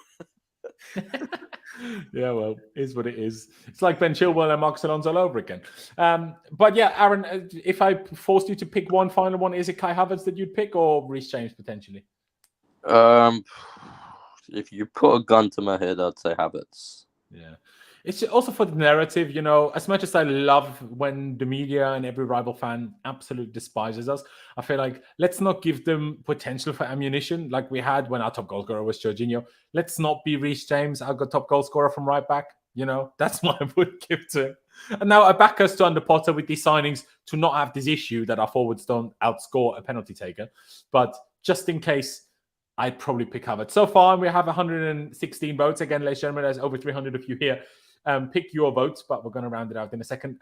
Yeah, well, is what it is. It's like Ben Chilwell and Marcus Alonso all over again. But yeah, Aaron, if I forced you to pick one final one, is it Kai Havertz that you'd pick or Reece James potentially? If you put a gun to my head, I'd say Havertz. Yeah. It's also for the narrative, as much as I love when the media and every rival fan absolutely despises us, I feel like let's not give them potential for ammunition like we had when our top goal scorer was Jorginho. Let's not be Reece James, our top goal scorer from right back. That's what I would give to him. And now I back us to under Potter with these signings to not have this issue that our forwards don't outscore a penalty taker. But just in case, I'd probably pick Havertz. So far, we have 116 votes. Again, ladies and gentlemen, there's over 300 of you here. Pick your votes, but we're going to round it out in a second.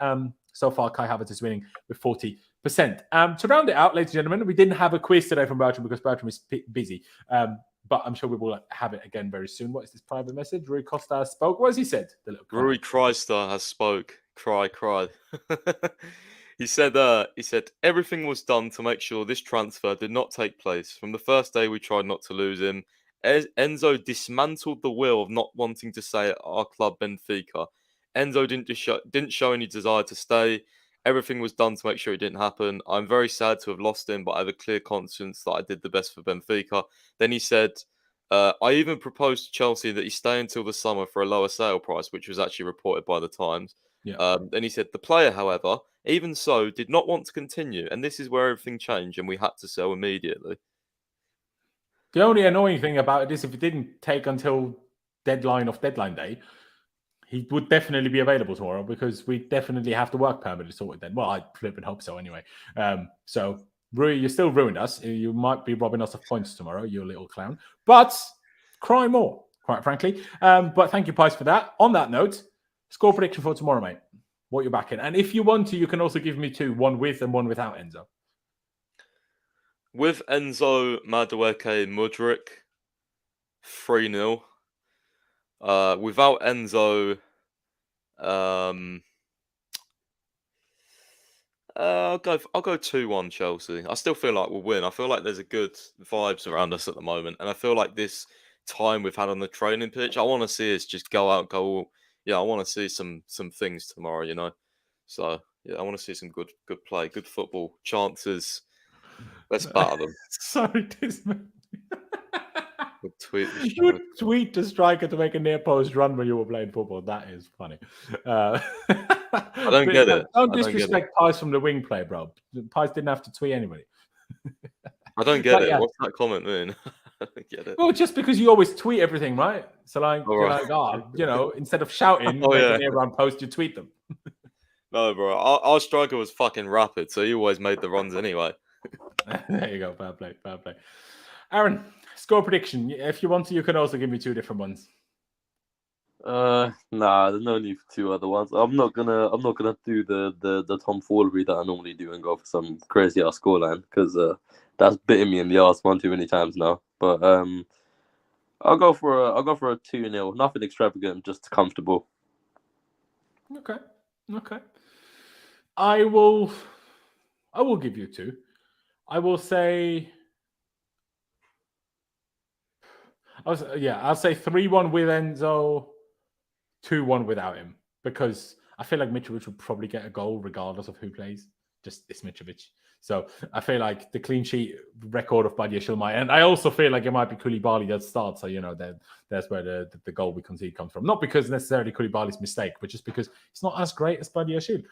So far, Kai Havertz is winning with 40%. To round it out, ladies and gentlemen, we didn't have a quiz today from Bertram because Bertram is busy. But I'm sure we will have it again very soon. What is this private message? Rui Costa spoke. What has he said? Rui Costa has spoke. Cry. He said everything was done to make sure this transfer did not take place. From the first day, we tried not to lose him. Enzo dismantled the will of not wanting to stay at our club, Benfica. Enzo didn't show any desire to stay. Everything was done to make sure it didn't happen. I'm very sad to have lost him, but I have a clear conscience that I did the best for Benfica. Then he said, I even proposed to Chelsea that he stay until the summer for a lower sale price, which was actually reported by the Times. Yeah. Then he said, the player, however, even so, did not want to continue. And this is where everything changed and we had to sell immediately. The only annoying thing about it is if it didn't take until deadline day, he would definitely be available tomorrow because we definitely have the work permit sorted then. Well, I flip and hope so anyway. So, Rui, you still ruined us. You might be robbing us of points tomorrow, you little clown. But cry more, quite frankly. But thank you, Pies, for that. On that note, score prediction for tomorrow, mate. What you're backing. And if you want to, you can also give me two, one with and one without Enzo. With Enzo, Madueke, Mudryk, 3-0. Without Enzo, I'll go 2-1 Chelsea. I still feel like we'll win. I feel like there's a good vibes around us at the moment, and I feel like this time we've had on the training pitch, I want to see us just go out, I want to see some things tomorrow, So yeah, I want to see some good play, good football, chances. Let's battle them. Sorry, Disman. Tweet you would tweet the striker to make a near post run when you were playing football. That is funny. I don't get it. Don't disrespect Pies from the wing play, bro. Pies didn't have to tweet anybody. I don't get it. Yeah. What's that comment mean? I don't get it. Well, just because you always tweet everything, right? So instead of shouting, a near run post, you tweet them. No, bro. Our striker was fucking rapid, so he always made the runs anyway. There you go. Fair play. Aaron, score prediction. If you want to, you can also give me two different ones. Nah, there's no need for two other ones. I'm not gonna do the tomfoolery that I normally do and go for some crazy ass scoreline because that's bitten me in the ass one too many times now. But I'll go for a 2-0. Nothing extravagant, just comfortable. Okay. I will give you two. I will say, I'll say 3-1 with Enzo, 2-1 without him, because I feel like Mitrovic would probably get a goal regardless of who plays. Just it's Mitrovic. So I feel like the clean sheet record of Badiashile might, and I also feel like it might be Koulibaly that starts. So, that's where the goal we concede comes from. Not because necessarily Koulibaly's mistake, but just because it's not as great as Badiashile.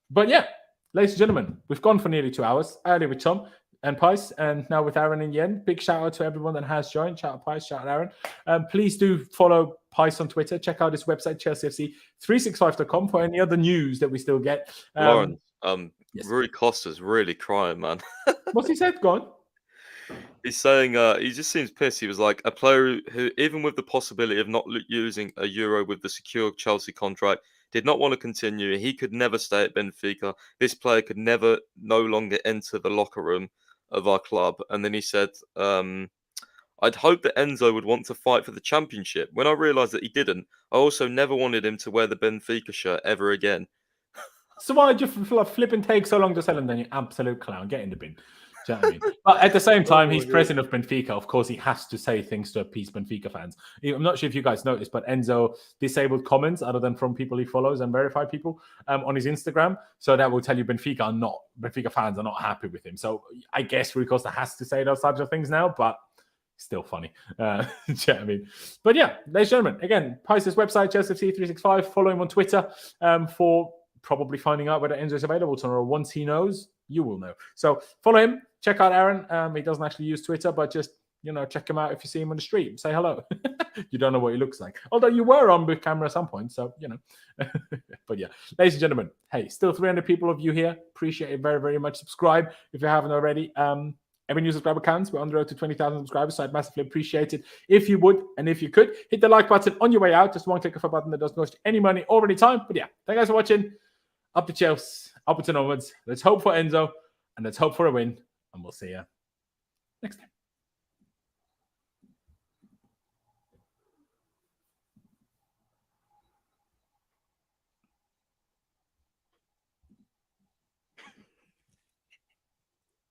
But yeah, ladies and gentlemen, we've gone for nearly 2 hours. Earlier with Tom and Pice, and now with Aaron in the end. Big shout out to everyone that has joined. Shout out Pice, shout out Aaron. Please do follow Pice on Twitter. Check out his website, ChelseaFC365.com, for any other news that we still get. Lauren, yes. Rui Costa's really crying, man. What's he said? Go on. He's saying he just seems pissed. He was like, a player who, even with the possibility of not using a Euro with the secure Chelsea contract, did not want to continue. He could never stay at Benfica. This player could no longer enter the locker room of our club. And then he said, I'd hope that Enzo would want to fight for the championship. When I realised that he didn't, I also never wanted him to wear the Benfica shirt ever again. So why did you flip and take so long to sell him then, you absolute clown? Get in the bin. Do you know what I mean? But at the same time, he's president of Benfica. Of course, he has to say things to appease Benfica fans. I'm not sure if you guys noticed, but Enzo disabled comments other than from people he follows and verified people on his Instagram. So that will tell you Benfica fans are not happy with him. So I guess Rui Costa has to say those types of things now, but still funny. Do you know what I mean? But yeah, ladies and gentlemen, again, Pice's website, ChelseaFC365. Follow him on Twitter for probably finding out whether Enzo is available tomorrow. Once he knows, you will know. So follow him. Check out Aaron. He doesn't actually use Twitter, but just, check him out if you see him on the street. Say hello. You don't know what he looks like. Although you were on with camera at some point, so, But yeah, ladies and gentlemen, hey, still 300 people of you here. Appreciate it very, very much. Subscribe if you haven't already. Every new subscriber counts. We're on the road to 20,000 subscribers, so I'd massively appreciate it if you would. And if you could, hit the like button on your way out. Just one click of a button that doesn't cost you any money or any time. But yeah, thank you guys for watching. Up to Chelsea, up and onwards. Let's hope for Enzo, and let's hope for a win. And we'll see you next time.